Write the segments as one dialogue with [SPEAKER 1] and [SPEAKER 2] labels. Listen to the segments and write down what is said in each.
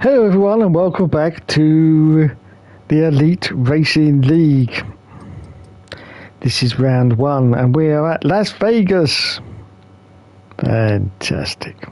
[SPEAKER 1] Hello everyone and welcome back to the Elite Racing League. This is round 1 and we are at Las Vegas. Fantastic.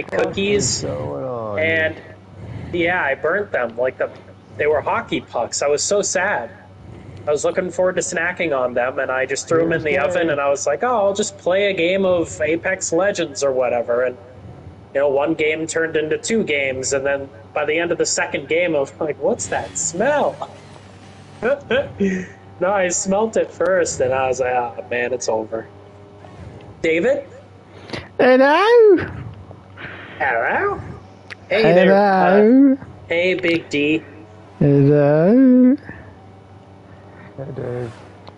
[SPEAKER 2] Cookies, and yeah, I burnt them like they were hockey pucks. I was so sad. I was looking forward to snacking on them, and I just threw them in the oven, and I was like, oh, I'll just play a game of Apex Legends or whatever. And, one game turned into 2 games, and then by the end of the second game, I was like, what's that smell? No, I smelt it first, and I was like, oh, man, it's over. David?
[SPEAKER 1] Hello!
[SPEAKER 2] Hello? Hey
[SPEAKER 1] Hello!
[SPEAKER 2] there. Hey, Big D.
[SPEAKER 1] Hello!
[SPEAKER 3] Hey, Dave.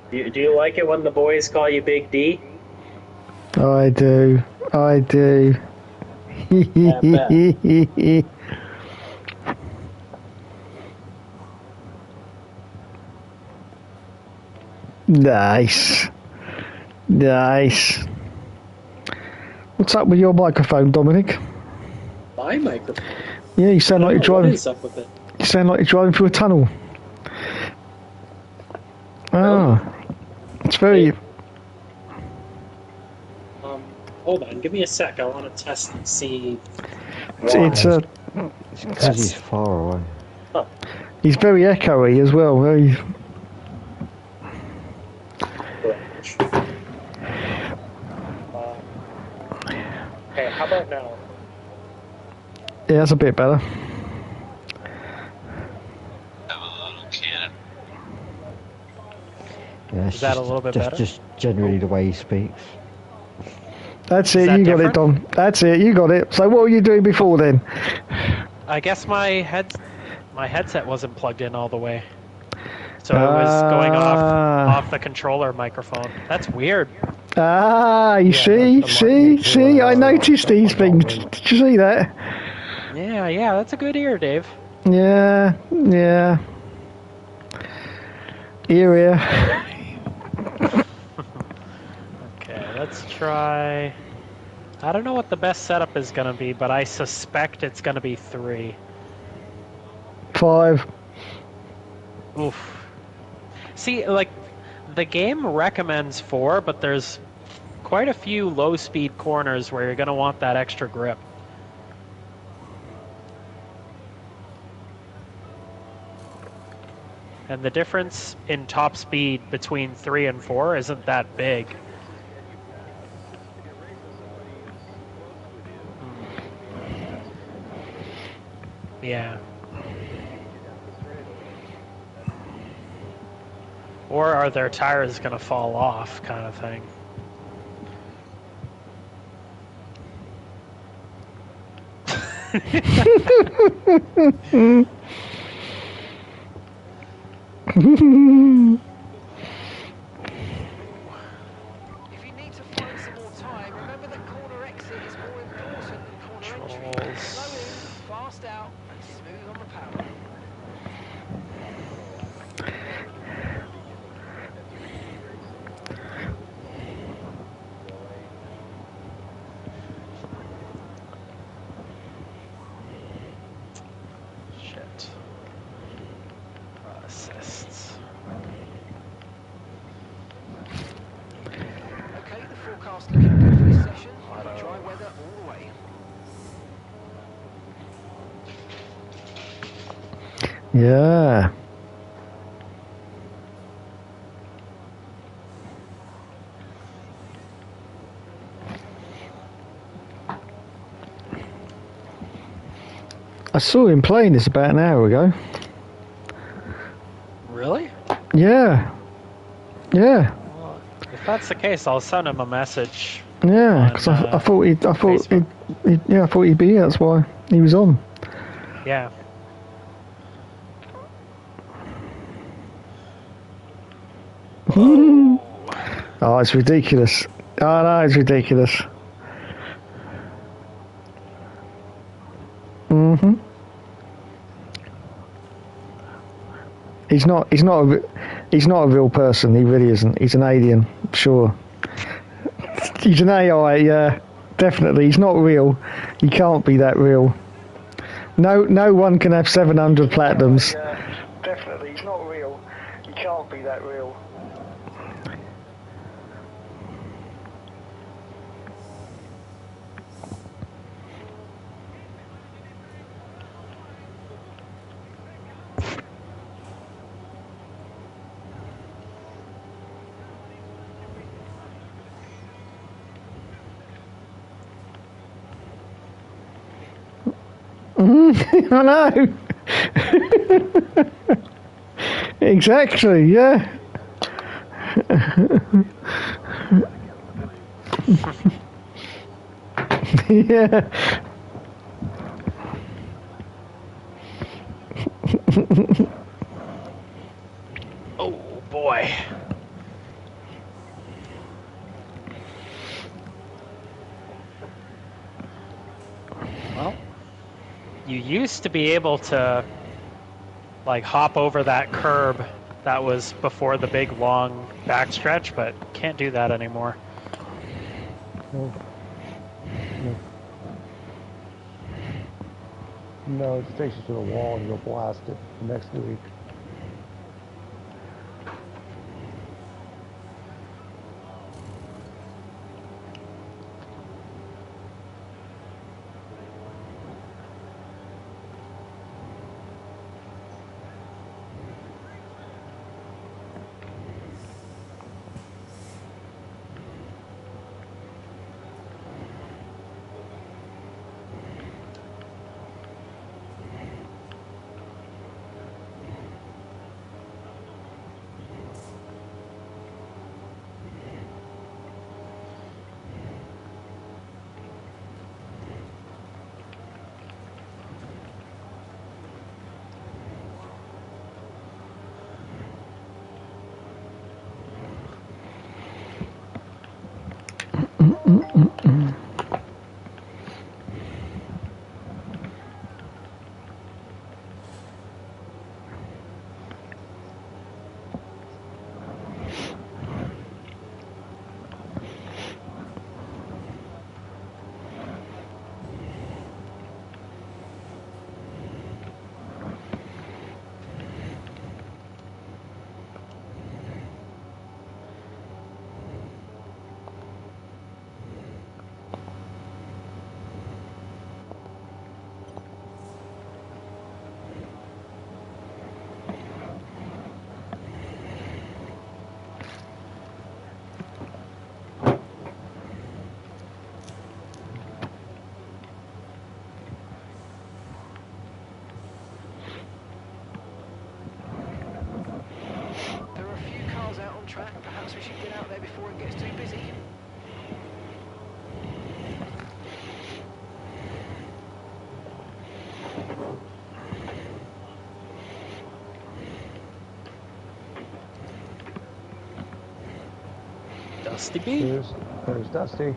[SPEAKER 2] Do you like it when the boys call you Big D?
[SPEAKER 1] I do. I do. Nice. Nice. What's up with your microphone, Dominic?
[SPEAKER 2] My microphone?
[SPEAKER 1] Yeah, you sound like you're driving.
[SPEAKER 2] What is up with it?
[SPEAKER 1] You sound like you're driving through a tunnel. Oh, it's very.
[SPEAKER 2] Hold on, give me a sec. I want to test and see.
[SPEAKER 1] It's
[SPEAKER 3] because he's far away.
[SPEAKER 2] Huh.
[SPEAKER 1] He's very echoey as well. Very.
[SPEAKER 2] Okay, how about now?
[SPEAKER 1] Yeah, that's a bit better.
[SPEAKER 3] Yeah,
[SPEAKER 4] Is that a little bit better?
[SPEAKER 3] Just generally the way he speaks.
[SPEAKER 1] That's
[SPEAKER 4] Is
[SPEAKER 1] it.
[SPEAKER 4] that
[SPEAKER 1] You got
[SPEAKER 4] different?
[SPEAKER 1] it, Dom. That's it. You got it. So, what were you doing before then?
[SPEAKER 4] I guess my headset wasn't plugged in all the way, so it was going off the controller microphone. That's weird.
[SPEAKER 1] Ah, you
[SPEAKER 3] Yeah,
[SPEAKER 1] see. I noticed these things. Did you see that?
[SPEAKER 4] Yeah, that's a good ear, Dave.
[SPEAKER 1] Yeah. Ear.
[SPEAKER 4] Okay, let's try. I don't know what the best setup is gonna be, but I suspect it's gonna be 3.
[SPEAKER 1] 5.
[SPEAKER 4] Oof. See, like, the game recommends 4, but there's quite a few low-speed corners where you're gonna want that extra grip. And the difference in top speed between 3 and 4 isn't that big. Yeah. Or are their tires going to fall off, kind of thing.
[SPEAKER 5] If you need to find some more time, remember that corner exit is more important than corner entry. Slow in, fast out, and smooth on the power.
[SPEAKER 4] Shit. Assists.
[SPEAKER 5] Okay, the forecast looking good for this session. Dry weather all the way.
[SPEAKER 1] Yeah. I saw him playing this about an hour ago.
[SPEAKER 4] Really?
[SPEAKER 1] Yeah. Yeah.
[SPEAKER 4] Well, if that's the case, I'll send him a message.
[SPEAKER 1] Yeah, because I thought I thought he'd be here. That's why he was on.
[SPEAKER 4] Yeah.
[SPEAKER 1] Oh, it's ridiculous. Oh no, it's ridiculous. He's not a real person. He really isn't. He's an alien, sure. He's an AI, yeah, definitely. He's not real. He can't be that real. No one can have 700 platinums. Yeah, definitely. He's not real. He can't be that real. I know. Exactly, yeah. Yeah.
[SPEAKER 4] Oh boy. Well, you used to be able to like hop over that curb that was before the big long backstretch, but can't do that anymore.
[SPEAKER 6] No, it takes you to the wall and you'll blast it next week.
[SPEAKER 5] There are a few cars out on track. Perhaps we should get out there before it gets too busy.
[SPEAKER 4] Dusty B.
[SPEAKER 6] There's Dusty.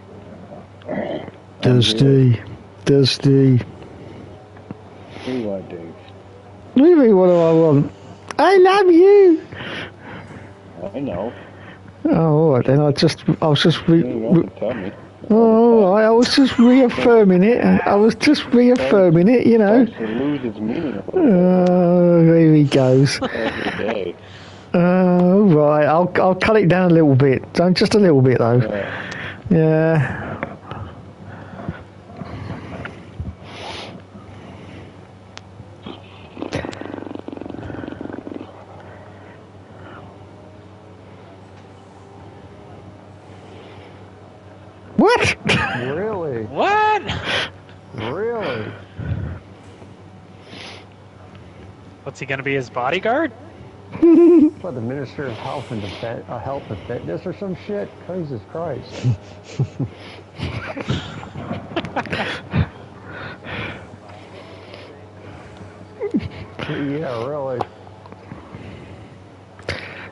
[SPEAKER 1] Dusty.
[SPEAKER 3] What do you want, Dave?
[SPEAKER 1] What do you mean, what do I want? I love you!
[SPEAKER 3] I know.
[SPEAKER 1] Oh, alright then, I was just
[SPEAKER 3] You don't have to tell me.
[SPEAKER 1] Oh, alright, I was just reaffirming it. You know.
[SPEAKER 3] Starts to lose its meaning.
[SPEAKER 1] Oh, there he goes.
[SPEAKER 3] Every day.
[SPEAKER 1] Right, I'll cut it down a little bit. Just a little bit though. Yeah. What?
[SPEAKER 6] Really?
[SPEAKER 4] What?
[SPEAKER 6] Really?
[SPEAKER 4] What's he gonna be, his bodyguard?
[SPEAKER 6] What, the Minister of Health and Health and Fitness or some shit? Jesus Christ. Yeah, really.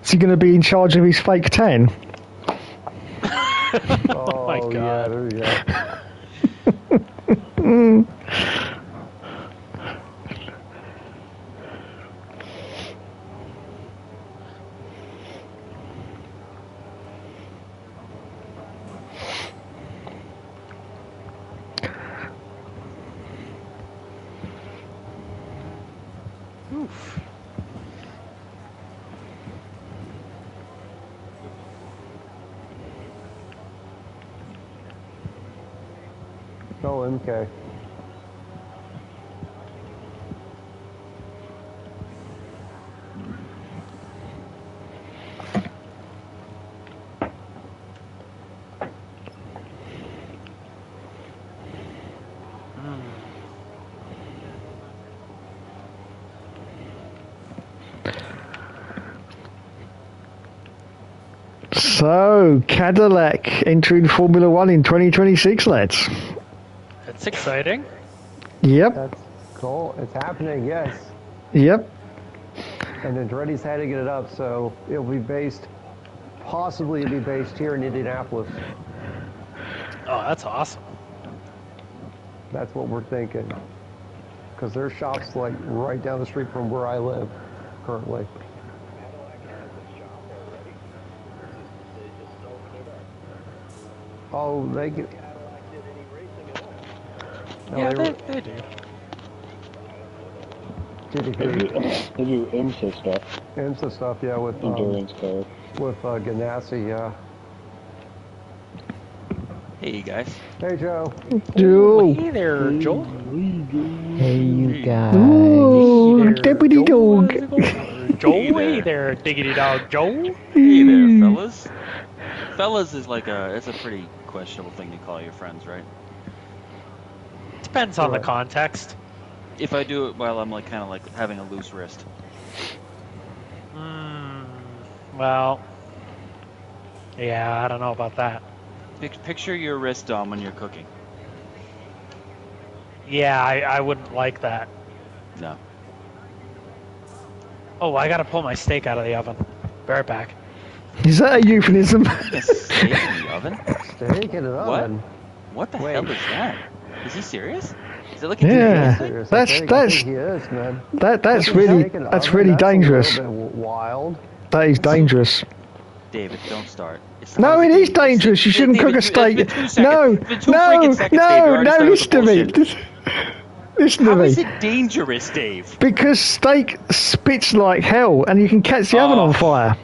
[SPEAKER 1] Is he going to be in charge of his fake 10?
[SPEAKER 6] Oh,
[SPEAKER 4] my God.
[SPEAKER 6] Yeah, there you go.
[SPEAKER 4] Oof.
[SPEAKER 6] Oh, MK.
[SPEAKER 1] So, Cadillac entering Formula One in 2026, lads.
[SPEAKER 4] That's exciting.
[SPEAKER 1] Yep,
[SPEAKER 6] That's cool. It's happening, yes.
[SPEAKER 1] yep.
[SPEAKER 6] And Andretti's had to get it up, so it'll be based, possibly it'll be based here in Indianapolis.
[SPEAKER 4] Oh, that's awesome.
[SPEAKER 6] That's what we're thinking. Because their shop's like right down the street from where I live currently. Oh, they get. No,
[SPEAKER 4] Yeah,
[SPEAKER 6] they were-
[SPEAKER 4] they do.
[SPEAKER 6] Did you
[SPEAKER 3] They
[SPEAKER 6] hear
[SPEAKER 3] do IMSA stuff,
[SPEAKER 6] IMSA stuff? Yeah, with
[SPEAKER 3] endurance car.
[SPEAKER 6] Ganassi. Yeah.
[SPEAKER 7] Hey, guys.
[SPEAKER 6] Hey, Joe.
[SPEAKER 1] Joe.
[SPEAKER 4] Hey there, Joel.
[SPEAKER 8] Hey, you guys.
[SPEAKER 1] Ooh,
[SPEAKER 4] Hey there,
[SPEAKER 1] deputy
[SPEAKER 4] Joel.
[SPEAKER 1] dog.
[SPEAKER 4] How's it going? Joel,
[SPEAKER 7] Hey
[SPEAKER 4] hey
[SPEAKER 7] there.
[SPEAKER 4] there, diggity dog, Joel.
[SPEAKER 7] Hey there, fellas. Fellas is like it's a pretty questionable thing to call your friends, right?
[SPEAKER 4] Depends on the
[SPEAKER 6] Right.
[SPEAKER 4] context.
[SPEAKER 7] If I do it while I'm like kind of like having a loose wrist.
[SPEAKER 4] Well, yeah, I don't know about that.
[SPEAKER 7] Picture your wrist, Dom, when you're cooking.
[SPEAKER 4] Yeah, I wouldn't like that.
[SPEAKER 7] No.
[SPEAKER 4] Oh, I gotta pull my steak out of the oven. Be right back.
[SPEAKER 1] Is that a euphemism?
[SPEAKER 7] A steak in the oven?
[SPEAKER 6] Steak in an oven.
[SPEAKER 7] What the
[SPEAKER 6] Wait.
[SPEAKER 7] hell is that? Is he serious? Is it like
[SPEAKER 1] Yeah.
[SPEAKER 7] a thing?
[SPEAKER 6] Serious,
[SPEAKER 1] That's-
[SPEAKER 6] I
[SPEAKER 1] that's-
[SPEAKER 6] think he is, man.
[SPEAKER 1] That's
[SPEAKER 6] Cooking
[SPEAKER 1] really
[SPEAKER 6] steak in an
[SPEAKER 1] that's
[SPEAKER 6] oven,
[SPEAKER 1] really
[SPEAKER 6] that's
[SPEAKER 1] dangerous.
[SPEAKER 6] A little bit wild.
[SPEAKER 1] That is dangerous.
[SPEAKER 7] David, don't start.
[SPEAKER 1] No, it is dangerous. You shouldn't cook a steak. No, no, no, no. Listen to me. Listen to
[SPEAKER 7] How is
[SPEAKER 1] me.
[SPEAKER 7] it dangerous, Dave?
[SPEAKER 1] Because steak spits like hell, and you can catch the oven on fire.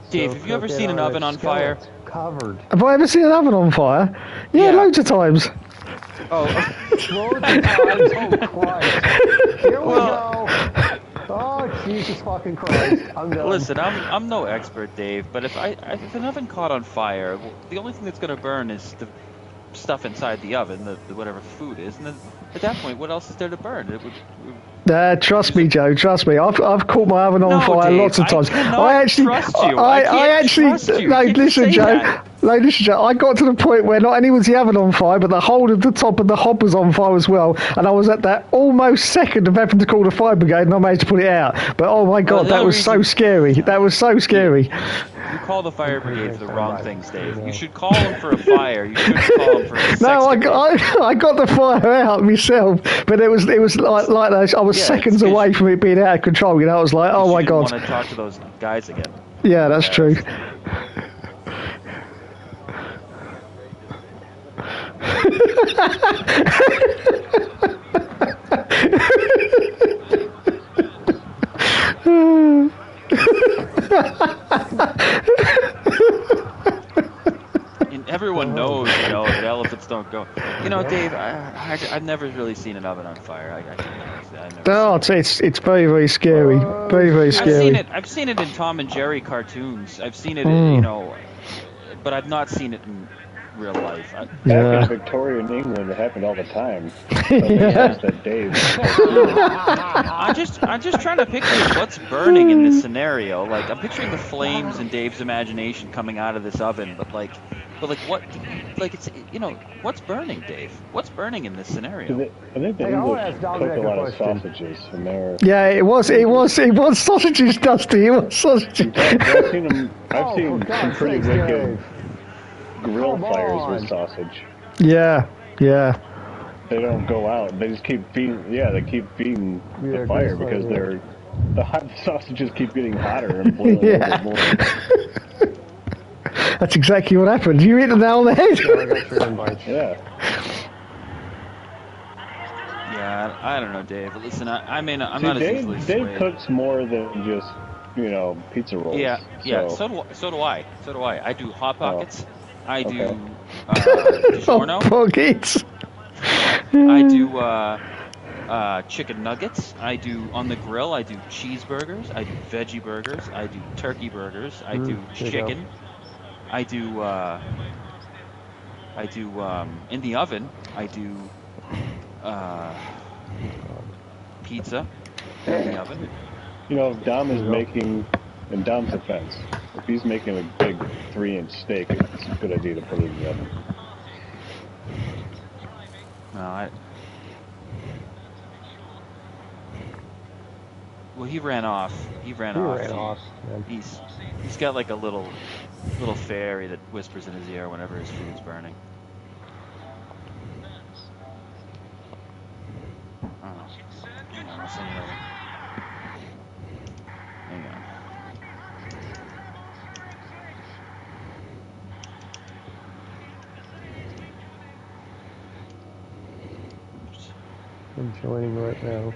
[SPEAKER 7] Dave,
[SPEAKER 6] So
[SPEAKER 7] have you ever
[SPEAKER 6] cook it
[SPEAKER 7] seen an
[SPEAKER 6] a
[SPEAKER 7] oven on fire?
[SPEAKER 6] skillet Covered.
[SPEAKER 1] Have I ever seen an oven on fire? Yeah,
[SPEAKER 7] Yeah.
[SPEAKER 1] loads of times.
[SPEAKER 7] Oh,
[SPEAKER 6] Loads of times. Oh, Christ. Here we go. Oh, Jesus fucking Christ. I'm done.
[SPEAKER 7] listen, I'm no expert, Dave, but if if an oven caught on fire, well, the only thing that's gonna burn is the stuff inside the oven, the whatever food is, and then at that point, what else is there to burn? It would
[SPEAKER 1] Trust me, Joe. Trust me. I've caught my oven on
[SPEAKER 7] No,
[SPEAKER 1] fire
[SPEAKER 7] Dave,
[SPEAKER 1] lots of
[SPEAKER 7] I
[SPEAKER 1] times.
[SPEAKER 7] cannot trust you. I can't trust you.
[SPEAKER 1] No,
[SPEAKER 7] You can't
[SPEAKER 1] listen,
[SPEAKER 7] say
[SPEAKER 1] Joe.
[SPEAKER 7] that.
[SPEAKER 1] No, listen, Joe. I got to the point where not only was the oven on fire, but the whole of the top of the hob was on fire as well. And I was at that almost second of having to call the fire brigade, and I managed to put it out. But oh my God,
[SPEAKER 7] the
[SPEAKER 1] that
[SPEAKER 7] only
[SPEAKER 1] was so
[SPEAKER 7] reason-
[SPEAKER 1] scary. That was so scary.
[SPEAKER 7] You call the fire brigade for the wrong things, Dave. You should call them for a fire. You shouldn't call them for a sex
[SPEAKER 1] No,
[SPEAKER 7] decree.
[SPEAKER 1] I got the fire out myself, but it was like I was
[SPEAKER 7] Yeah,
[SPEAKER 1] seconds
[SPEAKER 7] it's 'cause-
[SPEAKER 1] away from it being out of control. You know, I was like, oh
[SPEAKER 7] You
[SPEAKER 1] my
[SPEAKER 7] didn't
[SPEAKER 1] God.
[SPEAKER 7] want to talk to those guys again.
[SPEAKER 1] Yeah, that's true.
[SPEAKER 7] And everyone knows, that elephants don't go. You know, Dave, I've never really seen an oven on fire. I can honestly, I've never
[SPEAKER 1] Oh,
[SPEAKER 7] seen
[SPEAKER 1] it's very, very scary. Very, very
[SPEAKER 7] I've
[SPEAKER 1] scary.
[SPEAKER 7] seen it. I've seen it in Tom and Jerry cartoons. I've seen it, but I've not seen it in real life.
[SPEAKER 3] Back
[SPEAKER 1] Yeah.
[SPEAKER 3] in Victorian England, it happened all the time. So
[SPEAKER 1] Yeah.
[SPEAKER 3] makes sense that Dave.
[SPEAKER 7] I'm just trying to picture what's burning in this scenario. Like I'm picturing the flames in Dave's imagination coming out of this oven, but like what? Like it's what's burning, Dave? What's burning in this scenario?
[SPEAKER 3] I think the
[SPEAKER 6] Hey, I'll
[SPEAKER 3] English
[SPEAKER 6] ask
[SPEAKER 3] cook
[SPEAKER 6] Dominic
[SPEAKER 3] a
[SPEAKER 6] a
[SPEAKER 3] lot of
[SPEAKER 6] question.
[SPEAKER 3] sausages, and they're.
[SPEAKER 1] Yeah, it was sausages, Dusty. It was sausages.
[SPEAKER 3] I've seen them. I've
[SPEAKER 6] Oh,
[SPEAKER 3] seen
[SPEAKER 6] for
[SPEAKER 3] some
[SPEAKER 6] God's
[SPEAKER 3] pretty
[SPEAKER 6] sakes,
[SPEAKER 3] wicked
[SPEAKER 6] Dave.
[SPEAKER 3] grill
[SPEAKER 6] Come
[SPEAKER 3] fires
[SPEAKER 6] on.
[SPEAKER 3] with sausage.
[SPEAKER 1] Yeah, yeah.
[SPEAKER 3] They don't go out. They just keep feeding. Yeah, they keep feeding
[SPEAKER 6] Yeah,
[SPEAKER 3] the fire
[SPEAKER 6] grill
[SPEAKER 3] because
[SPEAKER 6] fire,
[SPEAKER 3] the sausages keep getting hotter and boiling
[SPEAKER 1] Yeah.
[SPEAKER 3] a little bit more.
[SPEAKER 1] That's exactly what happened. You hit the nail on the head.
[SPEAKER 6] Yeah, I got your invite.
[SPEAKER 3] Yeah.
[SPEAKER 7] Yeah, I don't know, Dave. Listen, I'm
[SPEAKER 3] See,
[SPEAKER 7] not as easily
[SPEAKER 3] Dave
[SPEAKER 7] swayed.
[SPEAKER 3] cooks more than just pizza rolls.
[SPEAKER 7] Yeah, yeah.
[SPEAKER 3] So,
[SPEAKER 7] So do I. So do I. I do hot pockets. I do
[SPEAKER 3] okay.
[SPEAKER 7] DiGiorno.
[SPEAKER 1] Pockets.
[SPEAKER 7] I do chicken nuggets. I do on the grill. I do cheeseburgers. I do veggie burgers. I do turkey burgers. I do
[SPEAKER 6] there you
[SPEAKER 7] chicken. I do in the oven. I do pizza in the oven.
[SPEAKER 3] If Dom is making, in Dom's defense, if he's making a big 3-inch steak, it's a good idea to put it in the oven.
[SPEAKER 7] No, well, he ran off. He ran off.
[SPEAKER 6] Man.
[SPEAKER 7] He's got like a little fairy that whispers in his ear whenever his food's burning. Oh, hang on, I'll send it over. Hang on.
[SPEAKER 6] I'm joining right now.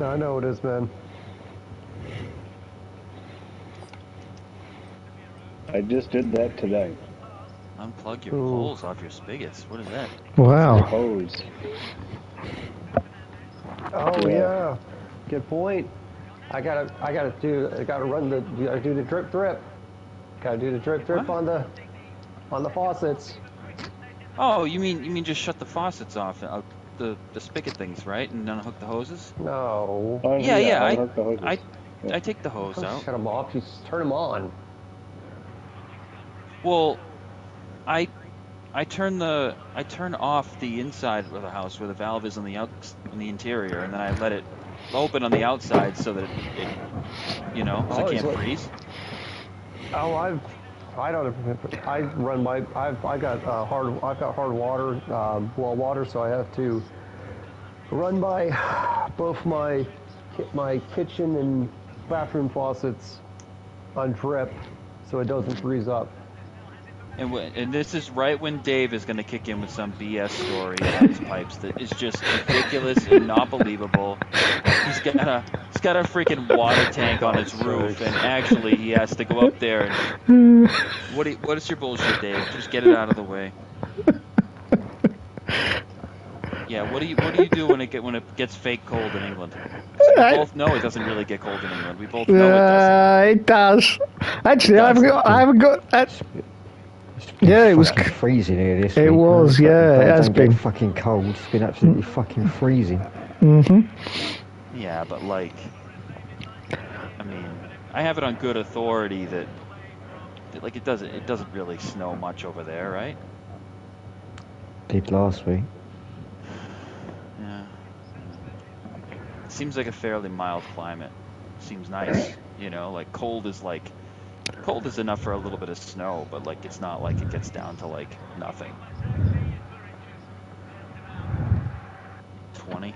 [SPEAKER 6] I know it is, man.
[SPEAKER 3] I just did that today.
[SPEAKER 7] Unplug your
[SPEAKER 6] Ooh.
[SPEAKER 7] poles off your spigots. What is that?
[SPEAKER 1] Wow.
[SPEAKER 3] Hose.
[SPEAKER 6] Oh
[SPEAKER 3] Yeah.
[SPEAKER 6] yeah. Good point. I gotta do the drip. Gotta do the drip
[SPEAKER 7] What?
[SPEAKER 6] on the faucets.
[SPEAKER 7] Oh, you mean just shut the faucets off, the spigot things, right, and unhook the hoses?
[SPEAKER 6] No.
[SPEAKER 7] Yeah.
[SPEAKER 3] unhook the hoses.
[SPEAKER 7] I take the hose
[SPEAKER 6] Don't
[SPEAKER 7] out.
[SPEAKER 6] shut them off. You just turn them on.
[SPEAKER 7] Well, I turn off the inside of the house where the valve is on the interior, and then I let it open on the outside so that it so it can't freeze.
[SPEAKER 6] Oh, I've got hard water, well water, so I have to run by both my kitchen and bathroom faucets on drip so it doesn't freeze up.
[SPEAKER 7] And this is right when Dave is going to kick in with some BS story about his pipes that is just ridiculous and not believable. He's got a freaking water tank on his roof, and actually he has to go up there and what is your bullshit, Dave? Just get it out of the way. Yeah, what do you do when it gets fake cold in England? 'Cause we both know it doesn't really get cold in England. We both know it doesn't.
[SPEAKER 1] It does. Actually, I haven't got. Yeah, it was.
[SPEAKER 8] Fucking freezing here this
[SPEAKER 1] It
[SPEAKER 8] week.
[SPEAKER 1] was, yeah, it has
[SPEAKER 8] Don't get
[SPEAKER 1] been.
[SPEAKER 8] fucking cold. It's been absolutely fucking freezing.
[SPEAKER 7] Yeah, but like, I mean, I have it on good authority that like it doesn't really snow much over there, right?
[SPEAKER 8] Did last week.
[SPEAKER 7] Yeah. It seems like a fairly mild climate. Seems nice, like cold is enough for a little bit of snow, but like it's not like it gets down to like nothing. 20.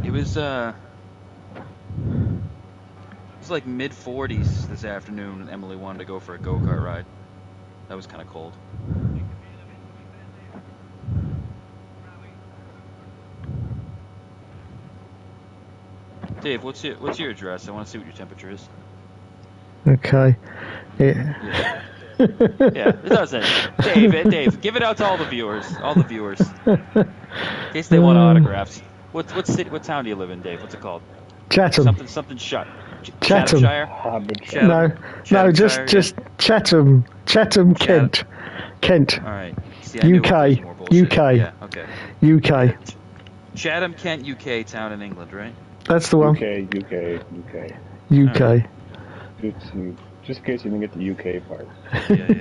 [SPEAKER 7] It was like mid 40s this afternoon, and Emily wanted to go for a go-kart ride. That was kind of cold. Dave, what's your address? I want to see what your temperature is.
[SPEAKER 1] Okay. Yeah.
[SPEAKER 7] Yeah, it doesn't. Dave, give it out to all the viewers. In case they want autographs. What city? What town do you live in, Dave? What's it called?
[SPEAKER 1] Chatham.
[SPEAKER 7] Something shut.
[SPEAKER 1] Chatham.
[SPEAKER 7] Chathamshire.
[SPEAKER 3] Hobbit.
[SPEAKER 1] No,
[SPEAKER 7] Chathamshire,
[SPEAKER 1] just Chatham. Chatham,
[SPEAKER 7] Chatham.
[SPEAKER 1] Kent.
[SPEAKER 7] All right. See, I knew it was more bullshit.
[SPEAKER 1] UK.
[SPEAKER 7] Yeah. Okay.
[SPEAKER 1] UK.
[SPEAKER 7] Chatham, Kent, UK, town in England, right?
[SPEAKER 1] That's the one.
[SPEAKER 3] UK.
[SPEAKER 1] UK.
[SPEAKER 3] Just in case you didn't get the UK part.
[SPEAKER 7] Yeah.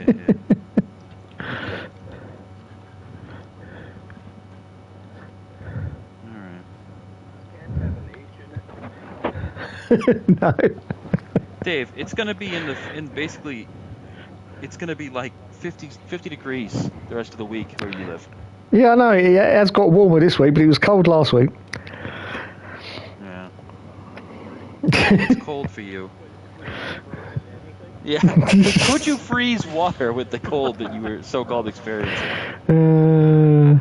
[SPEAKER 1] No.
[SPEAKER 7] Dave, it's gonna be basically, it's gonna be like 50 degrees the rest of the week where you live.
[SPEAKER 1] Yeah, I know. It has got warmer this week, but it was cold last week.
[SPEAKER 7] Yeah. It's cold for you. Yeah. Could you freeze water with the cold that you were so-called experiencing? I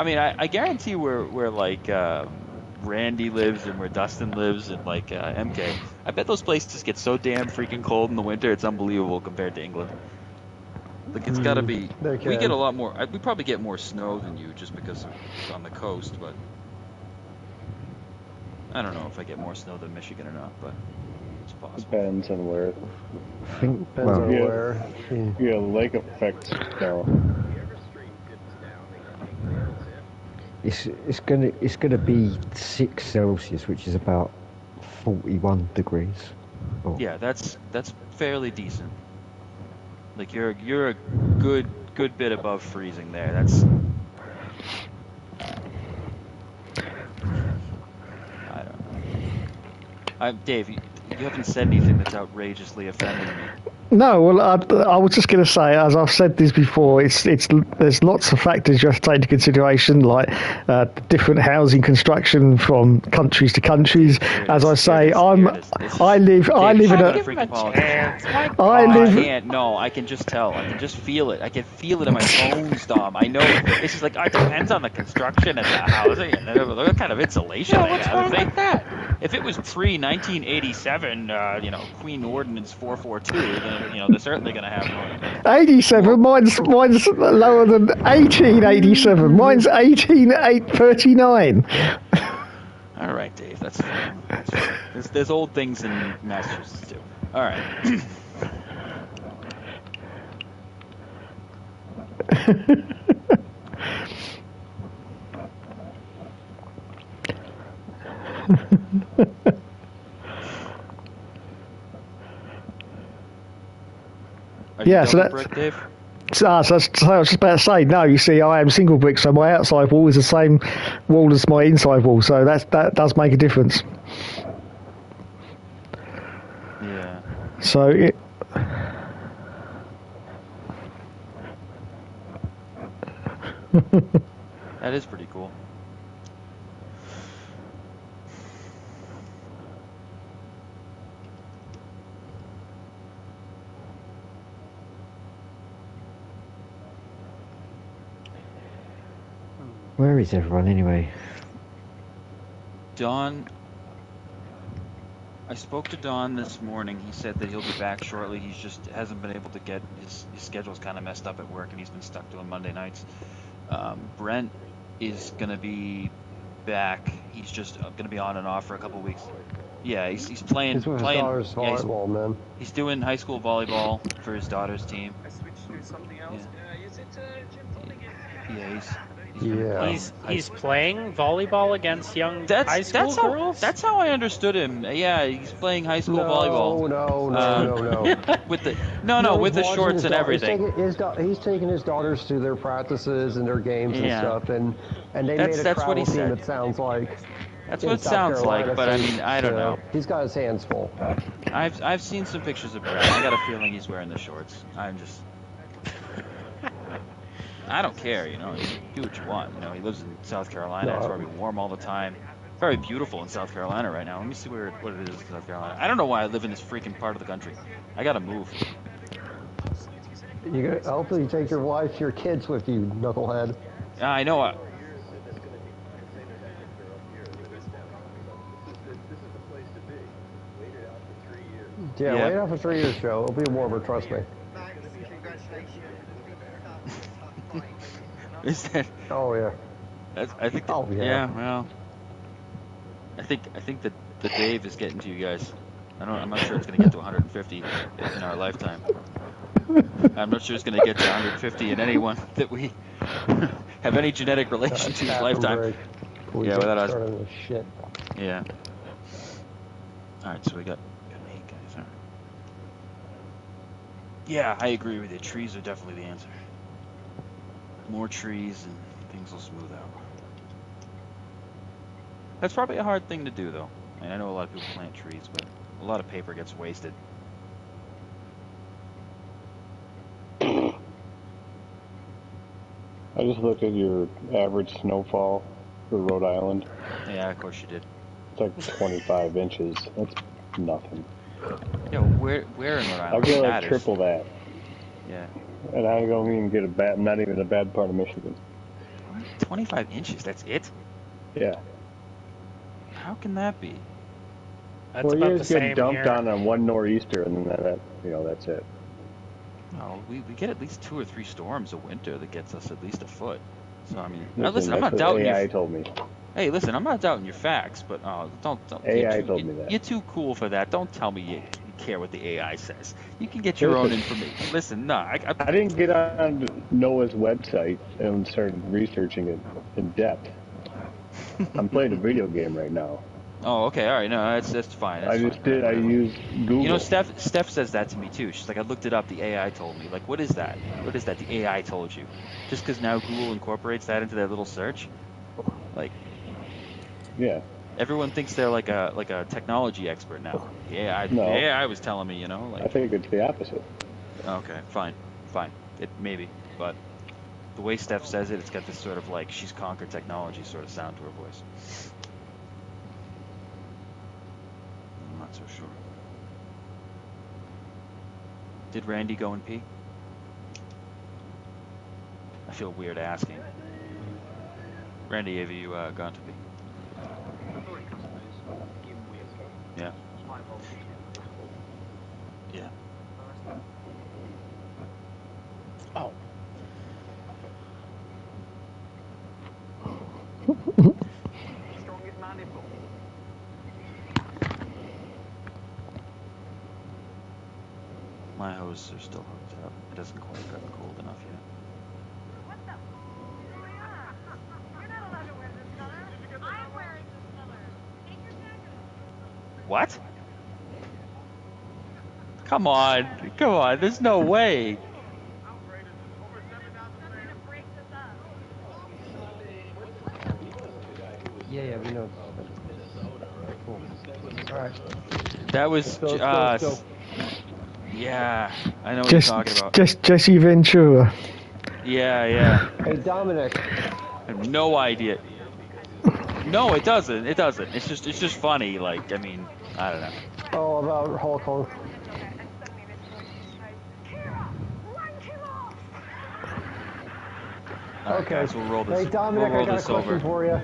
[SPEAKER 7] mean, I guarantee where like Randy lives and where Dustin lives and like MK, I bet those places get so damn freaking cold in the winter, it's unbelievable compared to England. Like, it's gotta be. We get a lot more. We probably get more snow than you just because it's on the coast, but I don't know if I get more snow than Michigan or not, but it's possible.
[SPEAKER 3] Depends on where.
[SPEAKER 8] I think,
[SPEAKER 6] Depends on
[SPEAKER 3] Yeah.
[SPEAKER 6] where.
[SPEAKER 3] Yeah, lake effect snow.
[SPEAKER 8] it's gonna be 6 Celsius, which is about 41 degrees. Oh.
[SPEAKER 7] Yeah, that's fairly decent. Like you're a good bit above freezing there. That's. I don't know. Dave, you haven't said anything that's outrageously offending me.
[SPEAKER 1] No, well, I was just going to say, as I've said this before, there's lots of factors you have to take into consideration, like different housing construction from countries to countries. As I say, I live in a.
[SPEAKER 7] No, I can just tell. I can just feel it. I can feel it in my bones, Dom. I know. It's just like, it depends on the construction and the housing and what kind of insulation they have.
[SPEAKER 4] What's wrong with that?
[SPEAKER 7] If it was pre-1987, Queen Ordinance 442, then they're certainly going to have more.
[SPEAKER 1] 87. Mine's lower than 1887. Mine's 18839.
[SPEAKER 7] All right, Dave. That's fine. There's old things in Massachusetts too. All right.
[SPEAKER 1] Yeah, so that's.
[SPEAKER 7] Brick, Dave?
[SPEAKER 1] So I was just about to say, no, you see, I am single brick, so my outside wall is the same wall as my inside wall, so that does make a difference.
[SPEAKER 7] Yeah.
[SPEAKER 1] So it.
[SPEAKER 7] That is pretty cool.
[SPEAKER 8] Where is everyone anyway?
[SPEAKER 7] Don, I spoke to Don this morning. He said that he'll be back shortly. He just hasn't been able to get his schedule's kind of messed up at work, and he's been stuck doing Monday nights. Brent is gonna be back. He's just gonna be on and off for a couple weeks. Yeah, he's playing.
[SPEAKER 6] He's with his daughter's volleyball, man.
[SPEAKER 7] He's doing high school volleyball for his daughter's team.
[SPEAKER 5] I switched to something else. Is it gym something?
[SPEAKER 7] Yeah,
[SPEAKER 4] He's playing volleyball against young high school girls?
[SPEAKER 7] That's how I understood him. Yeah, he's playing high school volleyball.
[SPEAKER 6] No.
[SPEAKER 7] With the with the shorts and everything.
[SPEAKER 6] He's taking his daughters to their practices and their games and stuff, and they made a
[SPEAKER 7] that's what he
[SPEAKER 6] travel team.
[SPEAKER 7] said.
[SPEAKER 6] It sounds like.
[SPEAKER 7] That's what it sounds like, but I mean, I don't know.
[SPEAKER 6] He's got his hands full.
[SPEAKER 7] I've seen some pictures of Brad. I got a feeling he's wearing the shorts. I don't care, you do what you want. He lives in South Carolina. It's probably warm all the time. Very beautiful in South Carolina right now. Let me see what it is in South Carolina. I don't know why I live in this freaking part of the country. I gotta move.
[SPEAKER 6] Hopefully you take your wife, your kids with you, knucklehead.
[SPEAKER 7] I know.
[SPEAKER 6] Yeah,
[SPEAKER 7] Yeah.
[SPEAKER 6] wait out for 3 years, Joe. It'll be warmer, trust me.
[SPEAKER 7] Is that?
[SPEAKER 6] Oh, yeah.
[SPEAKER 7] I think.
[SPEAKER 6] Oh, yeah.
[SPEAKER 7] Yeah. Well, I think that the Dave is getting to you guys. I'm not sure it's going to get to 150 in our lifetime. I'm not sure it's going to get to 150 in anyone that we have any genetic relation to his lifetime.
[SPEAKER 6] Break.
[SPEAKER 7] Yeah, without us.
[SPEAKER 6] Starting with shit.
[SPEAKER 7] Yeah. All right, so we got 8 guys. All right. Yeah, I agree with you. Trees are definitely the answer. More trees and things will smooth out. That's probably a hard thing to do, though. I mean, I know a lot of people plant trees, but a lot of paper gets wasted.
[SPEAKER 3] I just looked at your average snowfall for Rhode Island.
[SPEAKER 7] Yeah, of course you did.
[SPEAKER 3] It's like 25 inches. That's nothing.
[SPEAKER 7] Yeah, where in Rhode
[SPEAKER 3] I'll
[SPEAKER 7] Island
[SPEAKER 3] get like
[SPEAKER 7] matters.
[SPEAKER 3] triple that.
[SPEAKER 7] Yeah.
[SPEAKER 3] And I don't even get not even a bad part of Michigan.
[SPEAKER 7] 25 inches, that's it?
[SPEAKER 3] Yeah.
[SPEAKER 7] How can that be?
[SPEAKER 4] That's
[SPEAKER 3] Well,
[SPEAKER 4] about
[SPEAKER 3] you
[SPEAKER 4] the
[SPEAKER 3] just get
[SPEAKER 4] same
[SPEAKER 3] dumped
[SPEAKER 4] here.
[SPEAKER 3] on one nor'easter, and then that's it.
[SPEAKER 7] No, we get at least 2 or 3 storms a winter that gets us at least a foot. So, I mean,
[SPEAKER 3] Listen,
[SPEAKER 7] I'm
[SPEAKER 3] that's
[SPEAKER 7] not
[SPEAKER 3] what
[SPEAKER 7] doubting
[SPEAKER 3] AI
[SPEAKER 7] your...
[SPEAKER 3] told me.
[SPEAKER 7] Hey, listen, I'm not doubting your facts, but don't
[SPEAKER 3] AI told me that.
[SPEAKER 7] You're too cool for that. Don't tell me you care what the AI says. You can get your own information. Listen, no,
[SPEAKER 3] I didn't get on Noah's website and started researching it in depth. I'm playing a video game right now.
[SPEAKER 7] Oh, okay, all right, no, that's fine. That's fine.
[SPEAKER 3] I used Google.
[SPEAKER 7] You know, Steph says that to me too. She's like, I looked it up. The AI told me. Like, what is that? What is that? The AI told you? Just because now Google incorporates that into their little search, like,
[SPEAKER 3] yeah.
[SPEAKER 7] Everyone thinks they're like a technology expert now. The AI was telling me, like.
[SPEAKER 3] I think it's the opposite.
[SPEAKER 7] Okay, fine. It maybe, but the way Steph says it, it's got this sort of like she's conquered technology sort of sound to her voice. I'm not so sure. Did Randy go and pee? I feel weird asking. Randy, have you gone to pee? Yeah. Yeah.
[SPEAKER 4] Oh.
[SPEAKER 7] My hose are still hooked up. It hasn't quite gotten cold enough yet. What? Come on. There's no way.
[SPEAKER 6] Yeah, we know. Cool. All right.
[SPEAKER 7] That was
[SPEAKER 6] Let's go.
[SPEAKER 7] Yeah, I know what you're talking about.
[SPEAKER 1] Just Jesse Ventura.
[SPEAKER 7] Yeah.
[SPEAKER 6] Hey, Dominic.
[SPEAKER 7] I have no idea. No, it doesn't. It's just funny. Like, I mean, I don't know.
[SPEAKER 6] Oh, about Hulk Hogan.
[SPEAKER 7] All right,
[SPEAKER 6] Okay.
[SPEAKER 7] guys, we'll roll this.
[SPEAKER 6] Hey, Dominic,
[SPEAKER 7] we'll roll
[SPEAKER 6] I got a
[SPEAKER 7] this
[SPEAKER 6] question
[SPEAKER 7] over.
[SPEAKER 6] for you.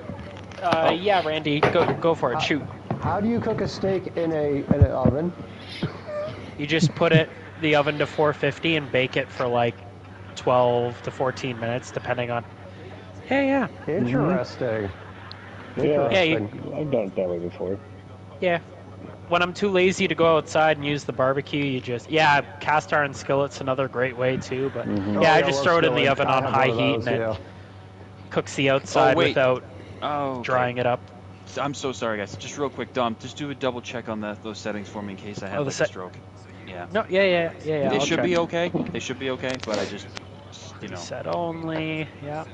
[SPEAKER 4] Yeah, Randy, go for it. Shoot.
[SPEAKER 6] How do you cook a steak in an oven?
[SPEAKER 4] You just put the oven to 450 and bake it for like 12 to 14 minutes, depending on. Yeah.
[SPEAKER 6] Interesting.
[SPEAKER 3] Yeah, I've done it that way before.
[SPEAKER 4] Yeah. When I'm too lazy to go outside and use the barbecue, you just cast iron skillet's another great way too. But I just throw it in the oven on high heat and it cooks the outside without drying it up.
[SPEAKER 7] I'm so sorry, guys. Just real quick, Dom, just do a double check on those settings for me in case I have a stroke. Yeah.
[SPEAKER 4] No, yeah.
[SPEAKER 7] They should be okay. They should be okay, but I just
[SPEAKER 4] set only. Yeah.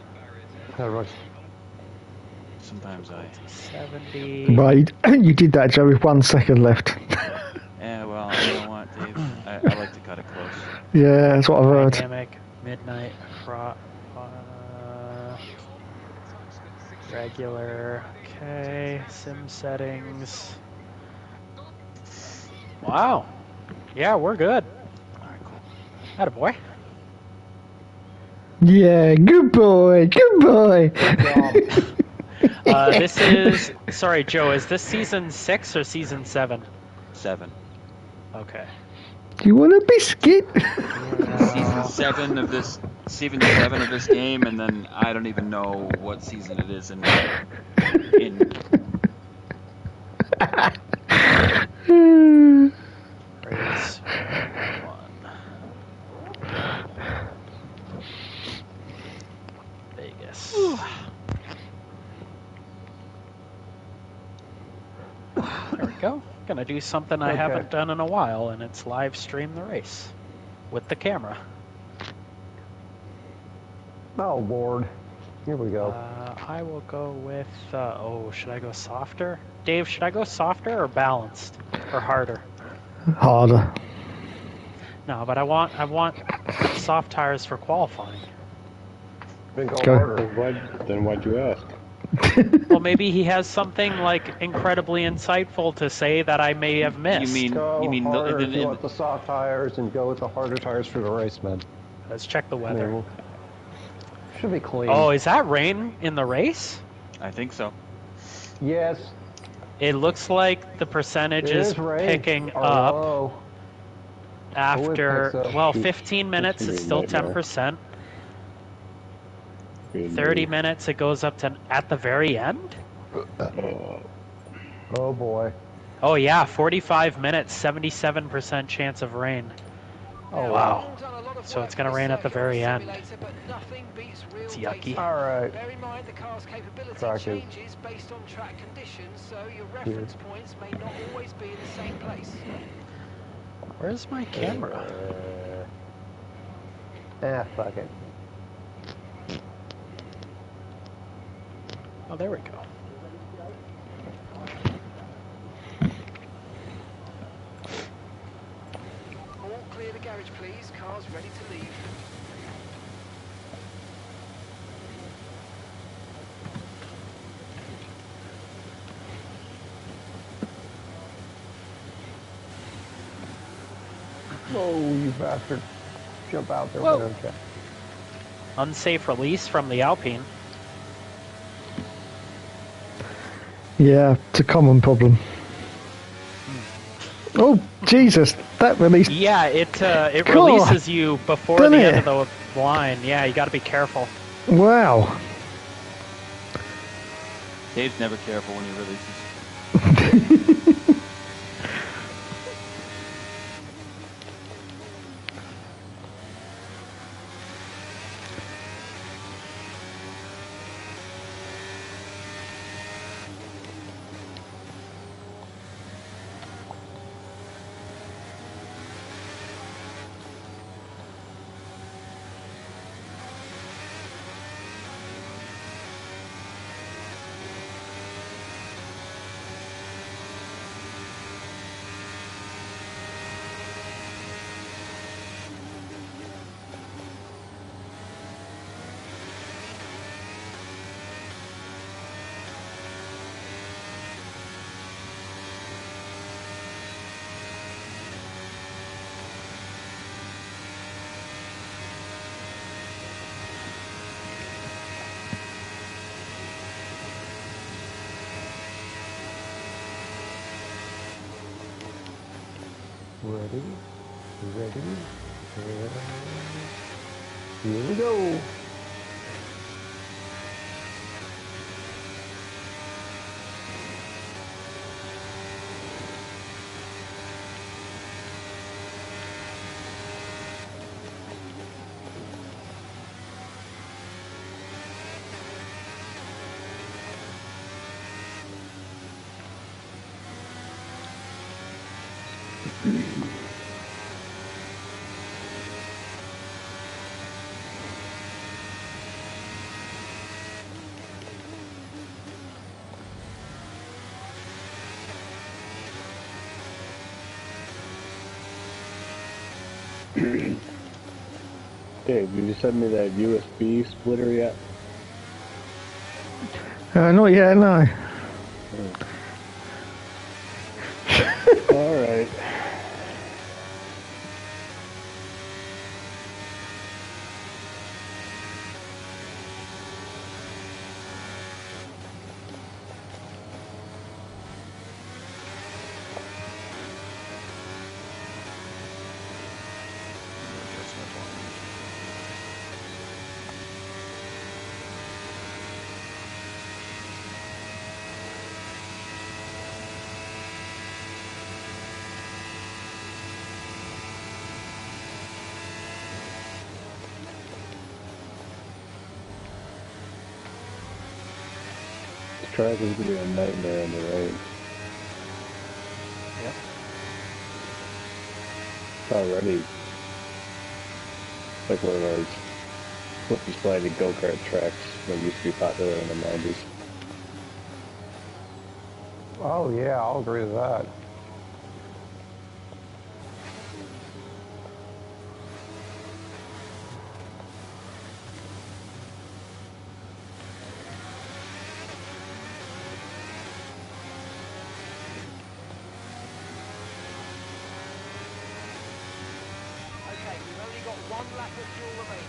[SPEAKER 7] Sometimes
[SPEAKER 4] 70.
[SPEAKER 1] Right, you did that, Joe, with 1 second left.
[SPEAKER 7] Yeah, well, you know what, Dave? I like to cut it close.
[SPEAKER 1] Yeah, that's what I've heard.
[SPEAKER 4] Dynamic, midnight, regular. Okay, sim settings. Wow. Yeah, we're good.
[SPEAKER 7] All right, cool.
[SPEAKER 4] Attaboy.
[SPEAKER 1] Yeah, good boy.
[SPEAKER 4] This is... Sorry, Joe, is this season 6 or season 7?
[SPEAKER 7] 7.
[SPEAKER 4] Okay.
[SPEAKER 1] Do you want a biscuit?
[SPEAKER 7] Season 7 of this game, and then I don't even know what season it is in
[SPEAKER 4] Race 1. Vegas. There we go. Gonna do something I haven't done in a while, and it's live stream the race with the camera.
[SPEAKER 6] Oh, Lord. Here we go.
[SPEAKER 4] I will go with, should I go softer? Dave, should I go softer or balanced? Or harder?
[SPEAKER 1] Harder.
[SPEAKER 4] No, but I want soft tires for qualifying.
[SPEAKER 6] Then go
[SPEAKER 1] Go.
[SPEAKER 6] harder.
[SPEAKER 3] Then why'd you ask?
[SPEAKER 4] Well, maybe he has something like incredibly insightful to say that I may have missed.
[SPEAKER 6] Go
[SPEAKER 7] you mean
[SPEAKER 6] harder if you want the soft tires, and go with the harder tires for the race, man.
[SPEAKER 4] Let's check the weather.
[SPEAKER 6] Should be clean.
[SPEAKER 4] Oh, is that rain in the race?
[SPEAKER 7] I think so.
[SPEAKER 6] Yes.
[SPEAKER 4] It looks like the percentage is picking up
[SPEAKER 6] low.
[SPEAKER 4] after,
[SPEAKER 6] picks up.
[SPEAKER 4] well, 15 minutes,
[SPEAKER 3] gonna
[SPEAKER 4] it's
[SPEAKER 3] be a
[SPEAKER 4] still
[SPEAKER 3] nightmare.
[SPEAKER 4] 10%. 30 minutes, it goes up to at the very end?
[SPEAKER 6] Oh, boy.
[SPEAKER 4] Oh, yeah, 45 minutes, 77% chance of rain.
[SPEAKER 6] Oh,
[SPEAKER 4] Wow. So it's going to rain at the very end. It's yucky.
[SPEAKER 6] All right.
[SPEAKER 5] Bear in mind the car's capability
[SPEAKER 6] Track is
[SPEAKER 5] changes based on track conditions, so your reference points may not always be in the same place.
[SPEAKER 4] Where's my camera?
[SPEAKER 6] Fuck it.
[SPEAKER 4] Oh, there we go.
[SPEAKER 5] All clear the garage, please. Car's ready to leave.
[SPEAKER 6] Oh, you bastard. Jump out there.
[SPEAKER 4] Whoa.
[SPEAKER 6] Don't you?
[SPEAKER 4] Unsafe release from the Alpine.
[SPEAKER 1] Yeah, it's a common problem. Oh, Jesus, that released.
[SPEAKER 4] Yeah, it
[SPEAKER 1] God,
[SPEAKER 4] releases you before
[SPEAKER 1] done
[SPEAKER 4] the
[SPEAKER 1] it.
[SPEAKER 4] end of the line. Yeah, you got to be careful.
[SPEAKER 1] Wow.
[SPEAKER 7] Dave's never careful when he releases.
[SPEAKER 6] Ready? Here we go.
[SPEAKER 3] Dave, did you send me that USB splitter yet?
[SPEAKER 1] Not yet, no.
[SPEAKER 3] All right. track is gonna be a nightmare in the rain.
[SPEAKER 4] Yep.
[SPEAKER 3] It's already like one of those flip and sliding go-kart tracks that used to be popular in the 90s.
[SPEAKER 6] Oh yeah, I'll agree with that.
[SPEAKER 5] Okay, we've only got one lap of fuel remaining.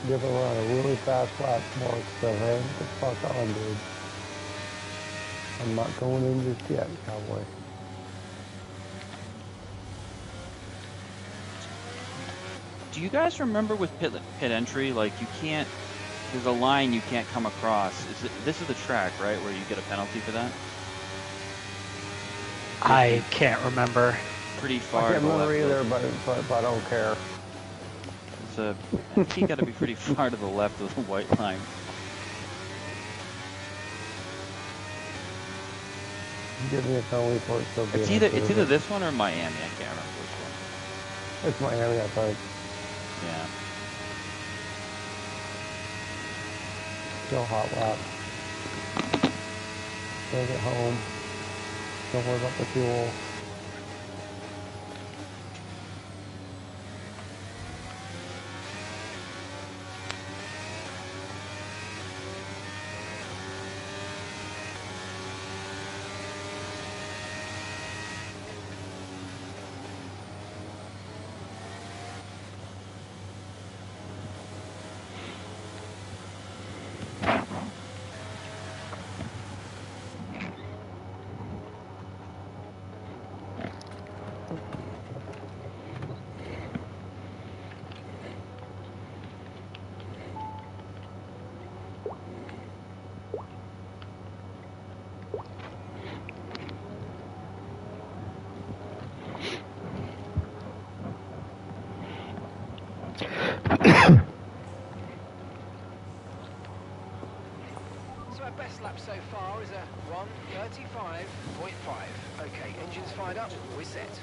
[SPEAKER 6] Give it run a really fast lap mark, so hey, get the fuck on, dude. I'm not going in just yet, cowboy.
[SPEAKER 7] Do you guys remember with pit entry, like you can't, there's a line you can't come across. This is the track, right, where you get a penalty for that?
[SPEAKER 4] I can't remember.
[SPEAKER 7] Pretty
[SPEAKER 6] I
[SPEAKER 7] far
[SPEAKER 6] can't
[SPEAKER 7] to the
[SPEAKER 6] remember
[SPEAKER 7] left.
[SPEAKER 6] either, but I don't care.
[SPEAKER 7] I think you got to be pretty far to the left of the white line.
[SPEAKER 6] Give me a penalty for it still being
[SPEAKER 7] It's either this one or Miami. I can't remember which one.
[SPEAKER 6] It's Miami, I think.
[SPEAKER 7] Yeah.
[SPEAKER 6] Still hot lap. Don't get home. Don't worry about the fuel.
[SPEAKER 5] So our best lap so far is a 1:35.5. Okay, engines fired up, we're set.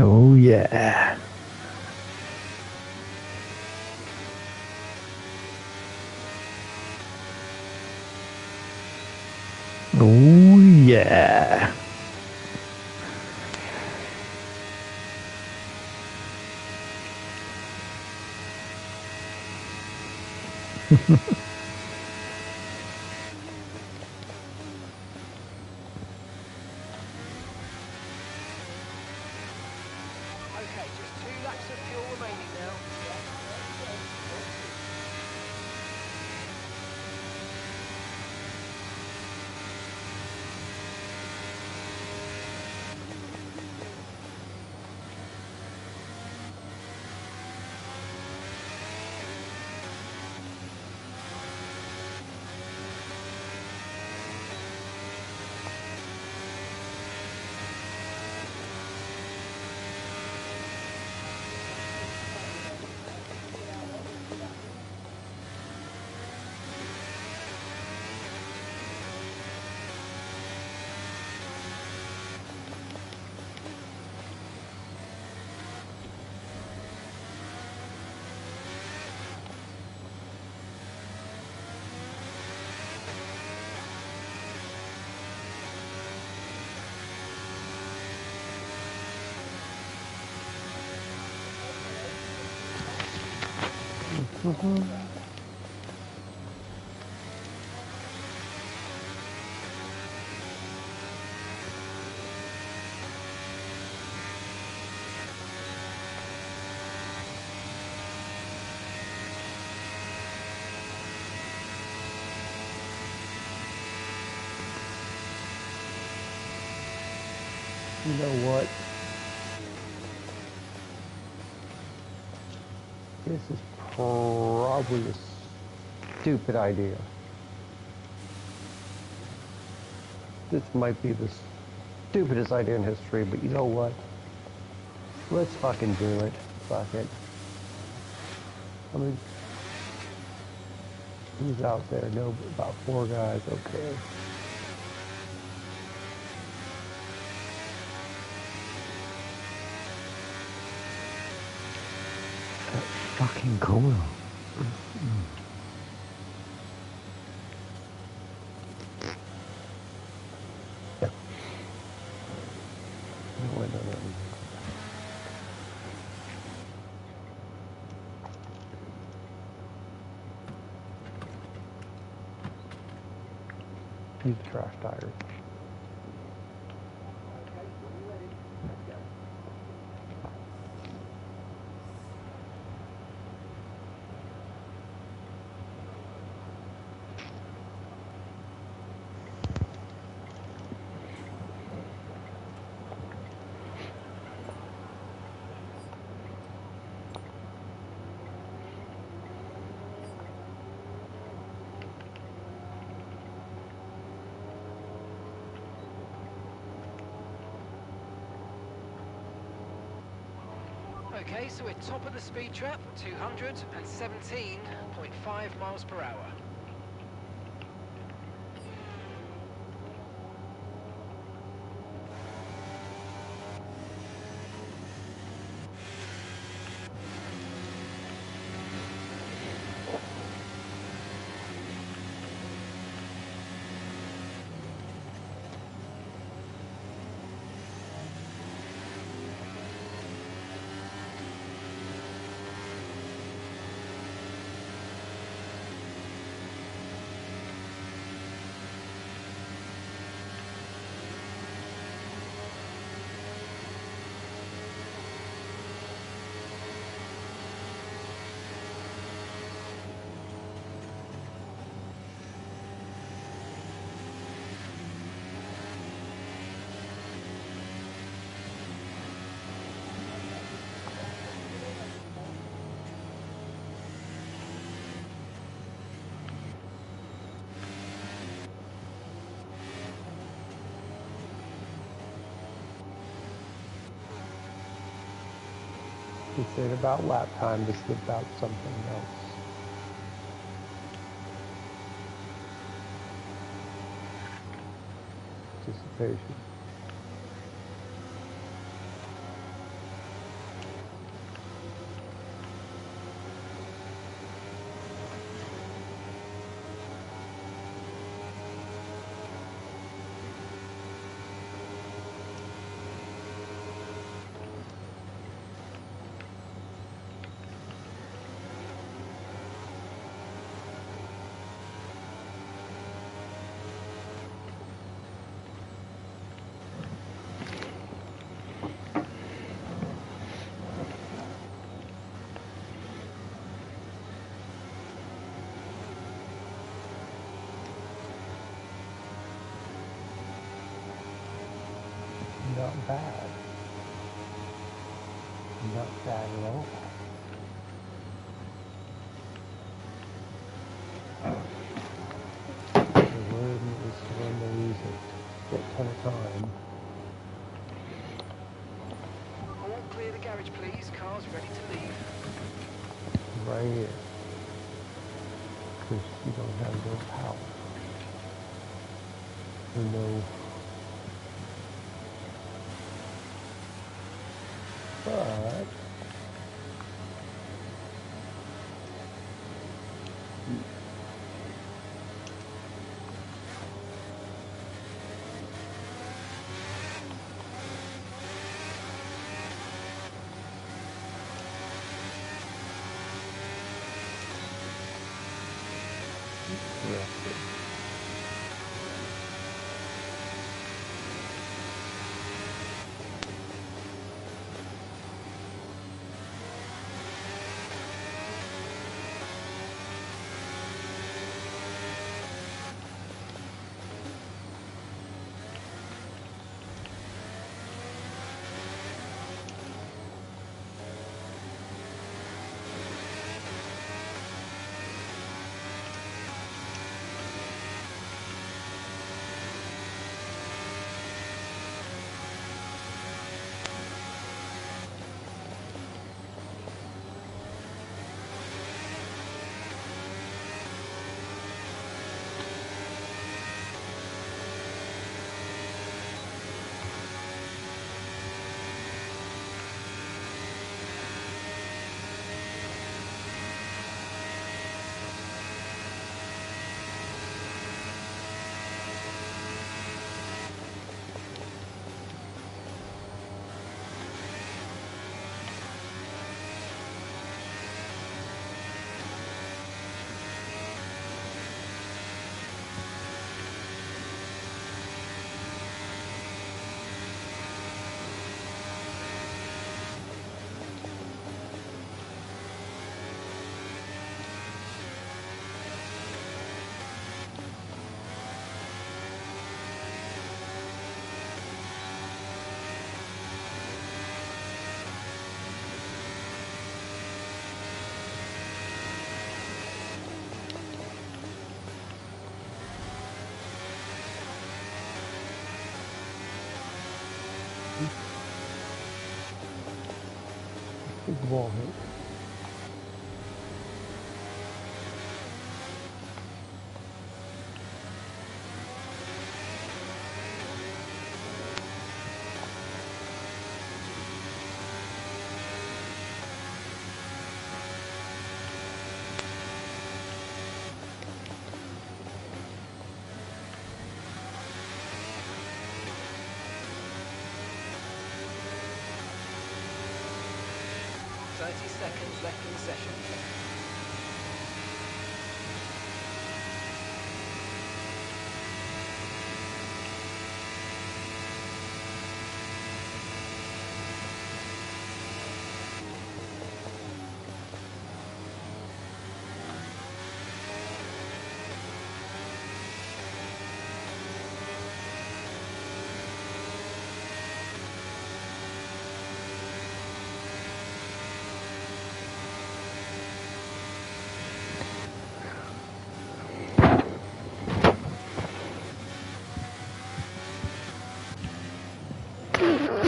[SPEAKER 1] Oh yeah. Oh yeah.
[SPEAKER 5] Okay, just 2 laps of fuel remaining now.
[SPEAKER 6] You know what? This is probably a stupid idea. This might be the stupidest idea in history, but you know what? Let's fucking do it. Fuck it. I mean, who's out there? No, about 4 guys. Okay.
[SPEAKER 8] Fucking cool.
[SPEAKER 6] No. Use trash tires.
[SPEAKER 5] Okay, so we're top of the speed trap, 217.5 miles per hour.
[SPEAKER 6] This ain't about lap time, this is about something else. Anticipation. Not bad. Not bad at all. The word is surrender music. Get a ton of time.
[SPEAKER 5] All clear the garage, please. Car's ready to leave.
[SPEAKER 6] Right here. Because you don't have no power. Or no. But Why?
[SPEAKER 5] Seconds left in the session.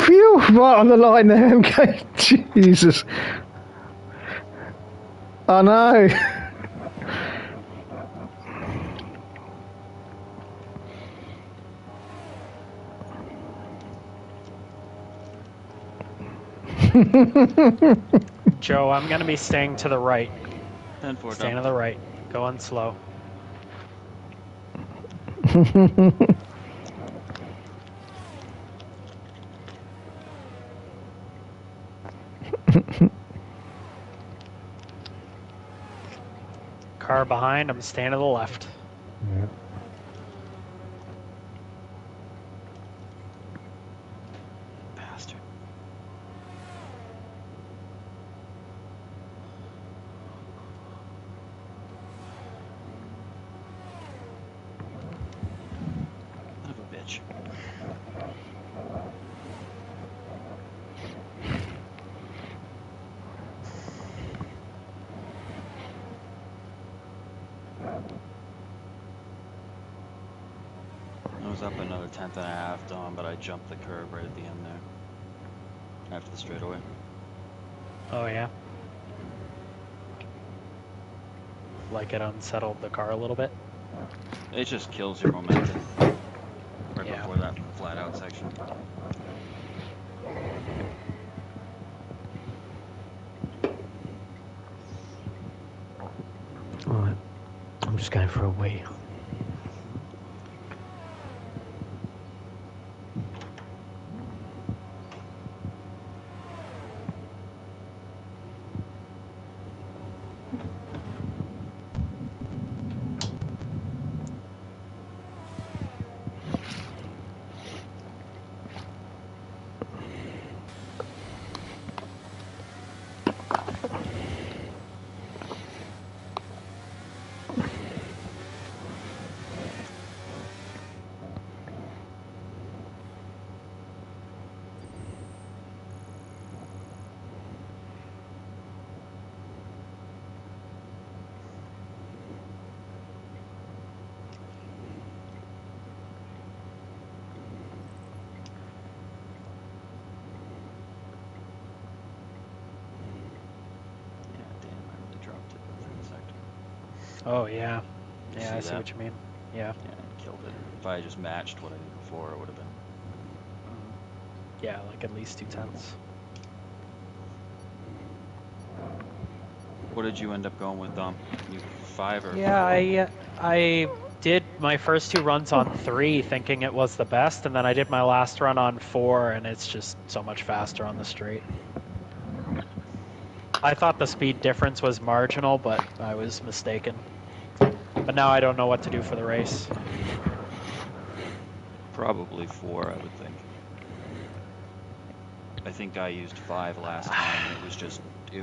[SPEAKER 1] Phew! Right on the line there, MK. Jesus. I know.
[SPEAKER 4] Joe, I'm gonna be staying to the right.
[SPEAKER 7] 10-4
[SPEAKER 4] Staying to
[SPEAKER 7] dump.
[SPEAKER 4] the right. Going slow. Car behind, I'm staying to the left.
[SPEAKER 6] Yeah.
[SPEAKER 7] Bastard. Son of a bitch. I was up another 10th and a half, Dom, but I jumped the curb right at the end there. After the straightaway.
[SPEAKER 4] Oh yeah. Like it unsettled the car a little bit.
[SPEAKER 7] It just kills your momentum. Right
[SPEAKER 4] Yeah.
[SPEAKER 7] before that flat out section.
[SPEAKER 6] Alright. I'm just going for a wee.
[SPEAKER 7] Yeah, damn, I really dropped it within the sector.
[SPEAKER 4] Oh yeah.
[SPEAKER 7] You
[SPEAKER 4] Yeah,
[SPEAKER 7] see
[SPEAKER 4] I see
[SPEAKER 7] that?
[SPEAKER 4] what you mean. Yeah.
[SPEAKER 7] Yeah, it killed it. If I had just matched what I did before, it would have been.
[SPEAKER 4] Yeah, like at least 2/10.
[SPEAKER 7] What did you end up going with, Dom? You 5 or
[SPEAKER 4] Yeah,
[SPEAKER 7] 4?
[SPEAKER 4] I did my first 2 runs on 3 thinking it was the best, and then I did my last run on 4 and it's just so much faster on the straight. I thought the speed difference was marginal, but I was mistaken. But now I don't know what to do for the race.
[SPEAKER 7] Probably 4, I would think. I think I used 5 last time, and it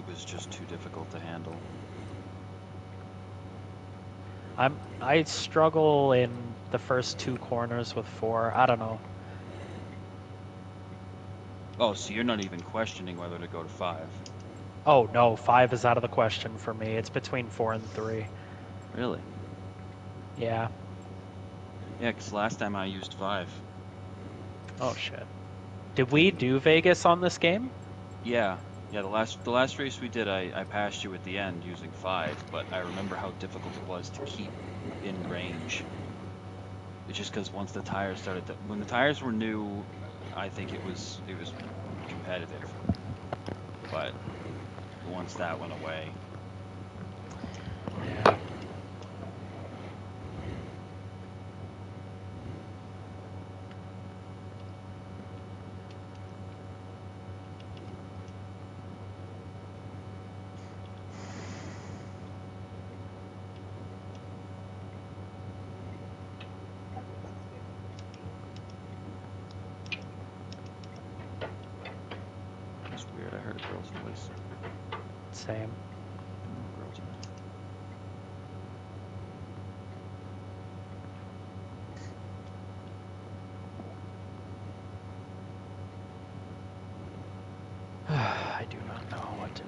[SPEAKER 7] was just too difficult to handle.
[SPEAKER 4] I struggle in the first 2 corners with 4. I don't know.
[SPEAKER 7] Oh, so you're not even questioning whether to go to 5?
[SPEAKER 4] Oh no, 5 is out of the question for me. It's between 4 and 3.
[SPEAKER 7] Really?
[SPEAKER 4] Yeah.
[SPEAKER 7] Yeah, because last time I used 5.
[SPEAKER 4] Oh shit. Did we do Vegas on this game?
[SPEAKER 7] Yeah, Yeah, the last race we did, I passed you at the end using 5, but I remember how difficult it was to keep in range. It's just because once the tires when the tires were new, I think it was competitive. But once that went away,
[SPEAKER 4] Yeah.
[SPEAKER 7] it's weird. I heard a girl's voice.
[SPEAKER 4] Same.
[SPEAKER 7] No girls around.
[SPEAKER 4] I do not know what to do.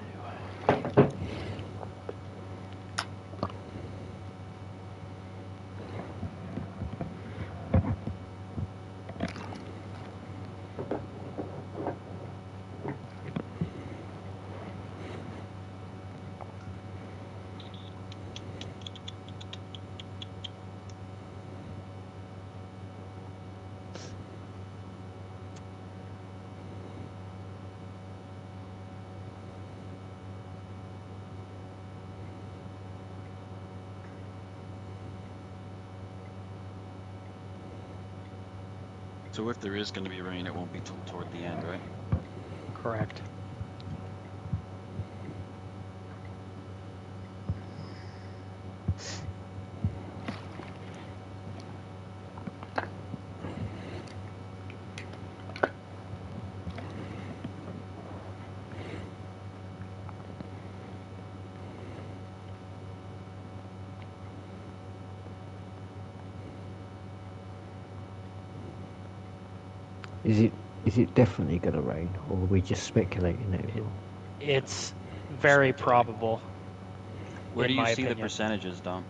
[SPEAKER 7] So if there is going to be rain, it won't be till toward the end, right?
[SPEAKER 4] Correct.
[SPEAKER 8] Is it definitely going to rain, or are we just speculating that it will?
[SPEAKER 4] It's very probable.
[SPEAKER 7] Where
[SPEAKER 4] in
[SPEAKER 7] do you
[SPEAKER 4] my
[SPEAKER 7] see the
[SPEAKER 4] opinion.
[SPEAKER 7] percentages, Dom?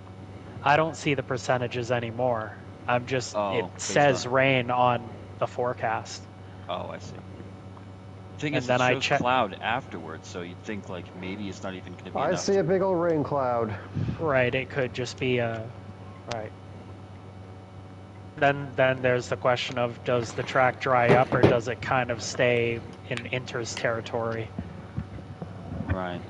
[SPEAKER 4] I don't see the percentages anymore. I'm just, it
[SPEAKER 7] based
[SPEAKER 4] says
[SPEAKER 7] on-
[SPEAKER 4] rain on the forecast.
[SPEAKER 7] Oh, I see. The thing
[SPEAKER 4] And
[SPEAKER 7] is,
[SPEAKER 4] then
[SPEAKER 7] it
[SPEAKER 4] I
[SPEAKER 7] shows
[SPEAKER 4] check-
[SPEAKER 7] cloud afterwards, so you'd think like maybe it's not even going to be
[SPEAKER 6] I
[SPEAKER 7] enough.
[SPEAKER 6] see a big old rain cloud.
[SPEAKER 4] Right, it could just be a, right. Then there's the question of, does the track dry up or does it kind of stay in Inter's territory?
[SPEAKER 7] Right.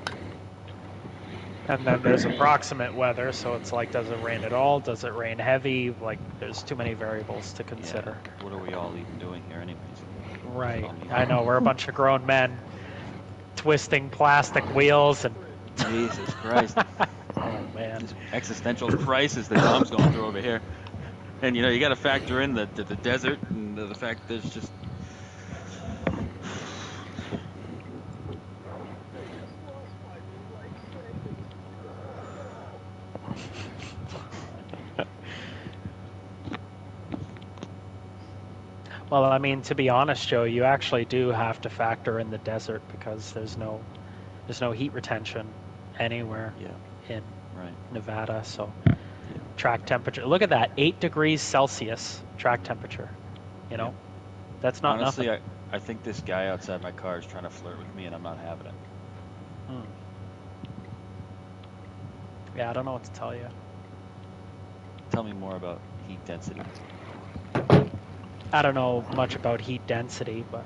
[SPEAKER 4] And then there's approximate weather, so it's like, does it rain at all? Does it rain heavy? Like, there's too many variables to consider.
[SPEAKER 7] Yeah. What are we all even doing here, anyways?
[SPEAKER 4] Right.
[SPEAKER 7] Tell me.
[SPEAKER 4] I know, we're a bunch of grown men twisting plastic wheels and...
[SPEAKER 7] Jesus Christ.
[SPEAKER 4] Oh, man.
[SPEAKER 7] This existential crisis that Dom's going through over here. And you know, you got to factor in the desert and the fact that there's just.
[SPEAKER 4] Well, I mean, to be honest, Joe, you actually do have to factor in the desert because there's no heat retention anywhere in
[SPEAKER 7] Right.
[SPEAKER 4] Nevada. So track temperature. Look at that, 8 degrees Celsius track temperature. You know, that's not
[SPEAKER 7] Honestly,
[SPEAKER 4] nothing.
[SPEAKER 7] I think this guy outside my car is trying to flirt with me, and I'm not having it.
[SPEAKER 4] Yeah, I don't know what to tell you.
[SPEAKER 7] Tell me more about heat density.
[SPEAKER 4] I don't know much about heat density, but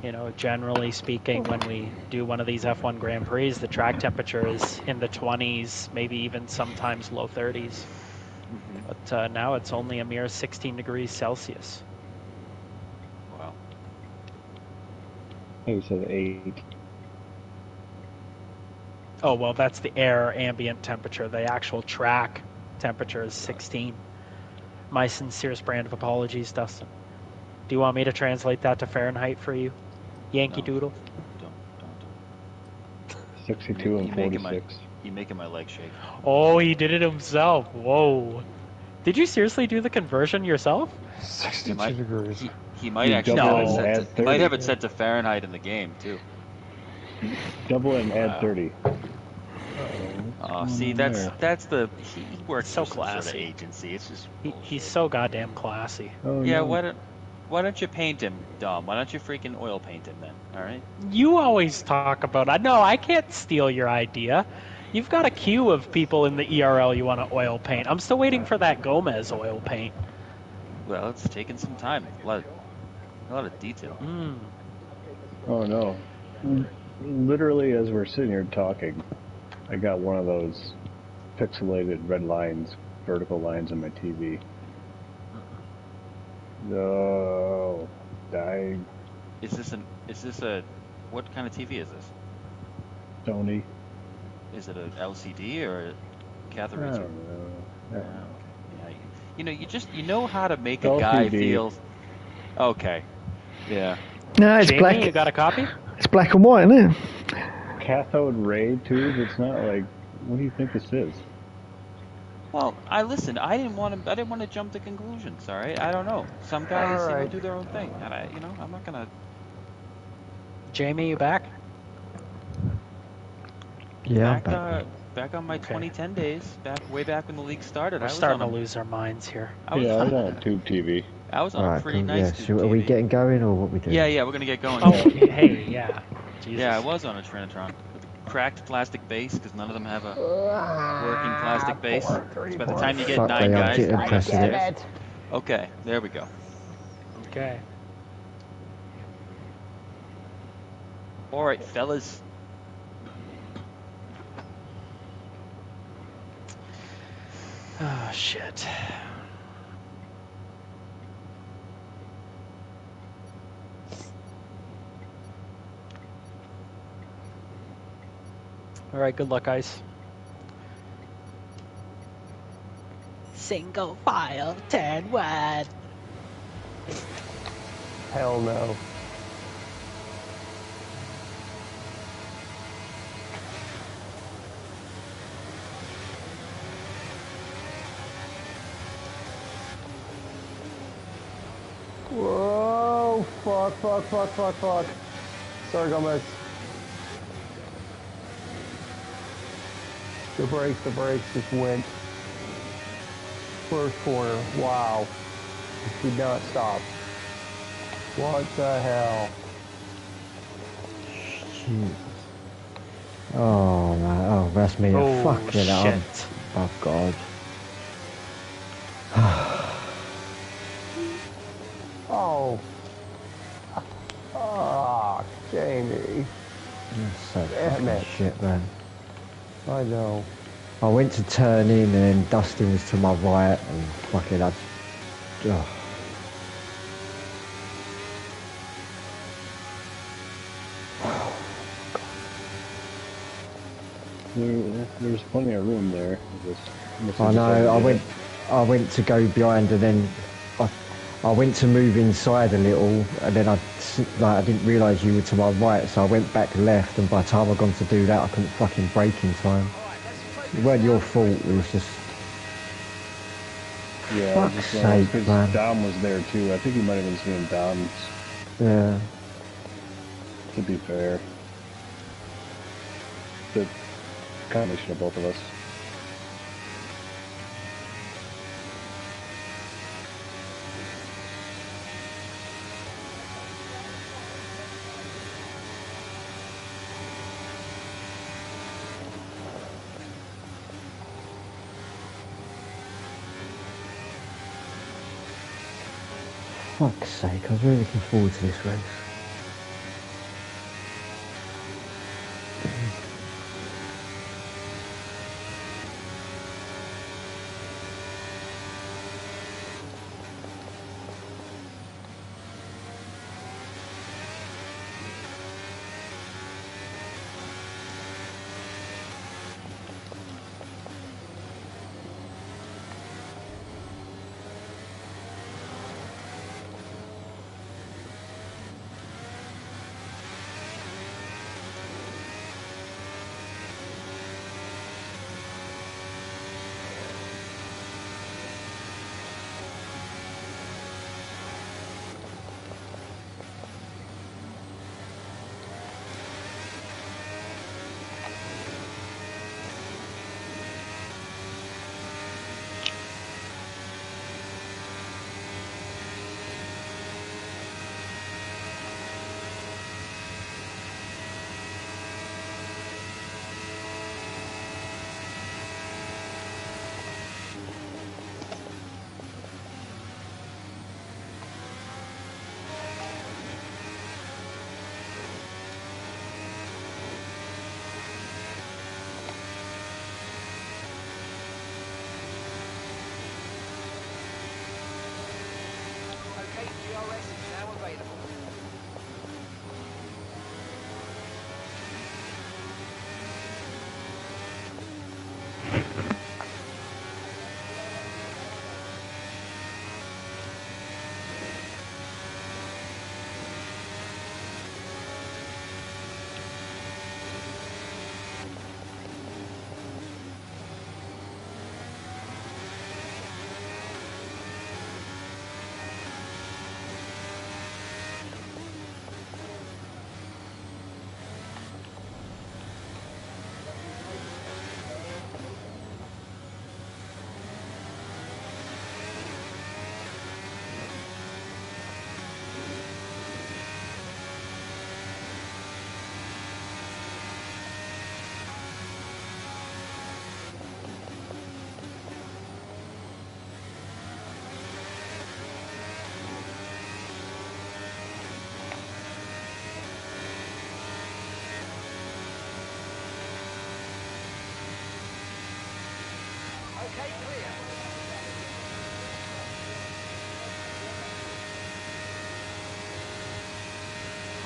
[SPEAKER 4] you know, generally speaking, when we do one of these F1 Grand Prix, the track temperature is in the 20s, maybe even sometimes low 30s. But now it's only a mere 16 degrees Celsius.
[SPEAKER 7] Wow.
[SPEAKER 3] You said 8.
[SPEAKER 4] Oh, well, that's the air ambient temperature. The actual track temperature is 16. My sincerest brand of apologies, Dustin. Do you want me to translate that to Fahrenheit for you? Yankee
[SPEAKER 7] No.
[SPEAKER 4] Doodle?
[SPEAKER 7] Don't.
[SPEAKER 3] 62 and 46.
[SPEAKER 7] You're making my leg shake.
[SPEAKER 4] Oh, he did it himself. Whoa. Did you seriously do the conversion yourself?
[SPEAKER 1] 62 degrees.
[SPEAKER 7] He might
[SPEAKER 3] You
[SPEAKER 7] actually
[SPEAKER 3] double
[SPEAKER 7] have
[SPEAKER 3] it and
[SPEAKER 7] it
[SPEAKER 3] add
[SPEAKER 7] set to, he might
[SPEAKER 3] 30.
[SPEAKER 7] have it set to Fahrenheit in the game too.
[SPEAKER 3] Double it and add
[SPEAKER 4] Wow.
[SPEAKER 3] 30.
[SPEAKER 7] Oh, see, that's the he works
[SPEAKER 4] So
[SPEAKER 7] for some sort of
[SPEAKER 4] classy.
[SPEAKER 7] agency. It's just
[SPEAKER 4] He's so goddamn classy.
[SPEAKER 3] Oh,
[SPEAKER 7] yeah.
[SPEAKER 3] no.
[SPEAKER 7] Why don't Why don't you paint him, Dom? Why don't you freaking oil paint him then? All right.
[SPEAKER 4] You always talk about. No, I can't steal your idea. You've got a queue of people in the ERL you want to oil paint. I'm still waiting for that Gomez oil paint.
[SPEAKER 7] Well, it's taken some time. A lot of detail.
[SPEAKER 3] Oh no! Literally, as we're sitting here talking, I got one of those pixelated red lines, vertical lines on my TV. No, I
[SPEAKER 7] Is this a what kind of TV is this?
[SPEAKER 3] Sony.
[SPEAKER 7] Is it a LCD or a
[SPEAKER 3] I
[SPEAKER 7] cathode
[SPEAKER 3] don't
[SPEAKER 7] razor?
[SPEAKER 3] know. I don't know.
[SPEAKER 7] Yeah, you know how to make a guy
[SPEAKER 3] LCD.
[SPEAKER 7] feel. Okay. Yeah.
[SPEAKER 1] No, it's
[SPEAKER 4] Jamie,
[SPEAKER 1] black.
[SPEAKER 4] you got a copy?
[SPEAKER 1] It's black and white, isn't it?
[SPEAKER 3] Cathode ray tube. It's not like. What do you think this is?
[SPEAKER 7] Well, I didn't want to jump to conclusions. All right. I don't know. Some guys,
[SPEAKER 6] All right.
[SPEAKER 7] do their own thing, and I'm not gonna.
[SPEAKER 4] Jamie, you back?
[SPEAKER 8] Yeah,
[SPEAKER 7] Back on my 2010 days, way back when the league started.
[SPEAKER 4] We're starting to lose our minds here.
[SPEAKER 7] I was
[SPEAKER 3] Yeah, I
[SPEAKER 7] on,
[SPEAKER 3] was on a tube TV.
[SPEAKER 7] I was on
[SPEAKER 8] Alright,
[SPEAKER 7] a pretty
[SPEAKER 8] cool.
[SPEAKER 7] nice
[SPEAKER 8] Yeah,
[SPEAKER 7] tube
[SPEAKER 8] so are we
[SPEAKER 7] TV.
[SPEAKER 8] getting going or what we doing?
[SPEAKER 7] Yeah, we're gonna get going.
[SPEAKER 4] Oh, hey, yeah. Jesus.
[SPEAKER 7] Yeah, I was on a Trinitron with a cracked plastic base because none of them have a working plastic base. So by the time you get
[SPEAKER 8] Fuck
[SPEAKER 7] 9
[SPEAKER 8] me, I'm
[SPEAKER 7] guys,
[SPEAKER 8] getting
[SPEAKER 7] they're
[SPEAKER 8] impressed with
[SPEAKER 7] upstairs.
[SPEAKER 8] it.
[SPEAKER 7] Okay, there we go.
[SPEAKER 4] Okay.
[SPEAKER 7] All right, fellas.
[SPEAKER 4] Oh, shit. All right, good luck, guys. Single file, 10 wide.
[SPEAKER 6] Hell no. Whoa! Fuck. Sorry, Gomez. The brakes just went. First corner. Wow. It did not stop. What the hell?
[SPEAKER 8] Shit. Oh man, oh that's me.
[SPEAKER 4] Oh,
[SPEAKER 8] Fuck it up.
[SPEAKER 4] shit.
[SPEAKER 8] Oh god.
[SPEAKER 6] Oh. Ah, Jamie.
[SPEAKER 8] That's so
[SPEAKER 6] Damn
[SPEAKER 8] fucking
[SPEAKER 6] it.
[SPEAKER 8] shit, man.
[SPEAKER 6] I know.
[SPEAKER 8] I went to turn in and then Dustin was to my right and fucking I. Oh.
[SPEAKER 3] There's plenty of room there.
[SPEAKER 8] I know. I went to go behind, and then I went to move inside a little, and then I didn't realise you were to my right, so I went back left, and by the time I gone to do that, I couldn't fucking brake in time. It weren't your fault. It was just.
[SPEAKER 3] Yeah,
[SPEAKER 8] Fuck's
[SPEAKER 3] just
[SPEAKER 8] sake,
[SPEAKER 3] because
[SPEAKER 8] man.
[SPEAKER 3] Dom was there too. I think he might have been seeing Dom's.
[SPEAKER 8] Yeah.
[SPEAKER 3] To be fair, the combination of both of us.
[SPEAKER 8] Fuck's sake! I was really looking forward to this race.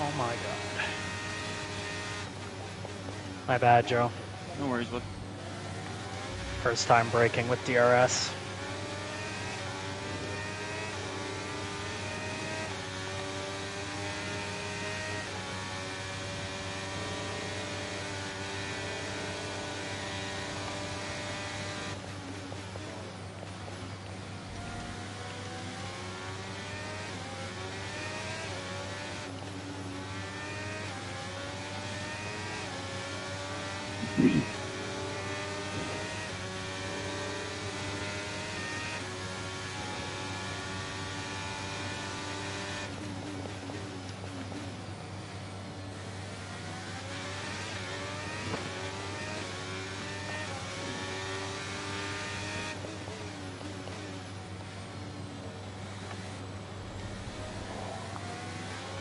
[SPEAKER 4] Oh my god. My bad, Joe.
[SPEAKER 7] No worries, bud.
[SPEAKER 4] First time braking with DRS.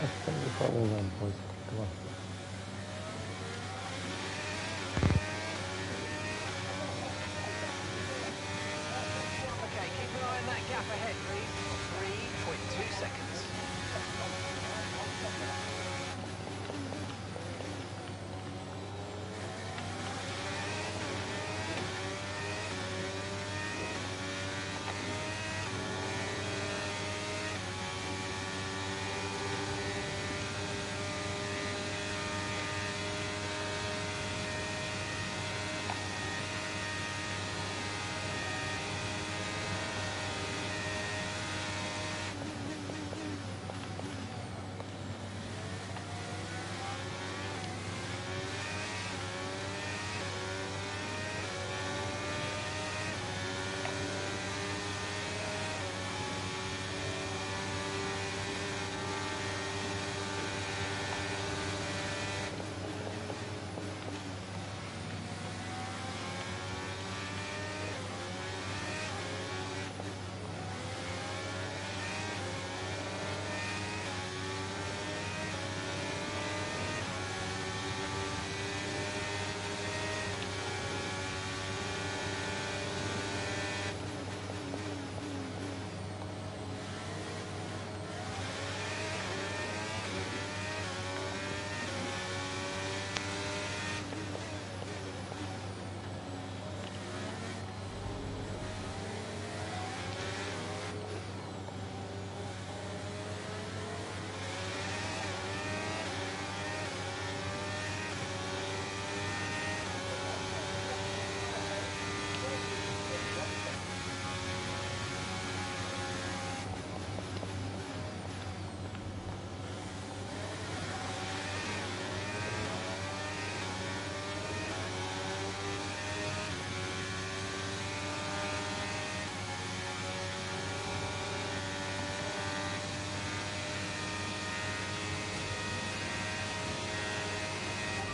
[SPEAKER 6] I think we've got all them boys. Come on.
[SPEAKER 5] Okay, keep an eye on that gap ahead, please. 3.2 seconds.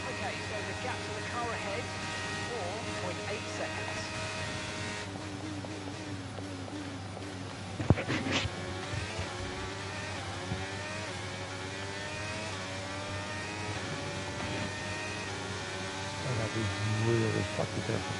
[SPEAKER 5] Okay, so the gap to the car ahead, 4.8 seconds.
[SPEAKER 6] I gotta be really fucking careful.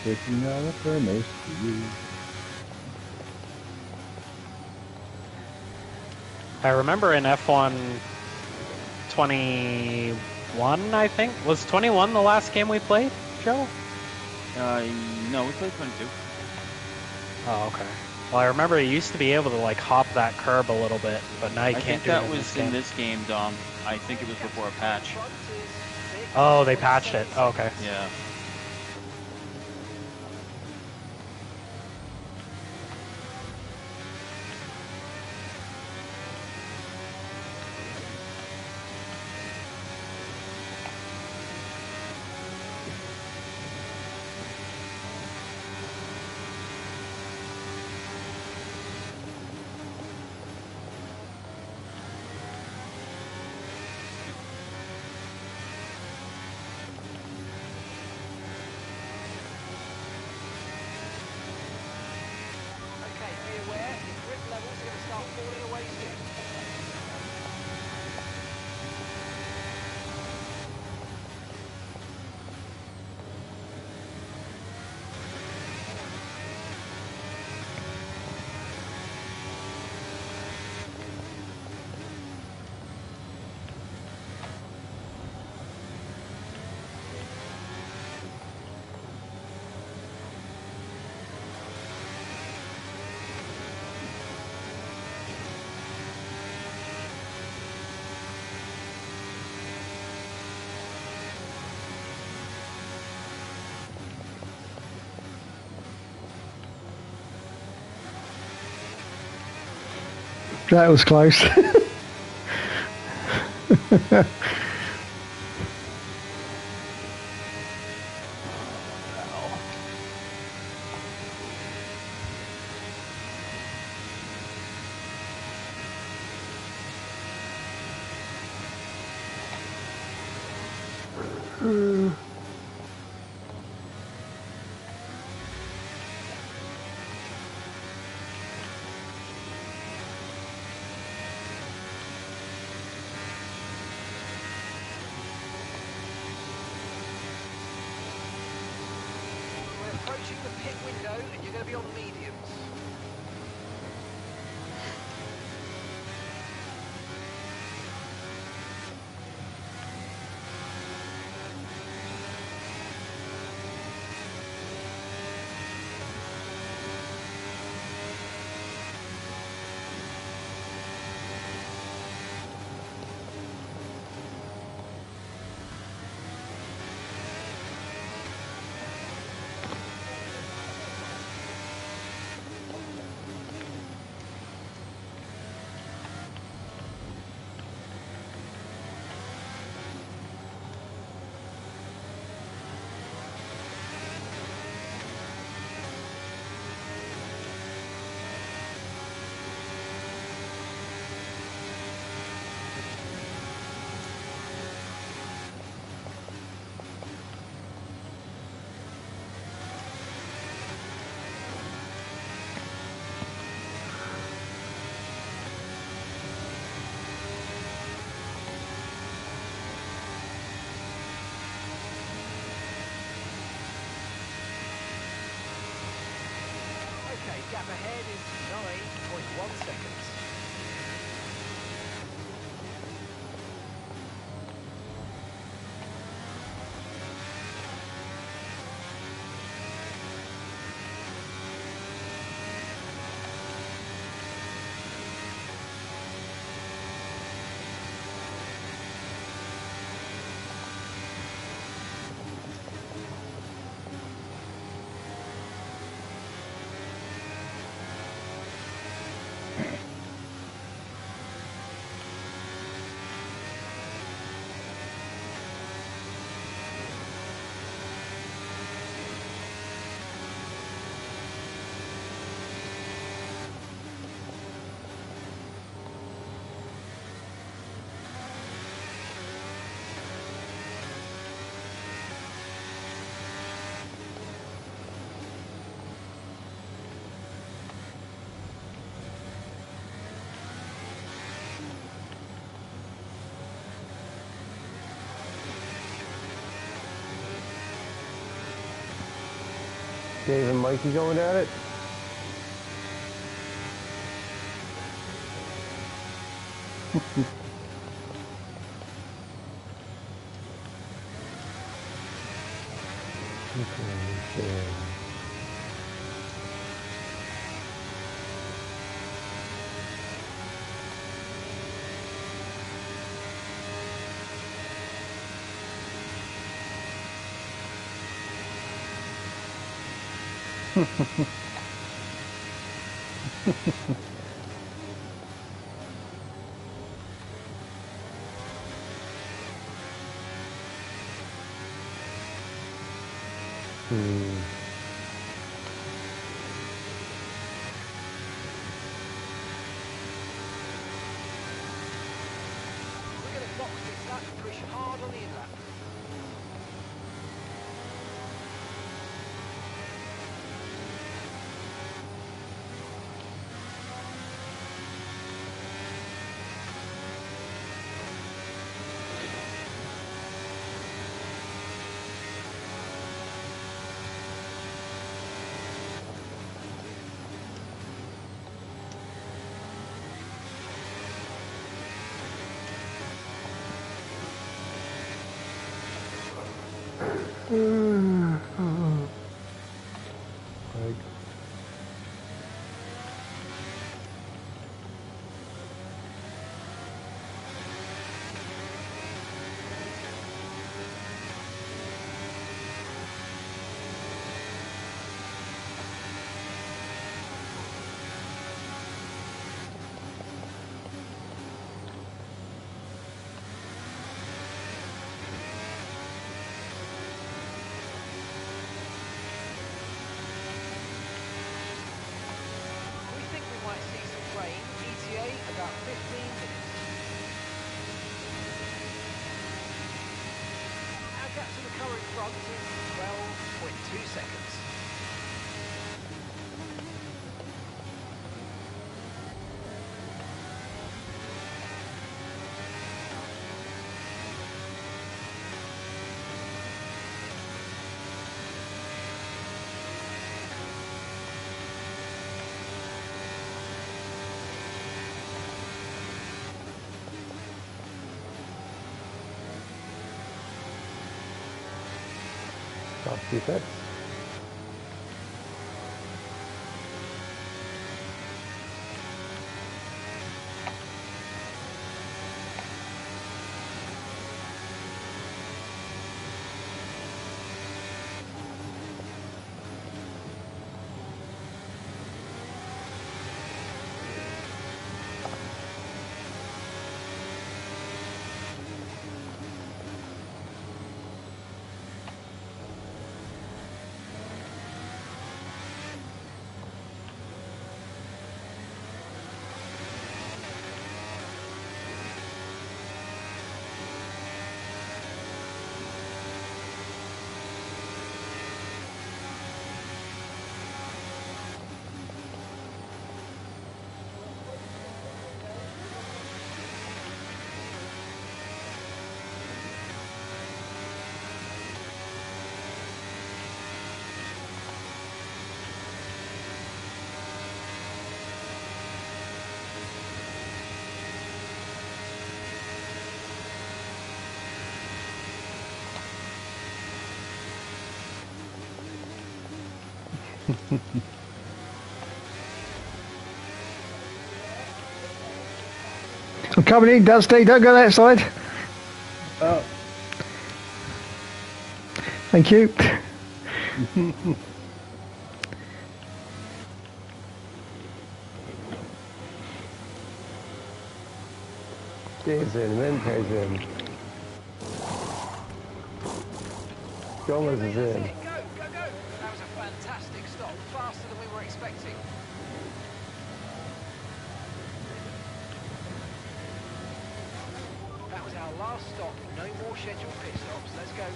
[SPEAKER 3] Taking out a thermos for you.
[SPEAKER 4] I remember in F1 21, I think. Was 21 the last game we played, Joe?
[SPEAKER 7] No, we played 22.
[SPEAKER 4] Oh, okay. Well, I remember you used to be able to like hop that curb a little bit, but now you
[SPEAKER 7] I
[SPEAKER 4] can't
[SPEAKER 7] think
[SPEAKER 4] do it
[SPEAKER 7] that
[SPEAKER 4] in
[SPEAKER 7] was
[SPEAKER 4] this game.
[SPEAKER 7] in this game, Dom. I think it was before a patch.
[SPEAKER 4] Oh, they patched it. Oh, okay.
[SPEAKER 7] Yeah.
[SPEAKER 5] Okay, be aware, your grip levels are going to start falling away soon.
[SPEAKER 1] That was close.
[SPEAKER 5] We're approaching the pit window and you're going to be on mediums. Okay, gap ahead is 9.1 seconds.
[SPEAKER 6] Dave and Mikey going at it.
[SPEAKER 5] We're going to box this up and push hard on the inlet.
[SPEAKER 6] Like,
[SPEAKER 5] We think we might see some rain. ETA about 15 minutes. Our gap to the current front is 12.2 seconds.
[SPEAKER 6] stop defense.
[SPEAKER 1] I'm coming in, Dusty. Don't go that side.
[SPEAKER 3] Oh,
[SPEAKER 1] Thank you.
[SPEAKER 6] Dave's in, Mente's in. Gomez is in.
[SPEAKER 5] Go, go, go! That was a fantastic stop, faster than we were expecting. That was our last stop, no more scheduled pit stops. Let's go.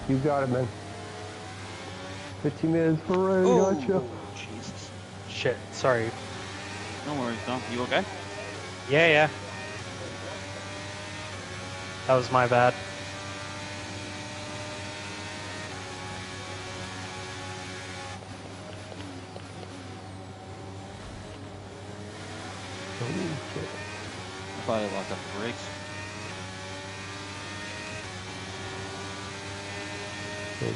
[SPEAKER 6] You got it, man. 15 minutes for rain, gotcha.
[SPEAKER 7] Oh, Jesus.
[SPEAKER 4] Shit, sorry.
[SPEAKER 7] No worries, Dom. You okay?
[SPEAKER 4] Yeah. That was my bad.
[SPEAKER 7] I thought I locked up the brakes.
[SPEAKER 6] Good.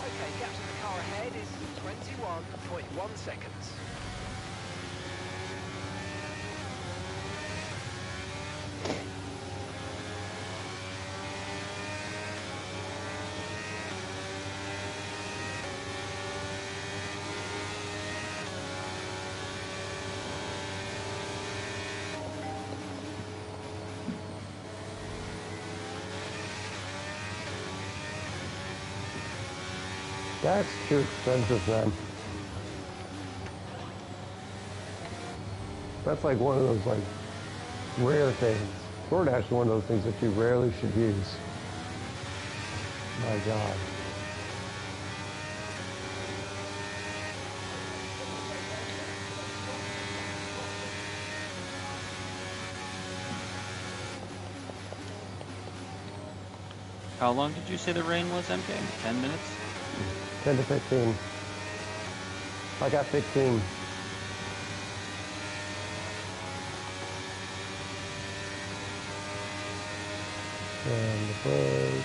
[SPEAKER 5] Okay, gap to the car ahead is 21.1 seconds.
[SPEAKER 6] That's too expensive, man. That's like one of those like rare things. DoorDash is one of those things that you rarely should use. My God.
[SPEAKER 7] How long did you say the rain was, MK? 10 minutes?
[SPEAKER 6] 10 to 15. I got 15. And the brake.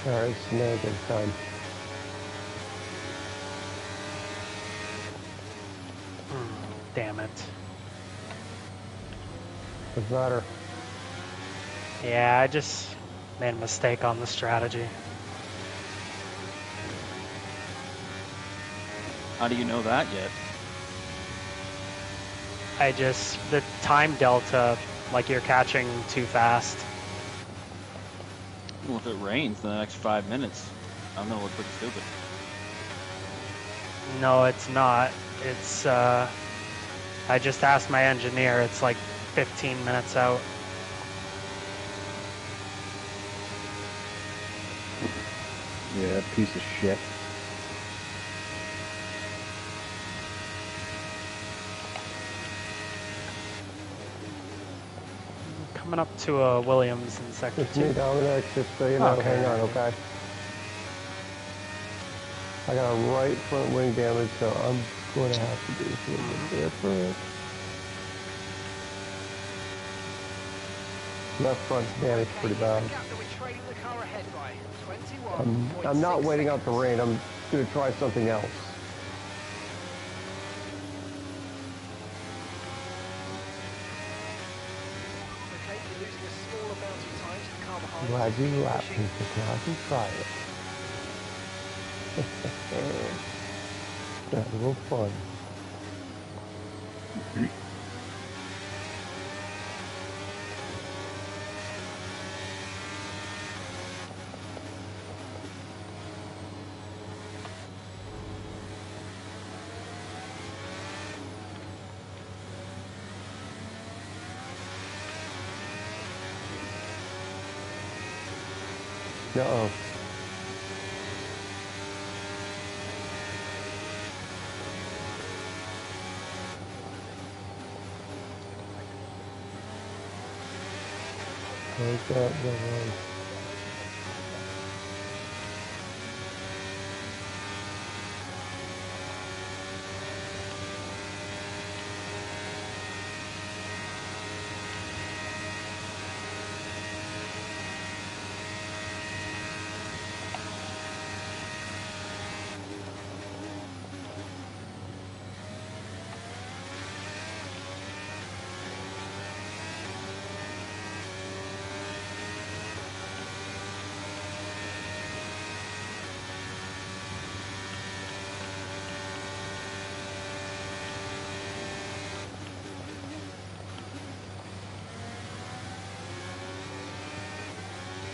[SPEAKER 6] Alright, shenanigans time.
[SPEAKER 4] Damn it.
[SPEAKER 6] What's the matter?
[SPEAKER 4] Yeah, I just made a mistake on the strategy.
[SPEAKER 7] How do you know that yet?
[SPEAKER 4] The time delta, like you're catching too fast.
[SPEAKER 7] Well, if it rains in the next 5 minutes, I'm gonna look pretty stupid.
[SPEAKER 4] No, it's not. It's, I just asked my engineer, it's like 15 minutes out.
[SPEAKER 3] Yeah, piece of shit.
[SPEAKER 4] Coming up to a Williams in sector
[SPEAKER 6] It's me,
[SPEAKER 4] 2.
[SPEAKER 6] Dominic, just so you know.
[SPEAKER 4] Okay.
[SPEAKER 6] Hang on, okay? I got a right front wing damage, so I'm going to have to do something different. Left front's damaged pretty bad.
[SPEAKER 5] Gap that we're trading the car ahead by 21.6
[SPEAKER 6] I'm not waiting out the
[SPEAKER 5] seconds.
[SPEAKER 6] rain. I'm going to try something else.
[SPEAKER 5] Okay, you're losing a small amount of time to the car behind.
[SPEAKER 6] Glad you
[SPEAKER 5] Keep
[SPEAKER 6] laughed,
[SPEAKER 5] pushing.
[SPEAKER 6] Mr. Glad you tried it. That was fun. Uh-oh. Wake up, everyone.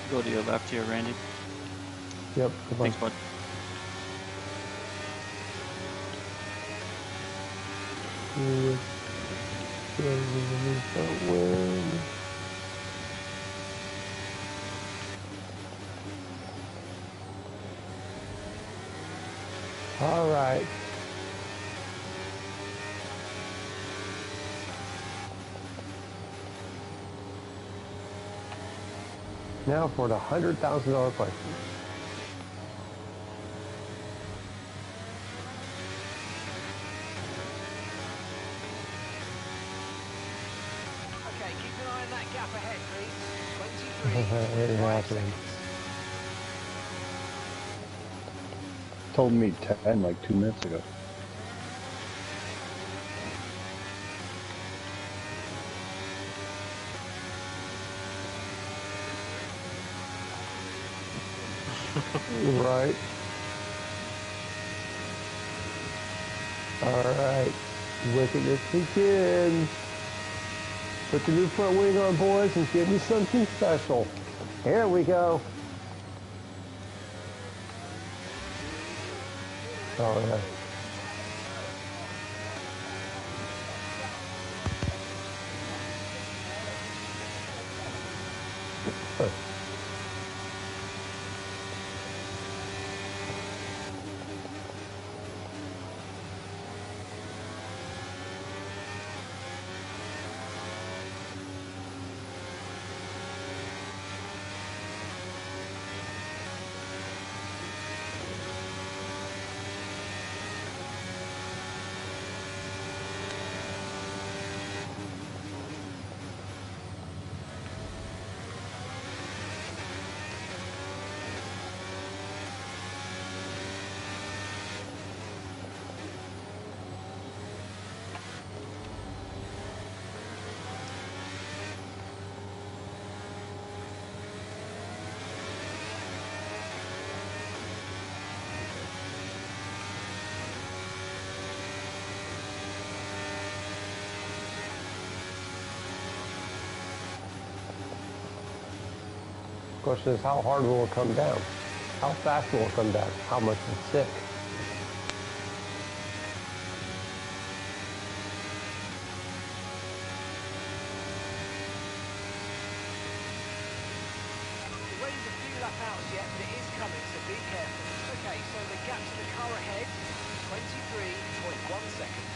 [SPEAKER 7] Go to your left here, Randy.
[SPEAKER 6] Yep, come on.
[SPEAKER 7] Thanks, bud.
[SPEAKER 6] All right. Now for the $100,000 question.
[SPEAKER 5] Okay, keep an eye on that gap ahead, please. 23.
[SPEAKER 6] It
[SPEAKER 5] 5
[SPEAKER 6] happened.
[SPEAKER 5] seconds.
[SPEAKER 3] Told me 10 like 2 minutes ago.
[SPEAKER 6] Right. All right. Wickedness begins. Put the new front wing on, boys, and give me something special. Here we go. All right. Question is, how hard will it come down? How fast will it come down? How much is sick?
[SPEAKER 5] The rain's a few lap outs yet, but it is coming, so be careful. Okay, so the gap to the car ahead, 23.1 seconds.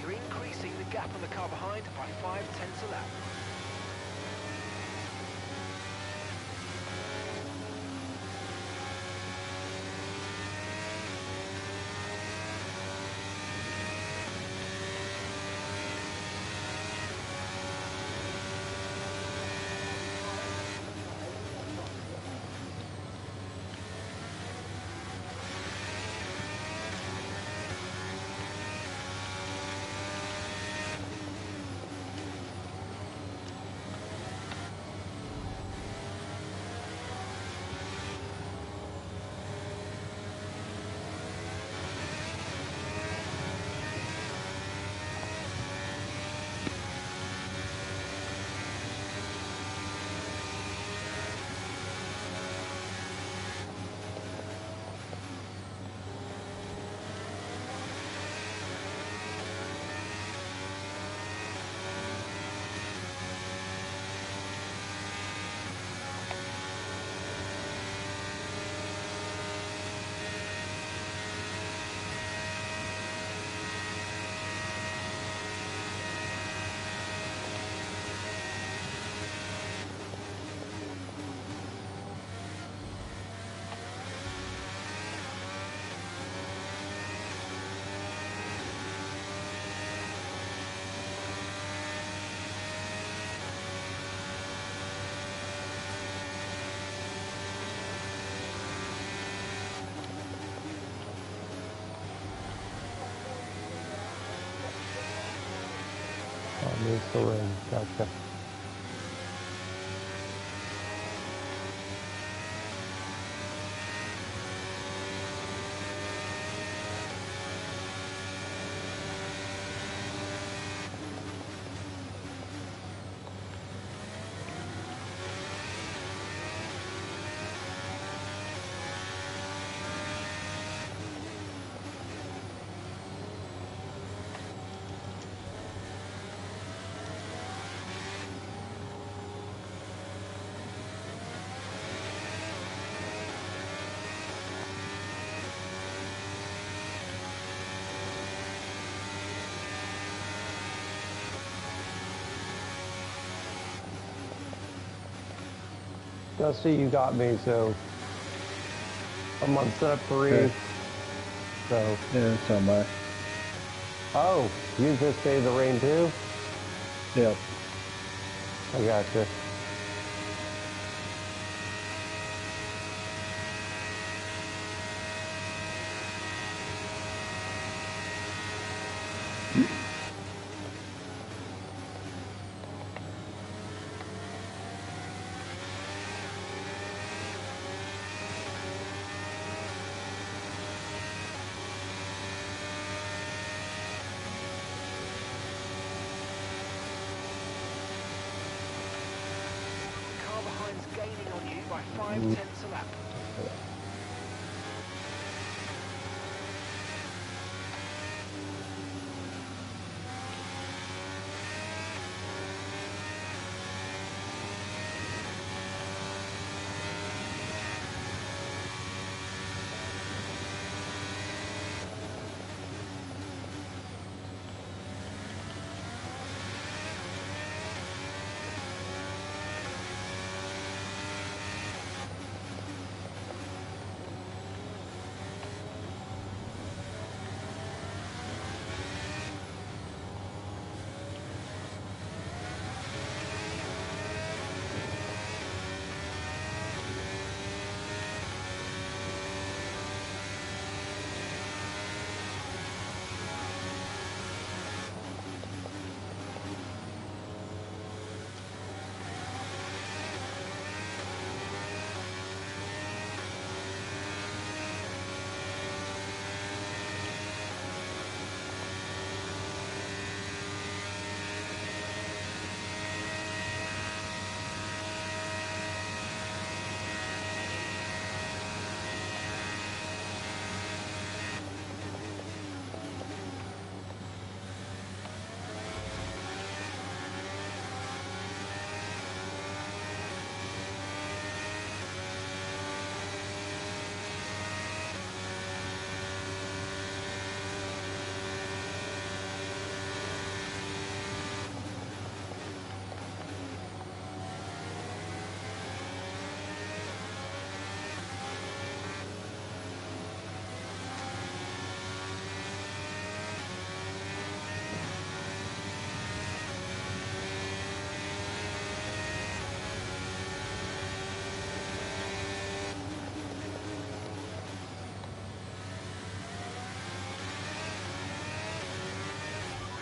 [SPEAKER 5] You're increasing the gap on the car behind by 5/10 a lap.
[SPEAKER 6] means the ring. Gotcha. Dusty, you got me, so I'm on setup 3.
[SPEAKER 3] Okay.
[SPEAKER 6] So,
[SPEAKER 3] Yeah, so am I.
[SPEAKER 6] oh, you just saved the rain too?
[SPEAKER 3] Yep.
[SPEAKER 6] I gotcha.
[SPEAKER 5] Car behind's gaining on you by 5/10 a lap.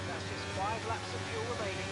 [SPEAKER 5] That's just 5 laps of fuel remaining.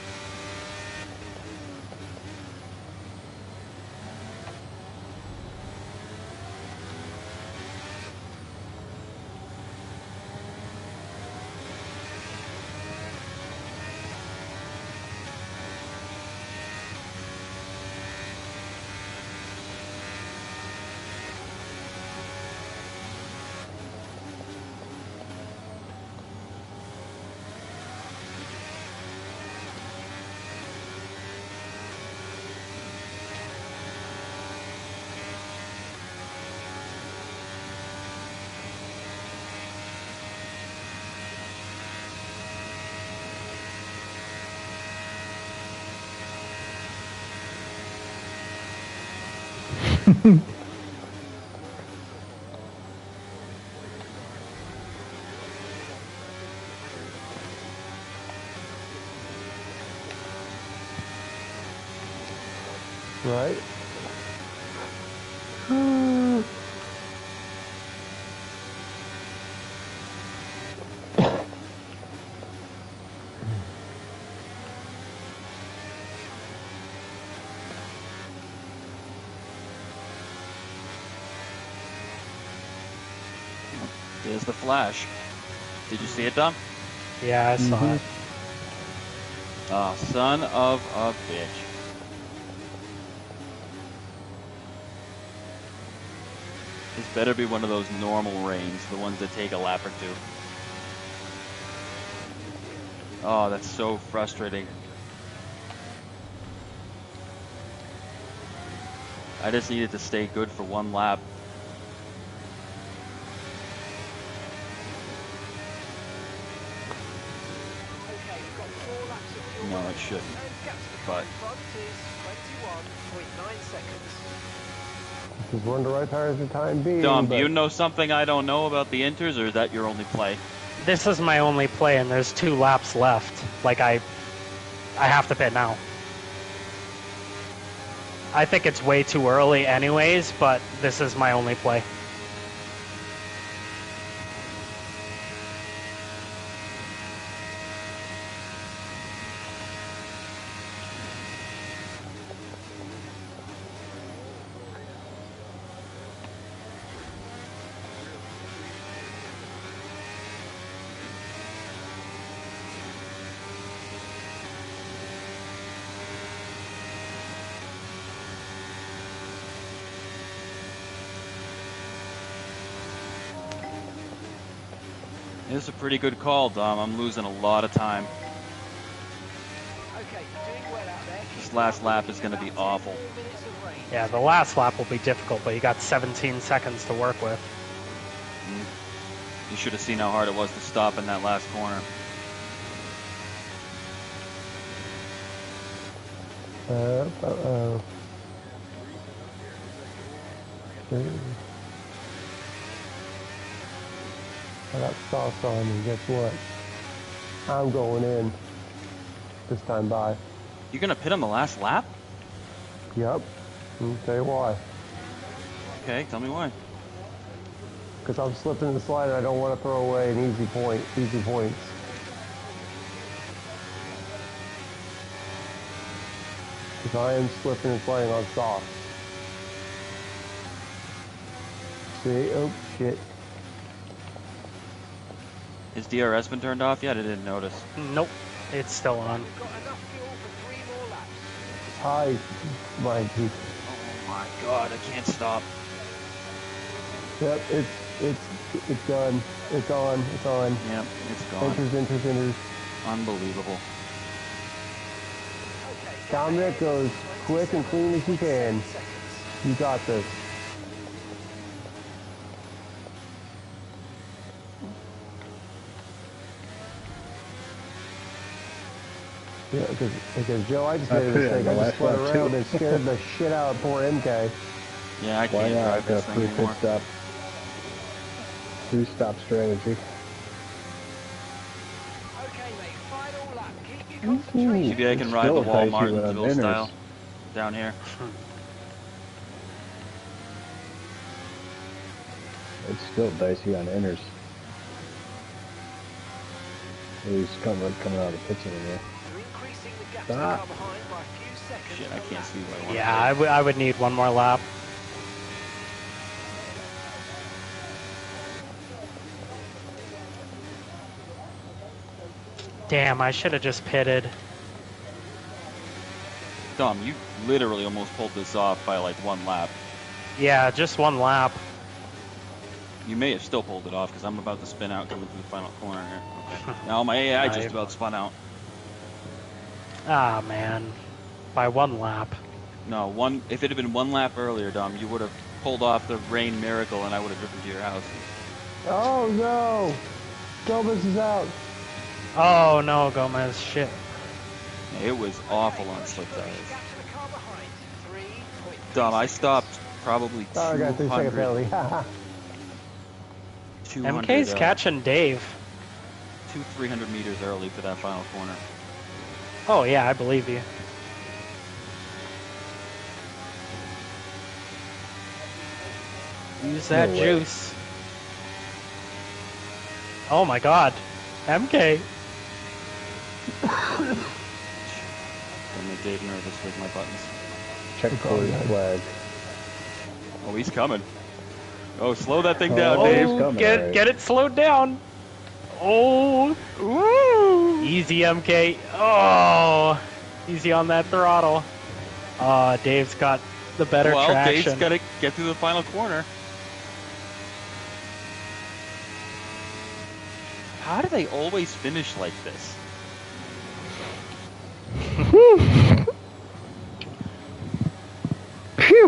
[SPEAKER 6] Right?
[SPEAKER 7] There's the flash. Did you see it, Dom?
[SPEAKER 4] Yeah, I saw it.
[SPEAKER 7] Oh, son of a bitch. This better be one of those normal rains, the ones that take a lap or two. Oh, that's so frustrating. I just needed to stay good for one lap. No, it shouldn't. But
[SPEAKER 6] Just run the right tires for the time being.
[SPEAKER 7] Dom, do
[SPEAKER 6] but
[SPEAKER 7] you know something I don't know about the inters, or is that your only play?
[SPEAKER 4] This is my only play, and there's 2 laps left. Like, I have to pit now. I think it's way too early anyways, but this is my only play.
[SPEAKER 7] This is a pretty good call, Dom. I'm losing a lot of time. This last lap is going to be awful.
[SPEAKER 4] Yeah, the last lap will be difficult, but you got 17 seconds to work with.
[SPEAKER 7] You should have seen how hard it was to stop in that last corner.
[SPEAKER 6] uh-oh. I got sauce on me. Guess what? I'm going in this time by.
[SPEAKER 7] You're going to pit on the last lap?
[SPEAKER 6] Yep. I'll tell you why.
[SPEAKER 7] Okay, tell me why.
[SPEAKER 6] Because I'm slipping and sliding. I don't want to throw away an easy points. Because I am slipping and sliding on soft. See? Oh, shit.
[SPEAKER 7] Has DRS been turned off yet? I didn't notice.
[SPEAKER 4] Nope, it's still on.
[SPEAKER 6] Hi, Mikey.
[SPEAKER 7] Oh my god, I can't stop.
[SPEAKER 6] Yep, it's done. It's on.
[SPEAKER 7] Yep, it's gone.
[SPEAKER 6] Enters.
[SPEAKER 7] Unbelievable.
[SPEAKER 6] Dominic goes quick and clean as you can. You got this. Yeah, because Joe, I just made a mistake. I just spun around and scared the shit out of poor MK.
[SPEAKER 7] Yeah, I can't drive this thing anymore.
[SPEAKER 3] Stop. 2-stop strategy.
[SPEAKER 7] Maybe I can ride the Walmart Martinsville style down here.
[SPEAKER 3] It's still dicey on inners. He's coming out of the pits anymore. Stop.
[SPEAKER 7] Shit, I can't see what I want.
[SPEAKER 4] Yeah, I would need one more lap. Damn, I should have just pitted.
[SPEAKER 7] Dom, you literally almost pulled this off by like one lap.
[SPEAKER 4] Yeah, just one lap.
[SPEAKER 7] You may have still pulled it off because I'm about to spin out coming through the final corner here. Okay. Now my AI just about spun out.
[SPEAKER 4] Ah, man. By one lap.
[SPEAKER 7] No, if it had been one lap earlier, Dom, you would have pulled off the rain miracle and I would have driven to your house.
[SPEAKER 6] Oh no! Gomez is out.
[SPEAKER 4] Oh no, Gomez, shit.
[SPEAKER 7] It was awful on slick tires. Dom, I stopped probably 200.
[SPEAKER 6] Oh, I got 3-second penalty.
[SPEAKER 7] 200,
[SPEAKER 4] MK's catching Dave.
[SPEAKER 7] 300 meters early for that final corner.
[SPEAKER 4] Oh yeah, I believe you. Use that juice. Oh my god. MK.
[SPEAKER 7] Don't make Dave nervous with my buttons.
[SPEAKER 3] Check Corey's flag.
[SPEAKER 7] Oh, he's coming. Oh, slow that thing
[SPEAKER 3] Oh,
[SPEAKER 7] down,
[SPEAKER 3] Dave's
[SPEAKER 7] Dave.
[SPEAKER 3] coming,
[SPEAKER 4] get
[SPEAKER 3] alright.
[SPEAKER 4] get it slowed down. Oh,
[SPEAKER 7] Woo!
[SPEAKER 4] easy MK. Oh, easy on that throttle. Dave's got the better
[SPEAKER 7] Well, Dave's
[SPEAKER 4] traction.
[SPEAKER 7] got to get through the final corner. How do they always finish like this?
[SPEAKER 1] Phew.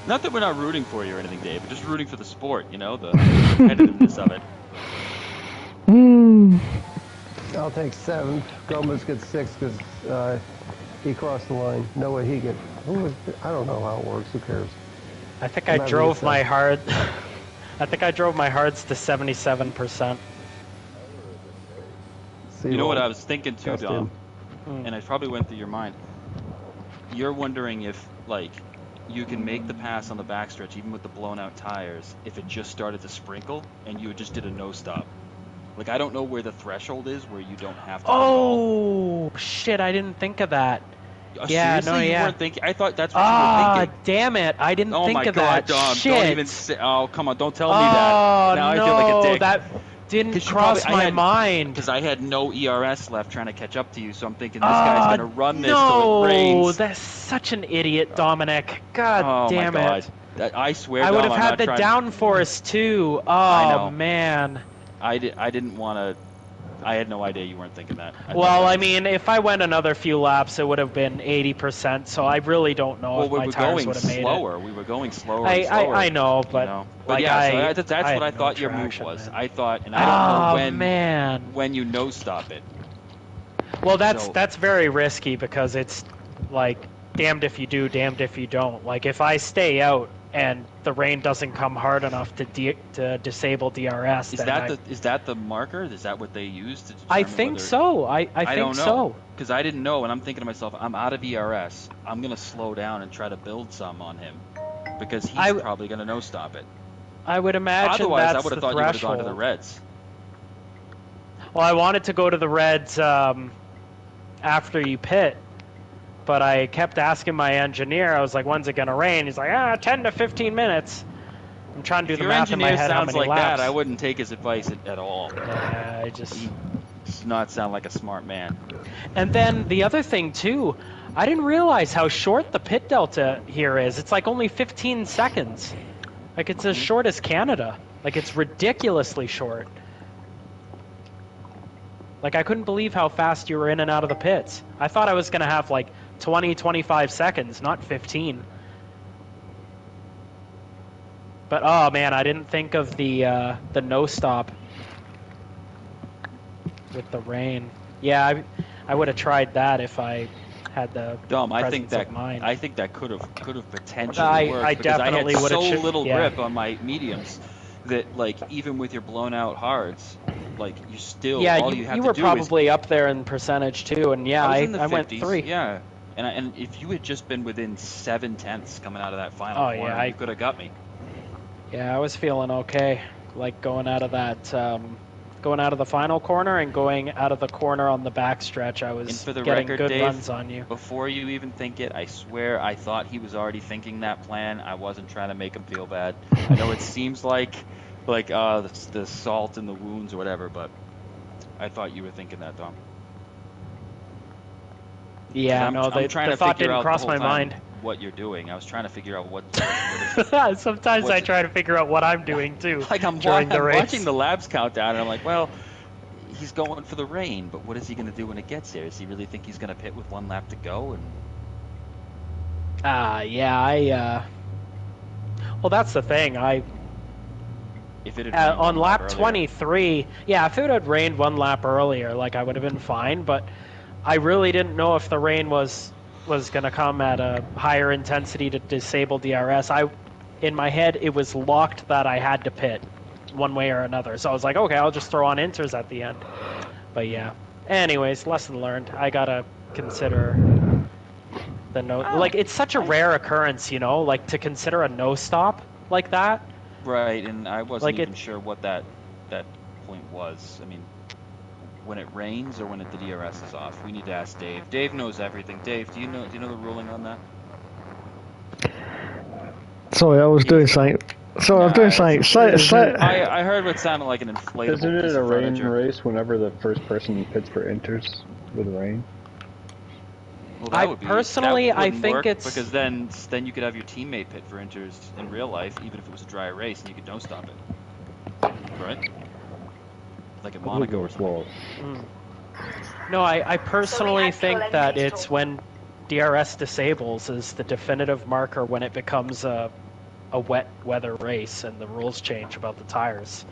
[SPEAKER 7] Not that we're not rooting for you or anything, Dave, but just rooting for the sport, you know, the competitiveness of it.
[SPEAKER 6] I'll take 7. Gomez gets 6 because he crossed the line. No way he get. I don't know how it works. Who cares?
[SPEAKER 4] I think I drove my hard. I think I drove my hards to 77%.
[SPEAKER 7] You know what I was thinking too, Dom, and it probably went through your mind. You're wondering if, like, you can make the pass on the backstretch even with the blown out tires if it just started to sprinkle and you just did a no stop. Like, I don't know where the threshold is where you don't have to put it all.
[SPEAKER 4] Oh shit! I didn't think of that.
[SPEAKER 7] Yeah, seriously, you weren't thinking. I thought that's what you were thinking.
[SPEAKER 4] Damn it! I didn't think of that.
[SPEAKER 7] Dom,
[SPEAKER 4] Shit!
[SPEAKER 7] don't even say. Oh, come on! Don't tell me that. Now
[SPEAKER 4] no,
[SPEAKER 7] I feel like a dick.
[SPEAKER 4] That didn't cross my mind.
[SPEAKER 7] Because I had no ERS left trying to catch up to you, so I'm thinking this guy's gonna run this till it rains.
[SPEAKER 4] No, that's such an idiot, Dominic. God damn
[SPEAKER 7] my
[SPEAKER 4] it!
[SPEAKER 7] God. I swear,
[SPEAKER 4] I would have
[SPEAKER 7] Dom,
[SPEAKER 4] had the downforce too. Oh man.
[SPEAKER 7] I didn't want to. I had no idea you weren't thinking that.
[SPEAKER 4] Well, I mean, if I went another few laps, it would have been 80%. So I really don't know if my tires would have made it.
[SPEAKER 7] We were going slower. And slower.
[SPEAKER 4] I know, but
[SPEAKER 7] But yeah, so that's what I thought your move was. Man. I thought, and I don't know when you no stop it.
[SPEAKER 4] Well, that's very risky because it's like damned if you do, damned if you don't. Like if I stay out and the rain doesn't come hard enough to disable DRS.
[SPEAKER 7] Is that the marker? Is that what they use to determine
[SPEAKER 4] I think so. I think so.
[SPEAKER 7] Because I didn't know, and I'm thinking to myself, I'm out of ERS. I'm gonna slow down and try to build some on him because he's probably gonna no stop it.
[SPEAKER 4] I would imagine.
[SPEAKER 7] Otherwise,
[SPEAKER 4] that's
[SPEAKER 7] I would have thought you would have gone to the Reds.
[SPEAKER 4] Well, I wanted to go to the Reds after you pit. But I kept asking my engineer, I was like, when's it going to rain? He's like, 10 to 15 minutes. I'm trying to do the math in my head. How many
[SPEAKER 7] sounds like
[SPEAKER 4] laps.
[SPEAKER 7] that, I wouldn't take his advice at all.
[SPEAKER 4] He
[SPEAKER 7] does not sound like a smart man.
[SPEAKER 4] And then the other thing, too, I didn't realize how short the pit delta here is. It's like only 15 seconds. Like, it's as short as Canada. Like, it's ridiculously short. Like, I couldn't believe how fast you were in and out of the pits. I thought I was going to have, like, 20, 25 seconds, not 15. But, oh, man, I didn't think of the no stop with the rain. Yeah, I would have tried that if I had the presence of mind.
[SPEAKER 7] I think that could have potentially worked.
[SPEAKER 4] I definitely would have.
[SPEAKER 7] I had so little grip on my mediums that, like, even with your blown out hards, like, you still all you have to do is...
[SPEAKER 4] you were probably up there in percentage too, and I went 3.
[SPEAKER 7] Yeah, and if you had just been within 7/10 coming out of that final corner, you could have got me.
[SPEAKER 4] Yeah, I was feeling okay, like going out of that, going out of the final corner and going out of the corner on the backstretch. I was getting good runs on you.
[SPEAKER 7] Before you even think it, I swear I thought he was already thinking that plan. I wasn't trying to make him feel bad. I know it seems like the salt in the wounds or whatever, but I thought you were thinking that, Dom.
[SPEAKER 4] Yeah, the thought didn't cross my mind.
[SPEAKER 7] What you're doing. I was trying to figure out what
[SPEAKER 4] Sometimes I try to figure out what I'm doing too.
[SPEAKER 7] Like I'm watching the laps countdown, and I'm like, well, he's going for the rain, but what is he going to do when it gets there? Does he really think he's going to pit with 1 lap to go?
[SPEAKER 4] And well, that's the thing.
[SPEAKER 7] If it had
[SPEAKER 4] on lap 23, if it had rained 1 lap earlier, like I would have been fine. But I really didn't know if the rain was going to come at a higher intensity to disable DRS. In my head, it was locked that I had to pit one way or another. So I was like, okay, I'll just throw on inters at the end. But yeah. Anyways, lesson learned. I got to consider the no... Like, it's such a rare occurrence, like to consider a no stop like that.
[SPEAKER 7] Right, and I wasn't even sure what that point was. I mean, when it rains or when the DRS is off? We need to ask Dave. Dave knows everything. Dave, do you know the ruling on that?
[SPEAKER 1] Sorry, I was doing something. Sorry, I was doing something.
[SPEAKER 7] I heard what sounded like an inflatable
[SPEAKER 3] Isn't it
[SPEAKER 7] piece
[SPEAKER 3] a
[SPEAKER 7] of
[SPEAKER 3] rain
[SPEAKER 7] furniture.
[SPEAKER 3] race whenever the first person in Pittsburgh enters with rain?
[SPEAKER 7] Well,
[SPEAKER 4] I
[SPEAKER 7] that would be,
[SPEAKER 4] personally,
[SPEAKER 7] that
[SPEAKER 4] I
[SPEAKER 7] wouldn't
[SPEAKER 4] think
[SPEAKER 7] work
[SPEAKER 4] it's-
[SPEAKER 7] because then you could have your teammate pit for inters in real life, even if it was a dry race, and you could no stop it, right? Like in Monaco or something.
[SPEAKER 4] No, I personally think that it's when DRS disables is the definitive marker when it becomes a wet weather race and the rules change about the tires.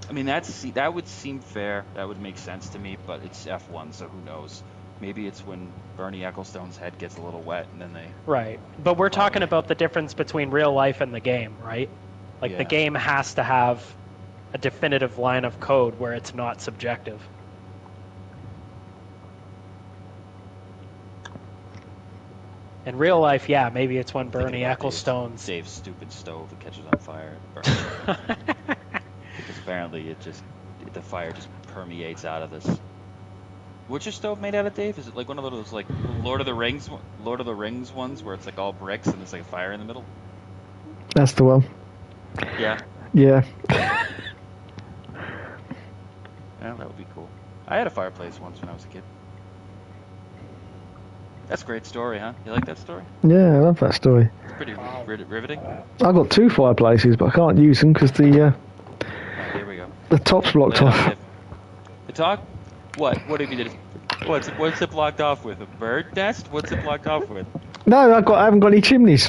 [SPEAKER 7] I mean, that would seem fair. That would make sense to me, but it's F1, so who knows? Maybe it's when Bernie Ecclestone's head gets a little wet, and then they...
[SPEAKER 4] Right, but we're talking about the difference between real life and the game, right? Like, the game has to have a definitive line of code where it's not subjective. In real life, yeah, maybe it's when Bernie Ecclestone's...
[SPEAKER 7] Dave's stupid stove that catches on fire. Because apparently the fire just permeates out of this. What's your stove made out of, Dave? Is it like one of those like Lord of the Rings ones where it's like all bricks and there's like a fire in the middle?
[SPEAKER 1] That's the one.
[SPEAKER 7] Yeah.
[SPEAKER 1] Yeah.
[SPEAKER 7] Yeah, that would be cool. I had a fireplace once when I was a kid. That's a great story, huh? You like that story?
[SPEAKER 1] Yeah, I love that story.
[SPEAKER 7] It's pretty riveting.
[SPEAKER 1] I've got 2 fireplaces, but I can't use them because
[SPEAKER 7] Here we go.
[SPEAKER 1] the top's blocked off.
[SPEAKER 7] The top? What? What have you did? What's it blocked off with? A bird nest? What's it blocked off with?
[SPEAKER 1] No, I haven't got any chimneys.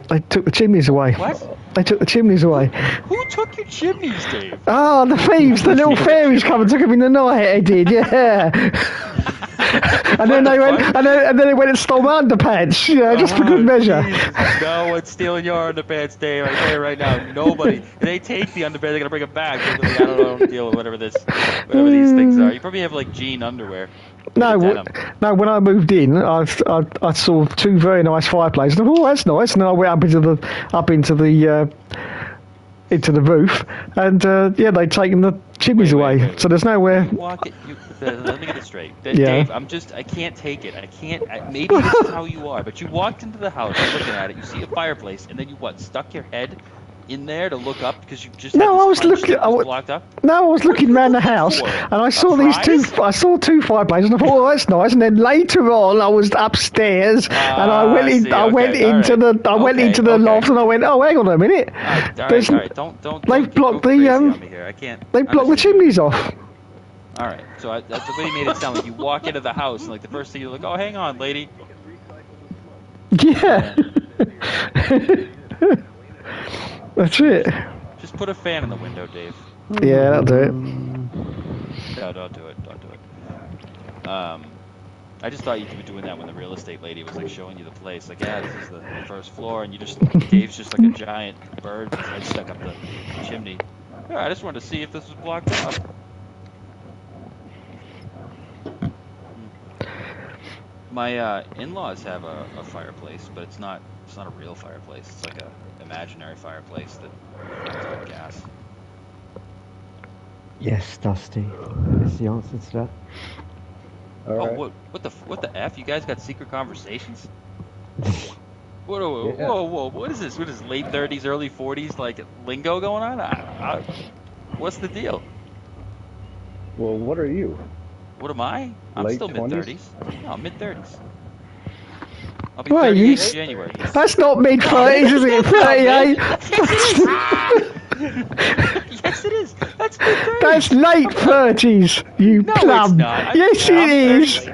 [SPEAKER 1] They took the chimneys away.
[SPEAKER 7] What?
[SPEAKER 1] They took the chimneys away.
[SPEAKER 7] Who took your chimneys, Dave?
[SPEAKER 1] Oh, the thieves, the little fairies come and took them in the night. They did, yeah. and then they went, and then they went and stole my underpants, just for good measure.
[SPEAKER 7] Jesus. No one's stealing your underpants, Dave. I tell you right now, nobody. If they take the underpants, they're gonna bring them back. They're gonna be, I don't know, deal with whatever these things are. You probably have like jean underwear.
[SPEAKER 1] No, when I moved in, I saw 2 very nice fireplaces. And I thought, oh, that's nice. And then I went up into the roof, and they'd taken the chimneys away.
[SPEAKER 7] Wait.
[SPEAKER 1] So there's nowhere.
[SPEAKER 7] Let me get this straight, Dave. I can't take it. Maybe this is how you are, but you walked into the house, you're looking at it, you see a fireplace, and then you stuck your head in there to look up because you just
[SPEAKER 1] I was looking.
[SPEAKER 7] blocked up?
[SPEAKER 1] No, I was looking around the house, and I saw these 2. I saw 2 fireplaces, and I thought, oh, that's nice. And then later on, I was upstairs, and I went into the loft, and I went, oh, hang on a minute.
[SPEAKER 7] All right. Don't.
[SPEAKER 1] They've blocked the
[SPEAKER 7] I can't.
[SPEAKER 1] They blocked the chimneys off.
[SPEAKER 7] All right. So that's the way you made it sound like you walk into the house, and like the first thing you're like, oh, hang on, lady.
[SPEAKER 1] Yeah. That's it.
[SPEAKER 7] Just put a fan in the window, Dave.
[SPEAKER 1] Yeah, that'll do it.
[SPEAKER 7] No, don't do it. I just thought you could be doing that when the real estate lady was like showing you the place. Like, yeah, this is the first floor, and Dave's just like a giant bird with his head stuck up the chimney. Yeah, I just wanted to see if this was blocked off. My in-laws have a fireplace, but it's not a real fireplace. It's like a imaginary fireplace that runs on gas.
[SPEAKER 8] Yes, Dusty. That's the answer to that.
[SPEAKER 3] All
[SPEAKER 7] What the F? You guys got secret conversations? Whoa! What is this? What is late 30s, early 40s like lingo going on? What's the deal?
[SPEAKER 3] Well, what are you?
[SPEAKER 7] What am I? I'm
[SPEAKER 3] Late
[SPEAKER 7] still
[SPEAKER 3] 20s?
[SPEAKER 7] mid-30s. No, mid-30s. I'll be
[SPEAKER 1] Well,
[SPEAKER 7] 38 in January.
[SPEAKER 1] That's not mid-30s, is it? 38?
[SPEAKER 7] Yes, it is. That's mid-30s.
[SPEAKER 1] That's late 30s, you
[SPEAKER 7] No,
[SPEAKER 1] plum.
[SPEAKER 7] it's not.
[SPEAKER 1] Yes, it is.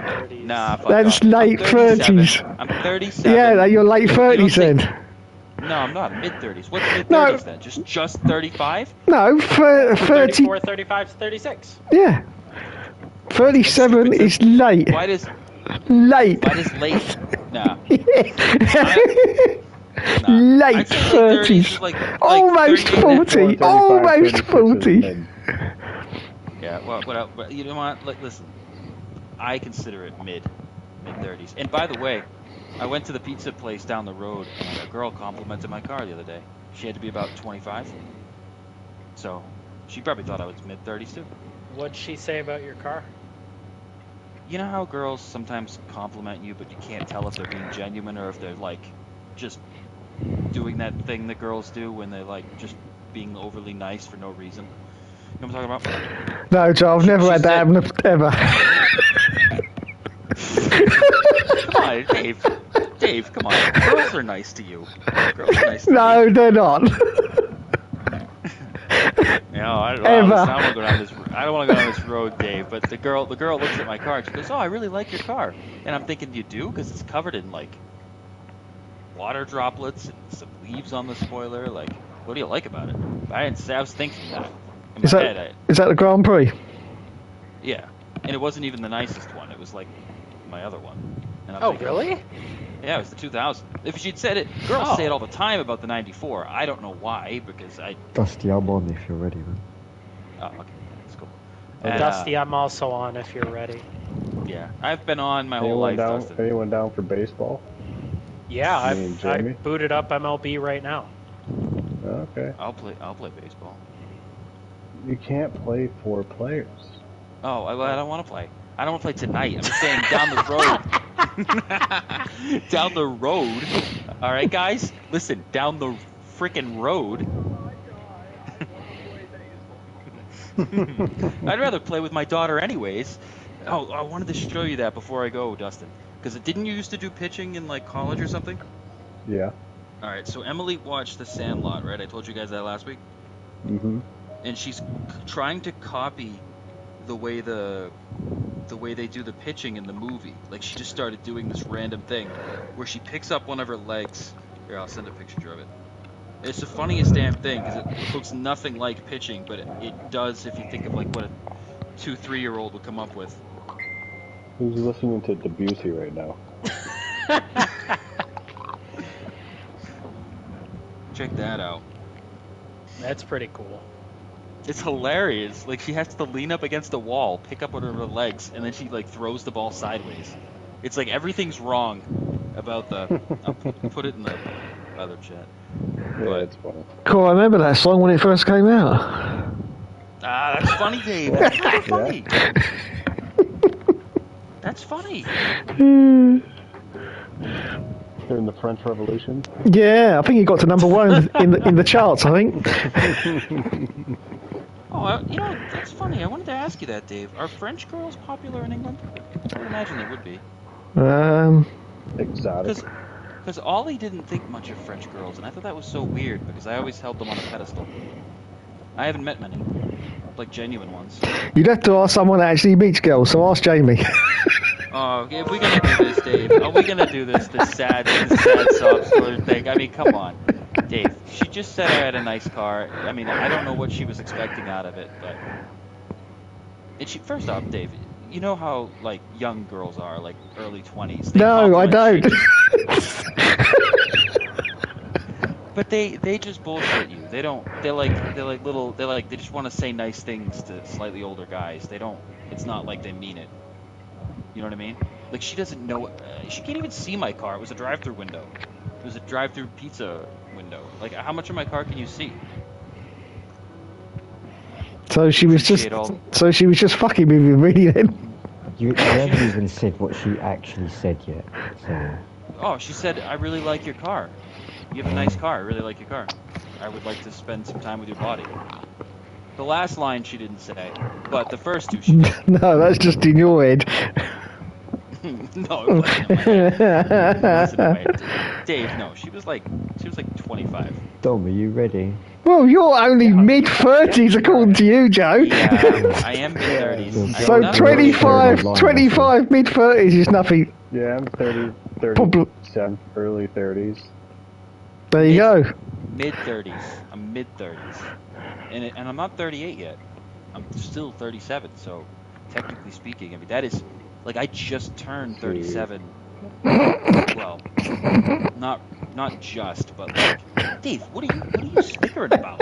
[SPEAKER 7] Nah, fuck
[SPEAKER 1] That's
[SPEAKER 7] off.
[SPEAKER 1] late
[SPEAKER 7] I'm 37.
[SPEAKER 1] 30s.
[SPEAKER 7] I'm 37.
[SPEAKER 1] Yeah, you're late
[SPEAKER 7] You don't
[SPEAKER 1] 30s
[SPEAKER 7] think-
[SPEAKER 1] then.
[SPEAKER 7] No, I'm not. Mid-30s. What's mid-30s
[SPEAKER 1] No.
[SPEAKER 7] then? Just 35?
[SPEAKER 1] No, 30.
[SPEAKER 4] 34, 35, 36.
[SPEAKER 1] Yeah. 37 is late.
[SPEAKER 7] Why does
[SPEAKER 1] Late.
[SPEAKER 7] late? Nah.
[SPEAKER 1] Late
[SPEAKER 7] I'd say late 30s
[SPEAKER 1] 30s.
[SPEAKER 7] is like
[SPEAKER 1] Almost
[SPEAKER 7] 38.
[SPEAKER 1] 40. Almost 40.
[SPEAKER 7] Yeah, well, you know what? Listen, I consider it mid-30s. And by the way, I went to the pizza place down the road, and a girl complimented my car the other day. She had to be about 25. So, she probably thought I was mid-30s too.
[SPEAKER 4] What'd she say about your car?
[SPEAKER 7] You know how girls sometimes compliment you, but you can't tell if they're being genuine or if they're like just doing that thing that girls do when they like just being overly nice for no reason. You know what I'm talking about?
[SPEAKER 1] No, Joe, I've never had that happen ever.
[SPEAKER 7] Come on, Dave. Dave, come on. Girls are nice to you. Girls are nice to
[SPEAKER 1] No,
[SPEAKER 7] me.
[SPEAKER 1] they're not.
[SPEAKER 7] I don't know.
[SPEAKER 1] Ever.
[SPEAKER 7] Listen, I don't want to go down this road, Dave. But the girl looks at my car and she goes, "Oh, I really like your car." And I'm thinking, "You do?" Because it's covered in like water droplets and some leaves on the spoiler. Like, what do you like about it? I was thinking that in my head.
[SPEAKER 1] Is that the Grand Prix?
[SPEAKER 7] Yeah, and it wasn't even the nicest one. It was like my other one. And I'm
[SPEAKER 4] Oh,
[SPEAKER 7] thinking,
[SPEAKER 4] really?
[SPEAKER 7] Yeah, it was the 2000. If she'd said it, girls say it all the time about the 94. I don't know why, because I...
[SPEAKER 8] Dusty, I'm on if you're ready, man.
[SPEAKER 7] Oh, okay. That's cool.
[SPEAKER 4] Dusty, I'm also on if you're ready.
[SPEAKER 7] Yeah, I've been on my whole life, Dustin.
[SPEAKER 3] Anyone down for baseball?
[SPEAKER 4] Yeah, I
[SPEAKER 3] Jamie?
[SPEAKER 4] booted up MLB right now.
[SPEAKER 3] Okay.
[SPEAKER 7] I'll play baseball.
[SPEAKER 3] You can't play 4 players.
[SPEAKER 7] Oh, I don't want to play. I don't want to play tonight. I'm saying down the road. Down the road. All right, guys? Listen, down the frickin' road. I'd rather play with my daughter anyways. Oh, I wanted to show you that before I go, Dustin. Because didn't you used to do pitching in, like, college or something?
[SPEAKER 3] Yeah.
[SPEAKER 7] All right, so Emily watched The Sandlot, right? I told you guys that last week.
[SPEAKER 3] Mm-hmm.
[SPEAKER 7] And she's trying to copy the way they do the pitching in the movie. Like, she just started doing this random thing where she picks up one of her legs. Here, I'll send a picture of it. It's the funniest damn thing because it looks nothing like pitching, but it does if you think of like what a 2-3-year-old would come up with.
[SPEAKER 3] Who's listening to Debussy right now?
[SPEAKER 7] Check that out.
[SPEAKER 4] That's pretty cool.
[SPEAKER 7] It's hilarious. Like, she has to lean up against a wall, pick up one of her legs, and then she like throws the ball sideways. It's like everything's wrong about the... I'll put it in the other chat.
[SPEAKER 3] Yeah, it's funny.
[SPEAKER 1] Cool, I remember that song when it first came out.
[SPEAKER 7] Ah, that's funny, Dave. That's really funny. That's funny.
[SPEAKER 3] During the French Revolution?
[SPEAKER 1] Yeah, I think he got to #1 in the charts, I think.
[SPEAKER 7] Oh, you know, that's funny. I wanted to ask you that, Dave. Are French girls popular in England? I would imagine they would be.
[SPEAKER 3] Exotic.
[SPEAKER 7] Because Ollie didn't think much of French girls, and I thought that was so weird, because I always held them on a pedestal. I haven't met many. Like, genuine ones.
[SPEAKER 1] You'd have to ask someone that actually meets girls, so ask Jamie.
[SPEAKER 7] Oh, if we're gonna do this, Dave, are we gonna do this sad sob story thing? I mean, come on. Dave, she just said I had a nice car. I mean, I don't know what she was expecting out of it, but... And first off, Dave, you know how, like, young girls are, like, early 20s.
[SPEAKER 1] No, I don't.
[SPEAKER 7] But they just bullshit you. They just want to say nice things to slightly older guys. They don't, it's not like they mean it. You know what I mean? Like, she doesn't know, she can't even see my car. It was a drive-through window. It was a drive-through pizza window. Like, how much of my car can you see?
[SPEAKER 1] So she was just fucking with you, really, then?
[SPEAKER 8] You haven't even said what she actually said yet. So.
[SPEAKER 7] Oh, she said, I really like your car. You have a nice car. I really like your car. I would like to spend some time with your body. The last line she didn't say, but the first two she did.
[SPEAKER 1] No, that's just in your head.
[SPEAKER 7] No, it wasn't in my head. It wasn't in my head. Dave, no, she was like 25.
[SPEAKER 8] Dom, are you ready?
[SPEAKER 1] Well, you're only mid-30s according to you, Joe.
[SPEAKER 7] Yeah, I am mid-30s.
[SPEAKER 1] So 25 mid-30s is nothing.
[SPEAKER 3] Yeah, I'm 37, early 30s.
[SPEAKER 1] There you go.
[SPEAKER 7] Mid-30s. I'm mid-30s. And I'm not 38 yet. I'm still 37, so technically speaking, I mean, that is... Like, I just turned 37. Well, not just, but like... Dave, what are you snickering about?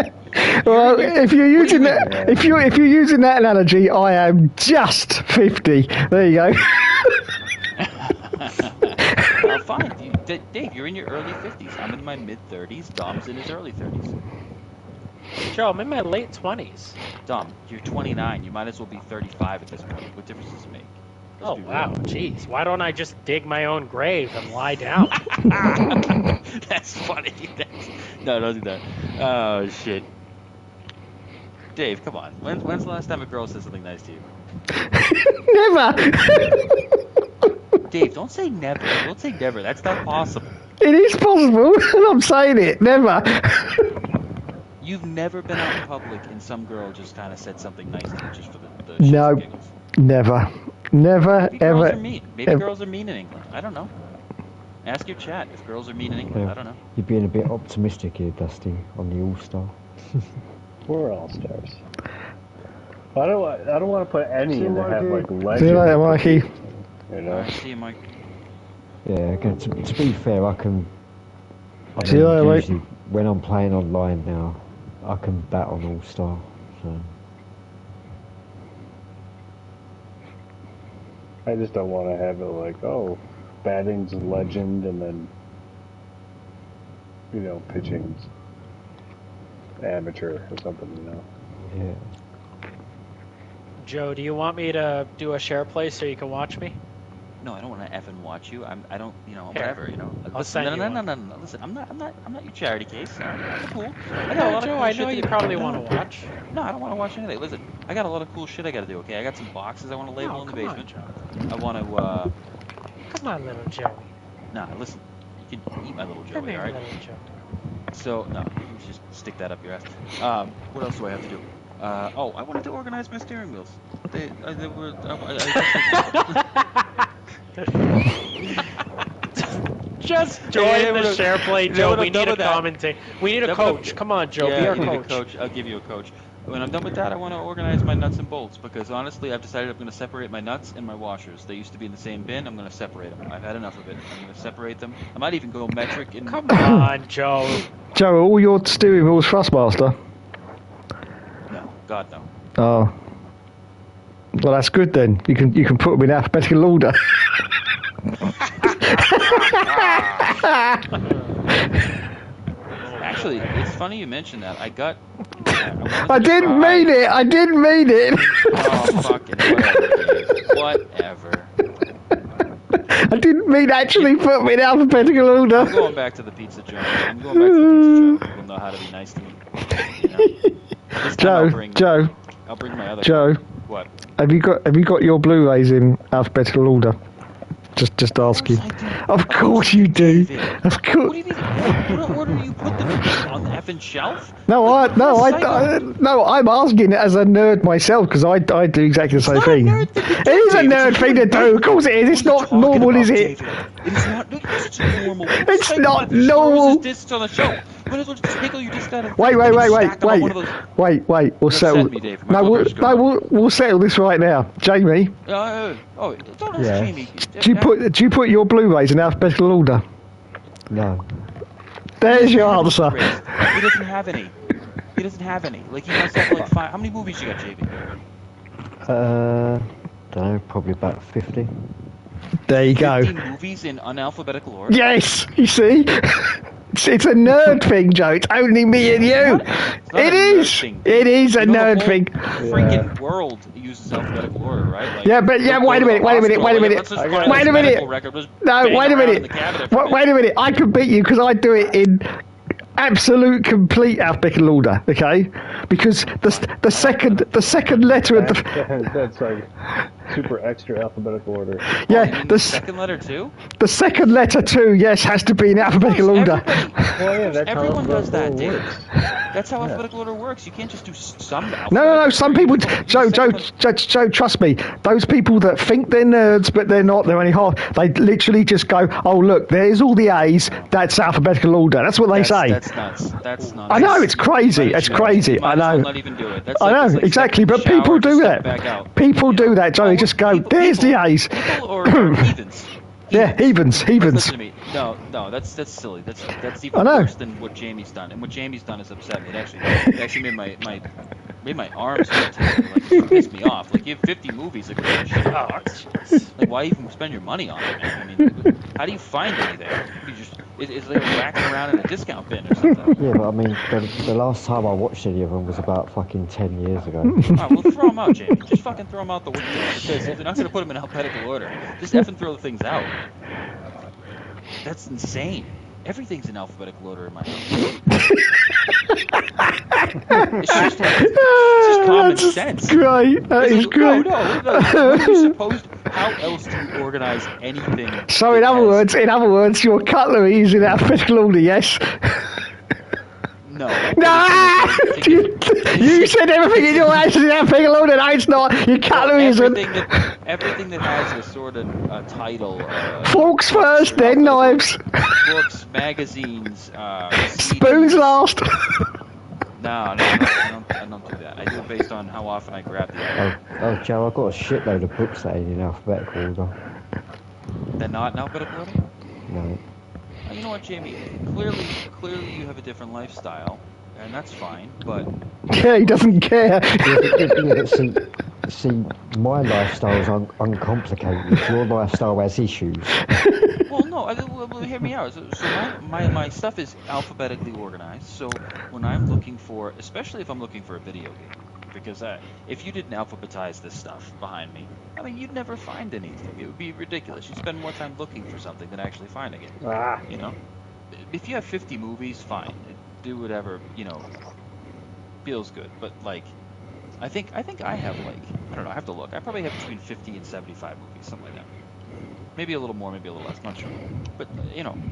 [SPEAKER 1] Well, if you're using that, if you're using that analogy, I am just 50. There you go.
[SPEAKER 7] Well, fine. Dave, you're in your early 50s. I'm in my mid-30s. Dom's in his early 30s.
[SPEAKER 4] Joe, I'm in my late 20s.
[SPEAKER 7] Dom, you're 29. You might as well be 35 at this point. What difference does it make?
[SPEAKER 4] Oh, wow. Jeez. Why don't I just dig my own grave and lie down?
[SPEAKER 7] That's funny. No, don't do that. Oh shit. Dave, come on. When's the last time a girl said something nice to you?
[SPEAKER 1] Never.
[SPEAKER 7] Dave, don't say never. Don't say never. That's not possible.
[SPEAKER 1] It is possible, and I'm saying it. Never.
[SPEAKER 7] You've never been out in public and some girl just kind of said something nice to you just for the shits
[SPEAKER 1] No,
[SPEAKER 7] and giggles.
[SPEAKER 1] never,
[SPEAKER 7] Maybe
[SPEAKER 1] ever.
[SPEAKER 7] girls are mean. Maybe
[SPEAKER 1] ever.
[SPEAKER 7] girls are mean in England. I don't know. Ask your chat if girls are mean in England.
[SPEAKER 8] Yeah.
[SPEAKER 7] I don't know.
[SPEAKER 8] You're being a bit optimistic here, Dusty, on the All-Star.
[SPEAKER 3] We're all stars. I don't want to put any in that have like legend.
[SPEAKER 1] See you later, Mikey.
[SPEAKER 3] You know.
[SPEAKER 7] See you, Mike.
[SPEAKER 8] Yeah, again, to be fair, I can...
[SPEAKER 1] See you later, mate.
[SPEAKER 8] usually, when I'm playing online now, I can bat on All-Star, so...
[SPEAKER 3] I just don't want to have it like, oh, batting's a legend, and then, you know, pitching's amateur or something, you know.
[SPEAKER 8] Yeah.
[SPEAKER 4] Joe, do you want me to do a share play so you can watch me?
[SPEAKER 7] No, I don't want to effing watch you. I don't, you know,
[SPEAKER 4] Here.
[SPEAKER 7] whatever, you know.
[SPEAKER 4] I'll
[SPEAKER 7] Listen,
[SPEAKER 4] send you one.
[SPEAKER 7] no. Listen, I'm not your charity case. I'm cool. I got a
[SPEAKER 4] No,
[SPEAKER 7] lot of
[SPEAKER 4] Joe,
[SPEAKER 7] cool
[SPEAKER 4] I
[SPEAKER 7] shit
[SPEAKER 4] know
[SPEAKER 7] to
[SPEAKER 4] you
[SPEAKER 7] do.
[SPEAKER 4] probably
[SPEAKER 7] No,
[SPEAKER 4] want to watch.
[SPEAKER 7] No, I don't want to watch anything. Listen, I got a lot of cool shit I got to do. Okay, I got some boxes I want to label
[SPEAKER 4] No,
[SPEAKER 7] in the
[SPEAKER 4] come on,
[SPEAKER 7] basement.
[SPEAKER 4] Joe.
[SPEAKER 7] I want to.
[SPEAKER 4] Come on, little Joey.
[SPEAKER 7] Nah, listen. You can eat my little
[SPEAKER 4] Come
[SPEAKER 7] Joey,
[SPEAKER 4] here,
[SPEAKER 7] all right?
[SPEAKER 4] little Joe.
[SPEAKER 7] So no, you just stick that up your ass. What else do I have to do? Oh, I wanted to organize my steering wheels. They were.
[SPEAKER 4] Just join
[SPEAKER 7] Yeah,
[SPEAKER 4] the
[SPEAKER 7] but-
[SPEAKER 4] share play,
[SPEAKER 7] yeah,
[SPEAKER 4] Joe.
[SPEAKER 7] but
[SPEAKER 4] We
[SPEAKER 7] I'm done
[SPEAKER 4] need a
[SPEAKER 7] with that.
[SPEAKER 4] commentator. We need a
[SPEAKER 7] Yeah, but I'm-
[SPEAKER 4] coach. Come on, Joe.
[SPEAKER 7] Yeah,
[SPEAKER 4] be our
[SPEAKER 7] you need a
[SPEAKER 4] coach.
[SPEAKER 7] coach. I'll give you a coach. When I'm done with that, I want to organize my nuts and bolts because honestly, I've decided I'm going to separate my nuts and my washers. They used to be in the same bin. I'm going to separate them. I've had enough of it. I'm going to separate them. I might even go metric and.
[SPEAKER 4] Come on, Joe.
[SPEAKER 1] Joe, are all your steering wheels Thrustmaster?
[SPEAKER 7] No, God no.
[SPEAKER 1] Oh. Well, that's good then. You can put them in alphabetical order.
[SPEAKER 7] Actually, it's funny you mentioned that. I got.
[SPEAKER 1] I didn't mean it. I didn't mean it.
[SPEAKER 7] Oh, fucking whatever.
[SPEAKER 1] I didn't mean actually put them in alphabetical order.
[SPEAKER 7] I'm going back to the pizza joint. I'm going back to the pizza joint. People know how to be nice to me. You know? This time I'll bring my other.
[SPEAKER 1] Joe.
[SPEAKER 7] What?
[SPEAKER 1] Have you got your Blu-rays in alphabetical order? Just asking. Of course you do. Of
[SPEAKER 7] What
[SPEAKER 1] course.
[SPEAKER 7] do you mean? What order do you put them in? On the effing shelf?
[SPEAKER 1] No, I'm asking as a nerd myself because I do exactly the same thing. It is a nerd thing to do. Of course it is. It's not normal, is it?
[SPEAKER 7] It's not. It's normal.
[SPEAKER 1] It's not normal.
[SPEAKER 7] Discs on the shelf. Might as well just take all your discs out of.
[SPEAKER 1] Wait. We'll settle.
[SPEAKER 7] send me, Dave. My brother's gone.
[SPEAKER 1] We'll settle this right now, Jamie.
[SPEAKER 7] Don't ask
[SPEAKER 8] Yeah.
[SPEAKER 7] Jamie.
[SPEAKER 1] Do you put your Blu-rays in alphabetical order?
[SPEAKER 8] No.
[SPEAKER 1] There's your answer.
[SPEAKER 7] He doesn't have any. He doesn't have any. Like he must have like 5. How many movies you got, JB?
[SPEAKER 8] Don't know, probably about 50.
[SPEAKER 1] There you go.
[SPEAKER 7] 15 movies in unalphabetical order.
[SPEAKER 1] Yes, you see? It's a nerd thing, Joe. It's only me and you. It is. It is a nerd thing.
[SPEAKER 7] Freaking world uses alphabetical order, right? Like,
[SPEAKER 1] Yeah, but yeah. Wait a minute.
[SPEAKER 7] Wait a
[SPEAKER 1] minute. I can beat you because I do it in absolute complete alphabetical order. Okay, because the second letter of the
[SPEAKER 3] That's like super extra alphabetical order.
[SPEAKER 1] yeah
[SPEAKER 7] the second letter too.
[SPEAKER 1] The second letter too. Yes, has to be in alphabetical order.
[SPEAKER 7] Everyone does that, Dave. That's how alphabetical order works. You can't just do some.
[SPEAKER 1] No. Some people, Joe, trust me. Those people that think they're nerds but they're not, they're only half. They literally just go, "Oh, look, there's all the A's. That's alphabetical order." That's what they say.
[SPEAKER 7] That's nuts. That's nuts.
[SPEAKER 1] I know it's crazy. It's crazy. I know.
[SPEAKER 7] Not even do it. That's
[SPEAKER 1] I
[SPEAKER 7] like,
[SPEAKER 1] know
[SPEAKER 7] it's like
[SPEAKER 1] exactly,
[SPEAKER 7] stepping
[SPEAKER 1] but
[SPEAKER 7] in the
[SPEAKER 1] people
[SPEAKER 7] shower,
[SPEAKER 1] do
[SPEAKER 7] step
[SPEAKER 1] that.
[SPEAKER 7] back out.
[SPEAKER 1] People do that, Joe. They just go, "There's the A's."
[SPEAKER 7] People or heathens.
[SPEAKER 1] Yeah, heathens.
[SPEAKER 7] Listen to me. No, that's silly. That's even
[SPEAKER 1] I know.
[SPEAKER 7] worse than what Jamie's done. And what Jamie's done is upset me. It actually made my arms hurt. Like it pissed me off. Like you have 50 movies that go shit. Like why even spend your money on it, man? I mean, how do you find anything? You just is they racking around in a discount bin or something?
[SPEAKER 8] Yeah, but I mean, the last time I watched any of them was about fucking 10 years ago.
[SPEAKER 7] Alright, well throw them out, Jamie. Just fucking throw them out the window. Because if they're not going to put them in alphabetical order, just effing throw the things out. That's insane. Everything's in alphabetical order in my house. It's just common sense.
[SPEAKER 1] Great. That is great.
[SPEAKER 7] No. What are you supposed? How else do you organize anything?
[SPEAKER 1] So in other words, your cutlery is in alphabetical order. Yes.
[SPEAKER 7] No.
[SPEAKER 1] No. You said everything in your house is in alphabetical order. No, it's not. Your cutlery isn't.
[SPEAKER 7] Everything that has a sort of title.
[SPEAKER 1] Forks first, then knives.
[SPEAKER 7] Books, magazines,
[SPEAKER 1] Spoons last.
[SPEAKER 7] No, I don't do that. I do it based on how often I grab the item.
[SPEAKER 8] Oh, Joe, I've got a shitload of books that ain't in alphabetical order.
[SPEAKER 7] They're not in alphabetical order?
[SPEAKER 8] No.
[SPEAKER 7] You know what, Jamie? Clearly you have a different lifestyle, and that's fine, but...
[SPEAKER 1] Yeah, he doesn't care.
[SPEAKER 8] See, my lifestyle is uncomplicated. Your lifestyle has issues.
[SPEAKER 7] Well, no, hear me out. So my stuff is alphabetically organized, so when I'm looking for, especially if I'm looking for a video game, because if you didn't alphabetize this stuff behind me, I mean, you'd never find anything. It would be ridiculous. You'd spend more time looking for something than actually finding it. You know? If you have 50 movies, fine. Do whatever, feels good. But, like, I think I have, like, I don't know, I have to look. I probably have between 50 and 75 movies, something like that. Maybe a little more, maybe a little less, not sure. But,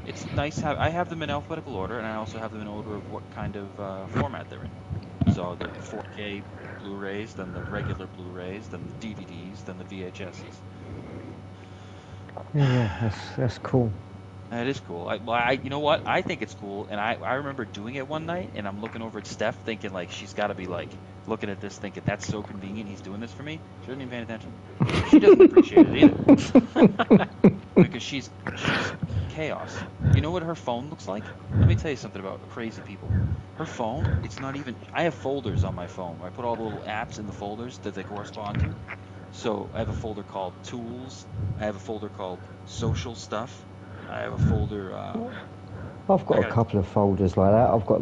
[SPEAKER 7] it's nice. I have them in alphabetical order, and I also have them in order of what kind of format they're in. So the 4K Blu-rays, then the regular Blu-rays, then the DVDs, then the VHSs.
[SPEAKER 8] Yeah, that's cool.
[SPEAKER 7] That is cool. You know what? I think it's cool, and I remember doing it one night, and I'm looking over at Steph, thinking like she's got to be like looking at this, thinking that's so convenient. He's doing this for me. She doesn't even pay attention. She doesn't appreciate it either, because she's chaos. You know what her phone looks like? Let me tell you something about crazy people. Her phone, it's not even. I have folders on my phone where I put all the little apps in the folders that they correspond to. So I have a folder called Tools. I have a folder called Social Stuff. I have a folder.
[SPEAKER 8] I've got a couple of folders like that. I've got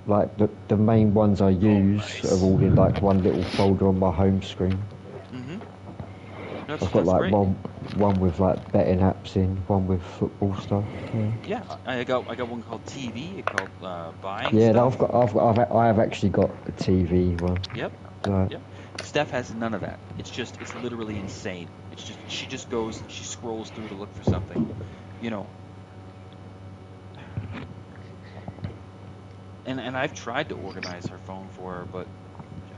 [SPEAKER 8] like the main ones I use are all in like one little folder on my home screen. I've got like one with like betting apps in, one with football stuff.
[SPEAKER 7] Yeah, I got one called TV, called buying.
[SPEAKER 8] Yeah,
[SPEAKER 7] stuff.
[SPEAKER 8] I have actually got a TV one.
[SPEAKER 7] Yep.
[SPEAKER 8] Right.
[SPEAKER 7] Yep. Steph has none of that. It's literally insane. It's just she scrolls through to look for something, And I've tried to organize her phone for her, but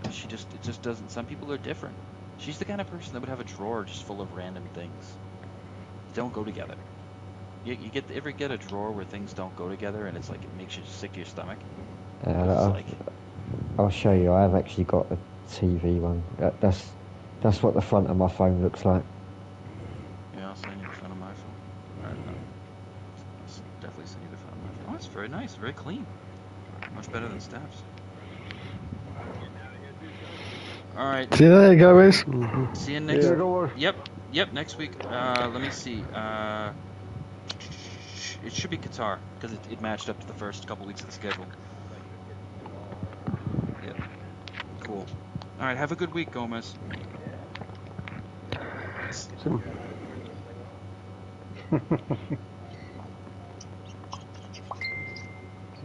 [SPEAKER 7] it just doesn't. Some people are different. She's the kind of person that would have a drawer just full of random things. Don't go together. You ever get a drawer where things don't go together and it's like it makes you sick to your stomach?
[SPEAKER 8] I'll show you. I've actually got a TV one. That's what the front of my phone looks like.
[SPEAKER 7] Yeah, I'll send you the front of my phone. I'll definitely send you the front of my phone. Oh, it's very nice, very clean. Much better than Steph's. All right.
[SPEAKER 1] See, there you go, Riz.
[SPEAKER 7] See you next week. Yep, next week. Let me see. It should be Qatar, because it matched up to the first couple weeks of the schedule. Yep. Cool. All right, have a good week, Gomez.
[SPEAKER 3] See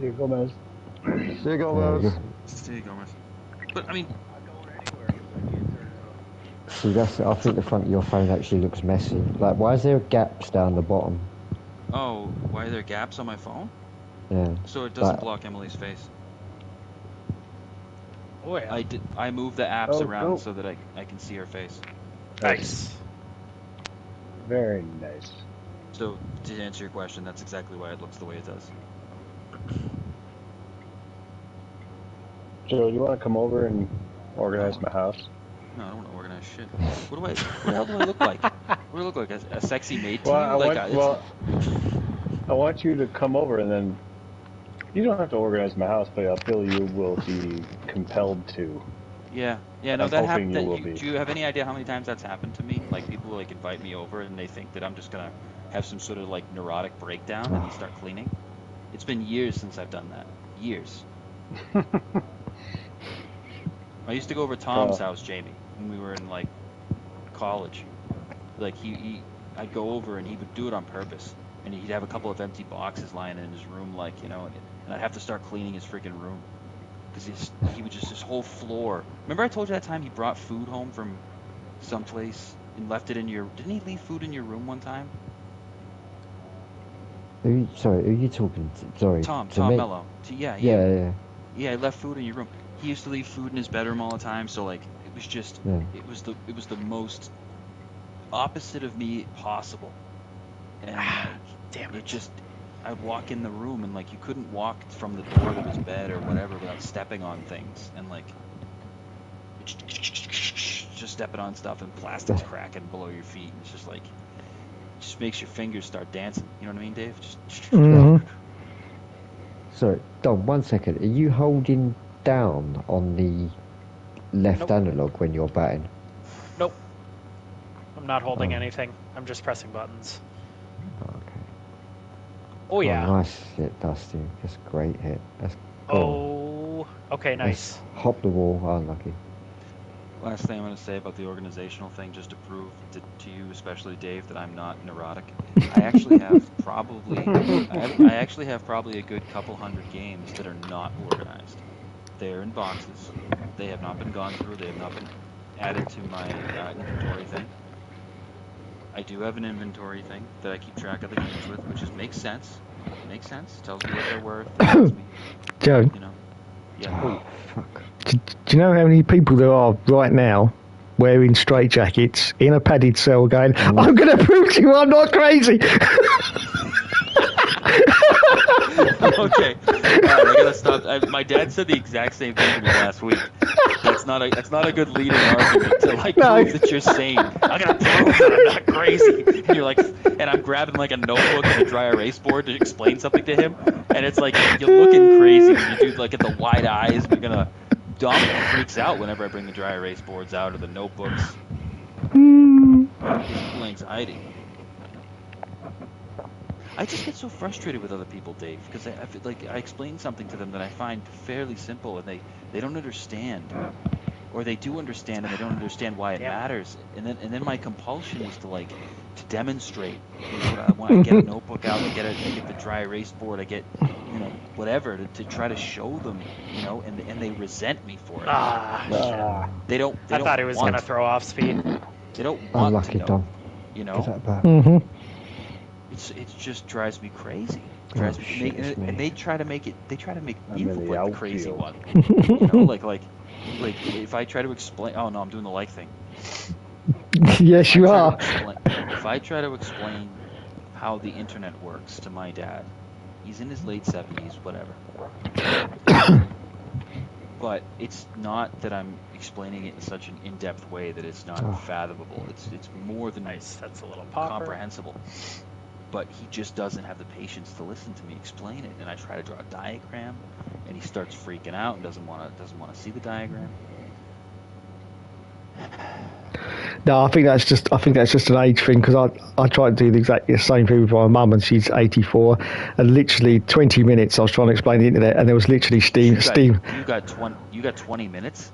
[SPEAKER 3] you, Gomez.
[SPEAKER 6] See you, Gomez.
[SPEAKER 7] See you, Gomez. But, I mean...
[SPEAKER 8] See, I think the front of your phone actually looks messy. Like, why is there gaps down the bottom?
[SPEAKER 7] Oh, why are there gaps on my phone?
[SPEAKER 8] Yeah.
[SPEAKER 7] So it doesn't block Emily's face.
[SPEAKER 4] Oh, yeah.
[SPEAKER 7] I moved the apps around so that I can see her face.
[SPEAKER 4] Nice.
[SPEAKER 3] Very nice.
[SPEAKER 7] So, to answer your question, that's exactly why it looks the way it does.
[SPEAKER 3] Joe, do you want to come over and organize my house?
[SPEAKER 7] No, I don't want to organize shit. What the hell do I look like? What do I look like? A sexy maid to
[SPEAKER 3] Well,
[SPEAKER 7] you?
[SPEAKER 3] I want you to come over and then... You don't have to organize my house, but I feel you will be compelled to.
[SPEAKER 7] Yeah, no, that happened.
[SPEAKER 3] Do
[SPEAKER 7] you have any idea how many times that's happened to me? Like, people like invite me over and they think that I'm just gonna have some sort of like neurotic breakdown and start cleaning. It's been years since I've done that. Years. I used to go over Tom's house, Jamie, when we were in like college. Like I'd go over and he would do it on purpose, and he'd have a couple of empty boxes lying in his room, like, you know, and I'd have to start cleaning his freaking room because he would just his whole floor. Remember I told you that time he brought food home from someplace and left it in your? Didn't he leave food in your room one time?
[SPEAKER 8] Sorry, who are you talking to? Sorry,
[SPEAKER 7] Tom
[SPEAKER 8] to me?
[SPEAKER 7] Mello.
[SPEAKER 8] Yeah,
[SPEAKER 7] Yeah, he left food in your room. He used to leave food in his bedroom all the time, so like it was just
[SPEAKER 8] yeah.
[SPEAKER 7] it was the most opposite of me possible. And like
[SPEAKER 4] Damn
[SPEAKER 7] it
[SPEAKER 4] it.
[SPEAKER 7] just I'd walk in the room and like you couldn't walk from the door to his bed or whatever without stepping on things and like just stepping on stuff and plastic's cracking below your feet. It's just like it just makes your fingers start dancing. You know what I mean, Dave? Just
[SPEAKER 8] Sorry, Dom, 1 second. Are you holding down on the left
[SPEAKER 4] Nope.
[SPEAKER 8] analog when you're batting?
[SPEAKER 4] Nope. I'm not holding
[SPEAKER 8] Oh.
[SPEAKER 4] anything. I'm just pressing buttons.
[SPEAKER 8] Okay.
[SPEAKER 4] Oh yeah.
[SPEAKER 8] Nice hit, Dusty. That's a great hit. That's cool.
[SPEAKER 4] Oh. Okay. Nice.
[SPEAKER 8] That's hop the wall. Unlucky.
[SPEAKER 7] Last thing I'm going to say about the organizational thing, just to prove to you, especially Dave, that I'm not neurotic. I actually have probably a good couple hundred games that are not organized. They're in boxes. They have not been gone through. They have not been added to my inventory thing. I do have an inventory thing that I keep track of the games with, which just makes sense. Makes sense. Tells me what they're worth. Tells me,
[SPEAKER 1] Joe,
[SPEAKER 7] you know. Yeah.
[SPEAKER 8] Oh, fuck.
[SPEAKER 1] do you know how many people there are right now wearing straitjackets in a padded cell going, I'm going to prove to you I'm not crazy?
[SPEAKER 7] Okay. Alright, I gotta stop. My dad said the exact same thing to me last week. That's not a good leading argument to like
[SPEAKER 1] No.
[SPEAKER 7] prove that you're sane. I'm gonna prove that I'm not crazy. And you're like, and I'm grabbing like a notebook and a dry erase board to explain something to him. And it's like you're looking crazy when you do like at the wide eyes. You're gonna. Dominic freaks out whenever I bring the dry erase boards out or the notebooks. Full anxiety. I just get so frustrated with other people, Dave, because I feel like I explain something to them that I find fairly simple, and they don't understand, or they do understand and they don't understand why it matters. And then my compulsion is to demonstrate. You know, when I get a notebook out, I get the dry erase board, I get whatever to try to show them, and they resent me for it. They don't.
[SPEAKER 4] I thought he was gonna throw off speed.
[SPEAKER 7] They don't want
[SPEAKER 8] Unlucky,
[SPEAKER 7] to know.
[SPEAKER 8] Dom.
[SPEAKER 7] You know.
[SPEAKER 8] Get that back.
[SPEAKER 1] Mm-hmm.
[SPEAKER 7] It just drives me crazy.
[SPEAKER 8] Shit, it's me.
[SPEAKER 7] And they try to make me
[SPEAKER 3] I'm in
[SPEAKER 7] look
[SPEAKER 3] the
[SPEAKER 7] like the crazy
[SPEAKER 3] outfield.
[SPEAKER 7] one. You know, like if I try to explain. Oh no, I'm doing the like thing.
[SPEAKER 1] Yes, you are.
[SPEAKER 7] If I try to explain how the internet works to my dad, he's in his late 70s, whatever. But it's not that I'm explaining it in such an in-depth way that it's not fathomable. It's more than
[SPEAKER 4] Nice. That's a little popper.
[SPEAKER 7] comprehensible. But he just doesn't have the patience to listen to me explain it. And I try to draw a diagram, and he starts freaking out and doesn't want to see the diagram.
[SPEAKER 1] No, I think that's just an age thing, because I try to do exactly the same thing with my mum, and she's 84, and literally 20 minutes I was trying to explain the internet, and there was literally steam.
[SPEAKER 7] You got 20 minutes.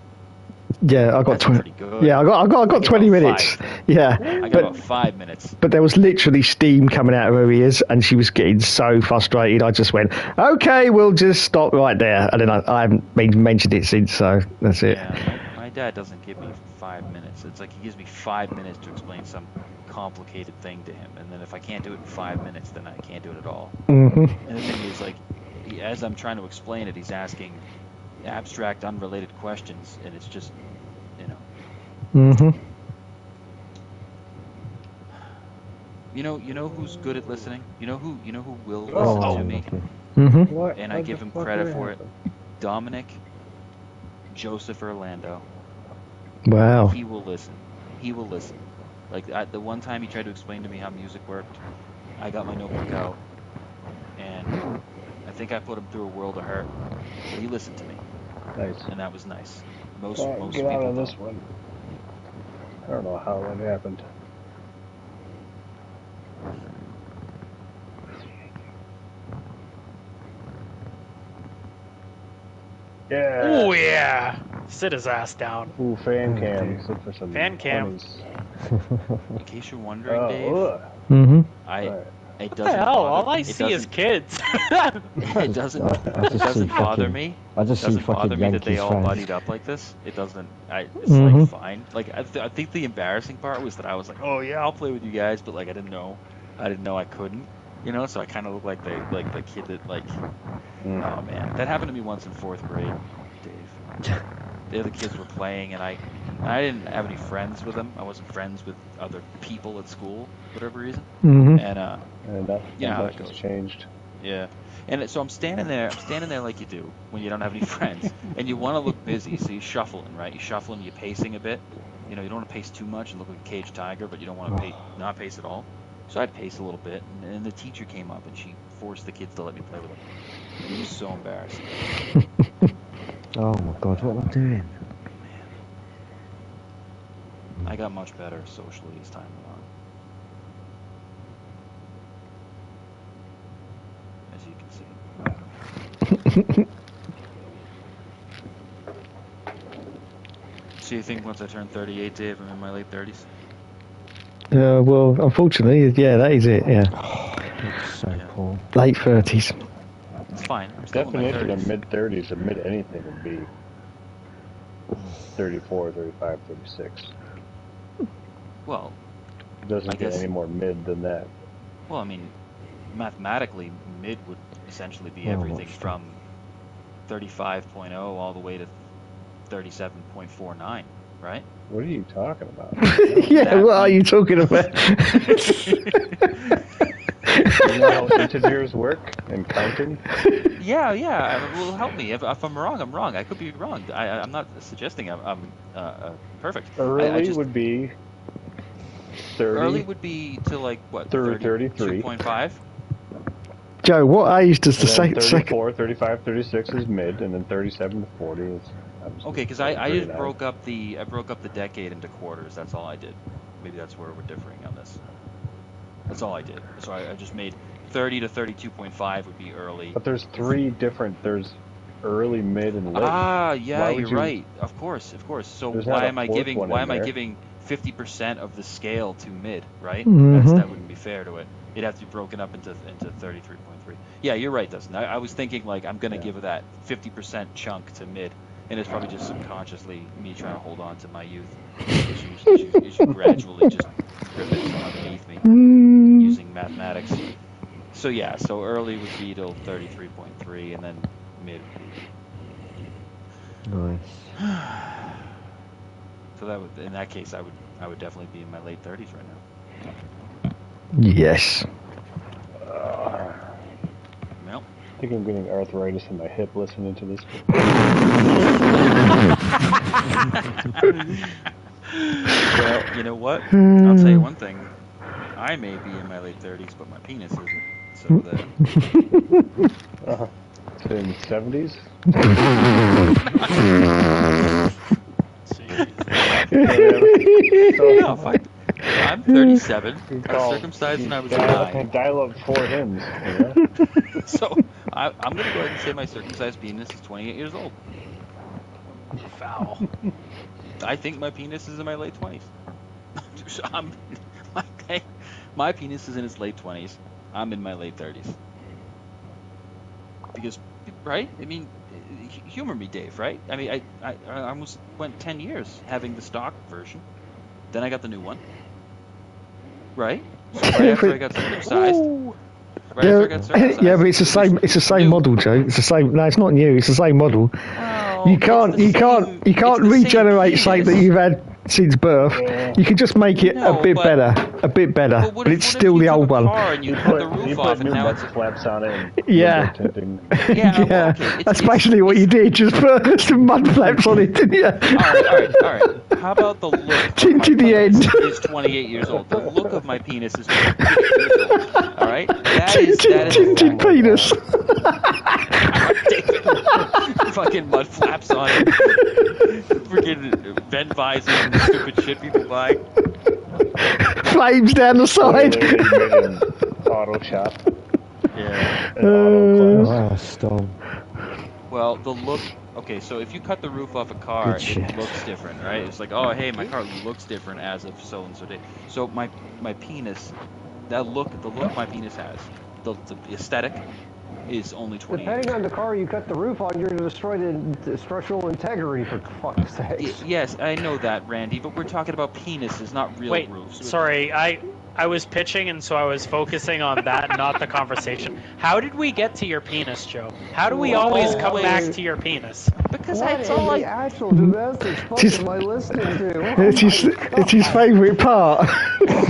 [SPEAKER 1] Yeah, I got
[SPEAKER 7] That's
[SPEAKER 1] 20.
[SPEAKER 7] pretty good.
[SPEAKER 1] Yeah, I got 20
[SPEAKER 7] about
[SPEAKER 1] minutes.
[SPEAKER 7] 5.
[SPEAKER 1] Yeah,
[SPEAKER 7] I got about 5 minutes.
[SPEAKER 1] but there was literally steam coming out of her ears, and she was getting so frustrated. I just went, "Okay, we'll just stop right there," and then I haven't been mentioned it since. So that's it.
[SPEAKER 7] Yeah, my dad doesn't give me 5 minutes. It's like he gives me 5 minutes to explain some complicated thing to him, and then if I can't do it in 5 minutes, then I can't do it at all.
[SPEAKER 1] Mm-hmm.
[SPEAKER 7] And the thing is, like, as I'm trying to explain it, he's asking abstract, unrelated questions, and it's just,
[SPEAKER 1] Mm-hmm.
[SPEAKER 7] You know who's good at listening? You know who will listen to me,
[SPEAKER 1] Mm-hmm.
[SPEAKER 3] What?
[SPEAKER 7] and I
[SPEAKER 3] What
[SPEAKER 7] give
[SPEAKER 3] the
[SPEAKER 7] him
[SPEAKER 3] fuck
[SPEAKER 7] credit
[SPEAKER 3] really
[SPEAKER 7] for it.
[SPEAKER 3] happened?
[SPEAKER 7] Dominic, Joseph Orlando.
[SPEAKER 1] Wow.
[SPEAKER 7] He will listen. He will listen. Like the one time he tried to explain to me how music worked, I got my notebook out, and I think I put him through a world of hurt. But he listened to me,
[SPEAKER 3] Nice.
[SPEAKER 7] and that was nice. Most
[SPEAKER 3] Get
[SPEAKER 7] people
[SPEAKER 3] out of
[SPEAKER 7] don't.
[SPEAKER 3] this one. I don't know how that happened. Yeah.
[SPEAKER 4] Oh yeah. Sit his ass down.
[SPEAKER 3] Ooh, fan cams. Look for some
[SPEAKER 4] Fan cam.
[SPEAKER 3] funnies.
[SPEAKER 7] In case you're wondering,
[SPEAKER 3] Oh,
[SPEAKER 7] Dave,
[SPEAKER 3] ugh.
[SPEAKER 1] Mm-hmm.
[SPEAKER 7] It
[SPEAKER 4] What
[SPEAKER 7] doesn't
[SPEAKER 4] the hell?
[SPEAKER 7] bother.
[SPEAKER 4] All I
[SPEAKER 7] it
[SPEAKER 4] see is
[SPEAKER 7] doesn't-
[SPEAKER 4] kids.
[SPEAKER 7] It doesn't.
[SPEAKER 8] I
[SPEAKER 7] It
[SPEAKER 8] just
[SPEAKER 7] doesn't
[SPEAKER 8] see
[SPEAKER 7] bother
[SPEAKER 8] fucking-
[SPEAKER 7] me.
[SPEAKER 8] I just see
[SPEAKER 7] Doesn't bother
[SPEAKER 8] fucking
[SPEAKER 7] me that they
[SPEAKER 8] Yankees
[SPEAKER 7] all
[SPEAKER 8] fans.
[SPEAKER 7] buddied up like this. It doesn't. It's
[SPEAKER 1] Mhm.
[SPEAKER 7] like fine. Like I think the embarrassing part was that I was like, oh yeah, I'll play with you guys, but like I didn't know I couldn't. You know, so I kind of looked like the kid that like. Oh man, that happened to me once in 4th grade, Dave. The other kids were playing, and I didn't have any friends with them. I wasn't friends with other people at school, for whatever reason.
[SPEAKER 1] Mm-hmm.
[SPEAKER 7] And
[SPEAKER 3] And
[SPEAKER 7] how
[SPEAKER 3] much
[SPEAKER 7] it
[SPEAKER 3] has
[SPEAKER 7] goes.
[SPEAKER 3] changed.
[SPEAKER 7] Yeah, and so I'm standing there like you do when you don't have any friends, and you want to look busy, so you're shuffling, right? You're shuffling, you're pacing a bit. You know, you don't want to pace too much and look like a caged tiger, but you don't want to not pace at all. So I'd pace a little bit, and the teacher came up, and she forced the kids to let me play with them. It was so embarrassing.
[SPEAKER 8] Oh my god, what am I doing?
[SPEAKER 7] I got much better socially as time went on. As you can see. So you think once I turn 38, Dave, I'm in my late 30s?
[SPEAKER 1] Well, unfortunately, yeah, that is it. Yeah,
[SPEAKER 8] It's so poor.
[SPEAKER 1] late 30s.
[SPEAKER 7] It's fine. I'm still in my
[SPEAKER 3] Definition
[SPEAKER 7] 30s.
[SPEAKER 3] of mid-30s, of mid-anything would be 34, 35, 36.
[SPEAKER 7] Well,
[SPEAKER 3] It doesn't
[SPEAKER 7] I
[SPEAKER 3] get
[SPEAKER 7] guess-
[SPEAKER 3] any more mid than that.
[SPEAKER 7] well, I mean, mathematically, mid would essentially be
[SPEAKER 8] Well,
[SPEAKER 7] everything
[SPEAKER 8] what's
[SPEAKER 7] from 35.0 all the way to 37.49, right?
[SPEAKER 3] What are you talking about?
[SPEAKER 1] Yeah,
[SPEAKER 7] That
[SPEAKER 1] what are you talking about?
[SPEAKER 3] You know how integers work and counting?
[SPEAKER 7] Yeah. Well, help me. If I'm wrong, I'm wrong. I could be wrong. I'm not suggesting I'm perfect.
[SPEAKER 3] Early would be 30.
[SPEAKER 7] Early would be to like what?
[SPEAKER 3] 33.
[SPEAKER 7] 2.5.
[SPEAKER 1] Joe, what age does the
[SPEAKER 3] And then
[SPEAKER 1] second?
[SPEAKER 3] 34, 35, 36 is mid, and then 37 to 40 is...
[SPEAKER 7] Okay, because I just
[SPEAKER 3] 39.
[SPEAKER 7] broke up the decade into quarters. That's all I did. Maybe that's where we're differing on this. That's all I did. So I just made 30 to 32.5 would be early.
[SPEAKER 3] But there's 3 different... There's early, mid, and late.
[SPEAKER 7] Ah, yeah,
[SPEAKER 3] Why would
[SPEAKER 7] you're
[SPEAKER 3] you-
[SPEAKER 7] right. Of course. So
[SPEAKER 3] There's not
[SPEAKER 7] why
[SPEAKER 3] a
[SPEAKER 7] am I
[SPEAKER 3] fourth
[SPEAKER 7] giving
[SPEAKER 3] one
[SPEAKER 7] why
[SPEAKER 3] in
[SPEAKER 7] am I
[SPEAKER 3] there.
[SPEAKER 7] giving 50% of the scale to mid, right?
[SPEAKER 1] Mhm.
[SPEAKER 7] That wouldn't be fair to it. It'd have to be broken up into 33.3. Yeah, you're right, Dustin. I was thinking like I'm gonna give that 50% chunk to mid, and it's probably just subconsciously me trying to hold on to my youth as you gradually just rip it from underneath me using mathematics. So yeah, so early would be till 33.3, and then mid would be.
[SPEAKER 8] Nice.
[SPEAKER 7] So that would, in that case, I would definitely be in my late 30s right now.
[SPEAKER 1] Yes.
[SPEAKER 7] Well,
[SPEAKER 3] I think I'm getting arthritis in my hip listening to this.
[SPEAKER 7] well, you know what? I'll tell you one thing. I may be in my late 30s, but my penis isn't. So that.
[SPEAKER 3] It's in the 70s.
[SPEAKER 7] No, fine. I'm 37. I was circumcised when I was 9.
[SPEAKER 3] Dial up 4 hymns. You know?
[SPEAKER 7] So I'm going to go ahead and say my circumcised penis is 28 years old.
[SPEAKER 4] Foul.
[SPEAKER 7] I think my penis is in my late 20s. My penis is in its late 20s. I'm in my late 30s. Because, right? I mean, humor me, Dave, right? I mean, I almost went 10 years having the stock version. Then I got the new one. Right? So right after I got circumcised. Right after I got circumcised.
[SPEAKER 1] Yeah, but it's the same. It's the same model, Joe. It's the same. No, it's not new. It's the same model.
[SPEAKER 7] Well,
[SPEAKER 1] You can't regenerate something that you've had since birth.
[SPEAKER 3] Yeah.
[SPEAKER 1] You can just make it
[SPEAKER 7] No,
[SPEAKER 1] a bit
[SPEAKER 7] but-
[SPEAKER 1] better,
[SPEAKER 7] what
[SPEAKER 1] but
[SPEAKER 7] if-
[SPEAKER 1] it's
[SPEAKER 7] what if
[SPEAKER 1] still
[SPEAKER 7] you
[SPEAKER 1] the
[SPEAKER 7] took
[SPEAKER 1] old
[SPEAKER 7] a
[SPEAKER 1] one.
[SPEAKER 7] car and you cut the roof
[SPEAKER 3] You
[SPEAKER 7] off
[SPEAKER 3] put
[SPEAKER 7] and
[SPEAKER 3] new
[SPEAKER 7] now
[SPEAKER 3] mud
[SPEAKER 7] it's
[SPEAKER 3] flaps on it. And
[SPEAKER 1] Yeah.
[SPEAKER 3] window tinting.
[SPEAKER 7] yeah,
[SPEAKER 1] Yeah,
[SPEAKER 7] okay.
[SPEAKER 1] that's basically what you did. Just put some mud flaps on it, didn't you?
[SPEAKER 7] All right. How about the look?
[SPEAKER 1] Tinted the end.
[SPEAKER 7] Is 28 years old. The look of my penis is 28 years old. All right, that is
[SPEAKER 1] Tinted penis.
[SPEAKER 7] David. Fucking mud flaps on it. Freaking vent visors and stupid shit people buy.
[SPEAKER 1] Flames down the side.
[SPEAKER 3] Made in auto shop.
[SPEAKER 7] Yeah.
[SPEAKER 3] An auto class.
[SPEAKER 8] Wow, Storm.
[SPEAKER 7] Well, the look. Okay, so if you cut the roof off a car,
[SPEAKER 8] Good shit.
[SPEAKER 7] it looks different, right? It's like, oh, hey, my car looks different as of so and so day. So my penis the look my penis has, the aesthetic is only 28.
[SPEAKER 6] Depending on the car you cut the roof on, you're going to destroy the structural integrity, for fuck's sake.
[SPEAKER 7] Yes, I know that, Randy, but we're talking about penises, not real
[SPEAKER 4] Wait,
[SPEAKER 7] roofs.
[SPEAKER 4] sorry, I was pitching, and so I was focusing on that, not the conversation. How did we get to your penis, Joe? How do we always come back to your penis?
[SPEAKER 7] Because
[SPEAKER 6] What
[SPEAKER 7] that's
[SPEAKER 6] in
[SPEAKER 7] all
[SPEAKER 6] the actual domestic fuck am I listening to?
[SPEAKER 1] It's his favourite part.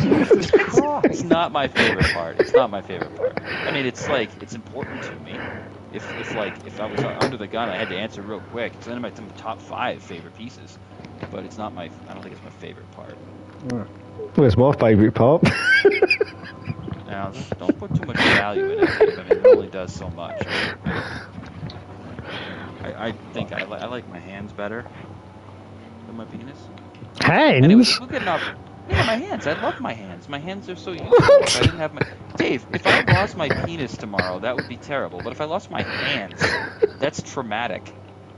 [SPEAKER 6] Jesus Christ.
[SPEAKER 7] It's not my favorite part. It's not my favorite part. I mean, it's important to me. If I was under the gun, I had to answer real quick. It's one of my top 5 favorite pieces, but it's not I don't think it's my favorite part.
[SPEAKER 1] Well, it's my favourite part.
[SPEAKER 7] Now, don't put too much value in it. I mean, it only does so much. I think I like my hands better than my penis.
[SPEAKER 1] Hands?
[SPEAKER 7] Anyways, we're getting off. Yeah, my hands. I love my hands. My hands are so useful. If I didn't have my Dave, if I lost my penis tomorrow, that would be terrible. But if I lost my hands, that's traumatic.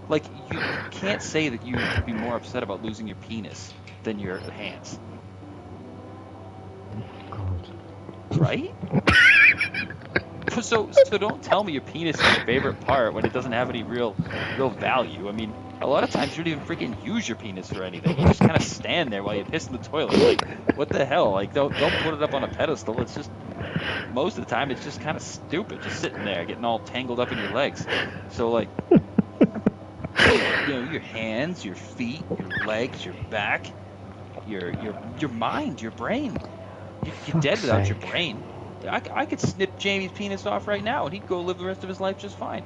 [SPEAKER 7] Like, you can't say that you would be more upset about losing your penis than your hands. Right? So don't tell me your penis is your favorite part when it doesn't have any real value. I mean, a lot of times you don't even freaking use your penis for anything. You just kind of stand there while you piss in the toilet. Like, what the hell? Like, don't put it up on a pedestal. It's just, most of the time, it's just kind of stupid, just sitting there, getting all tangled up in your legs. So, like, your hands, your feet, your legs, your back, your mind, your brain. You're dead without your brain. I could snip Jamie's penis off right now, and he'd go live the rest of his life just fine.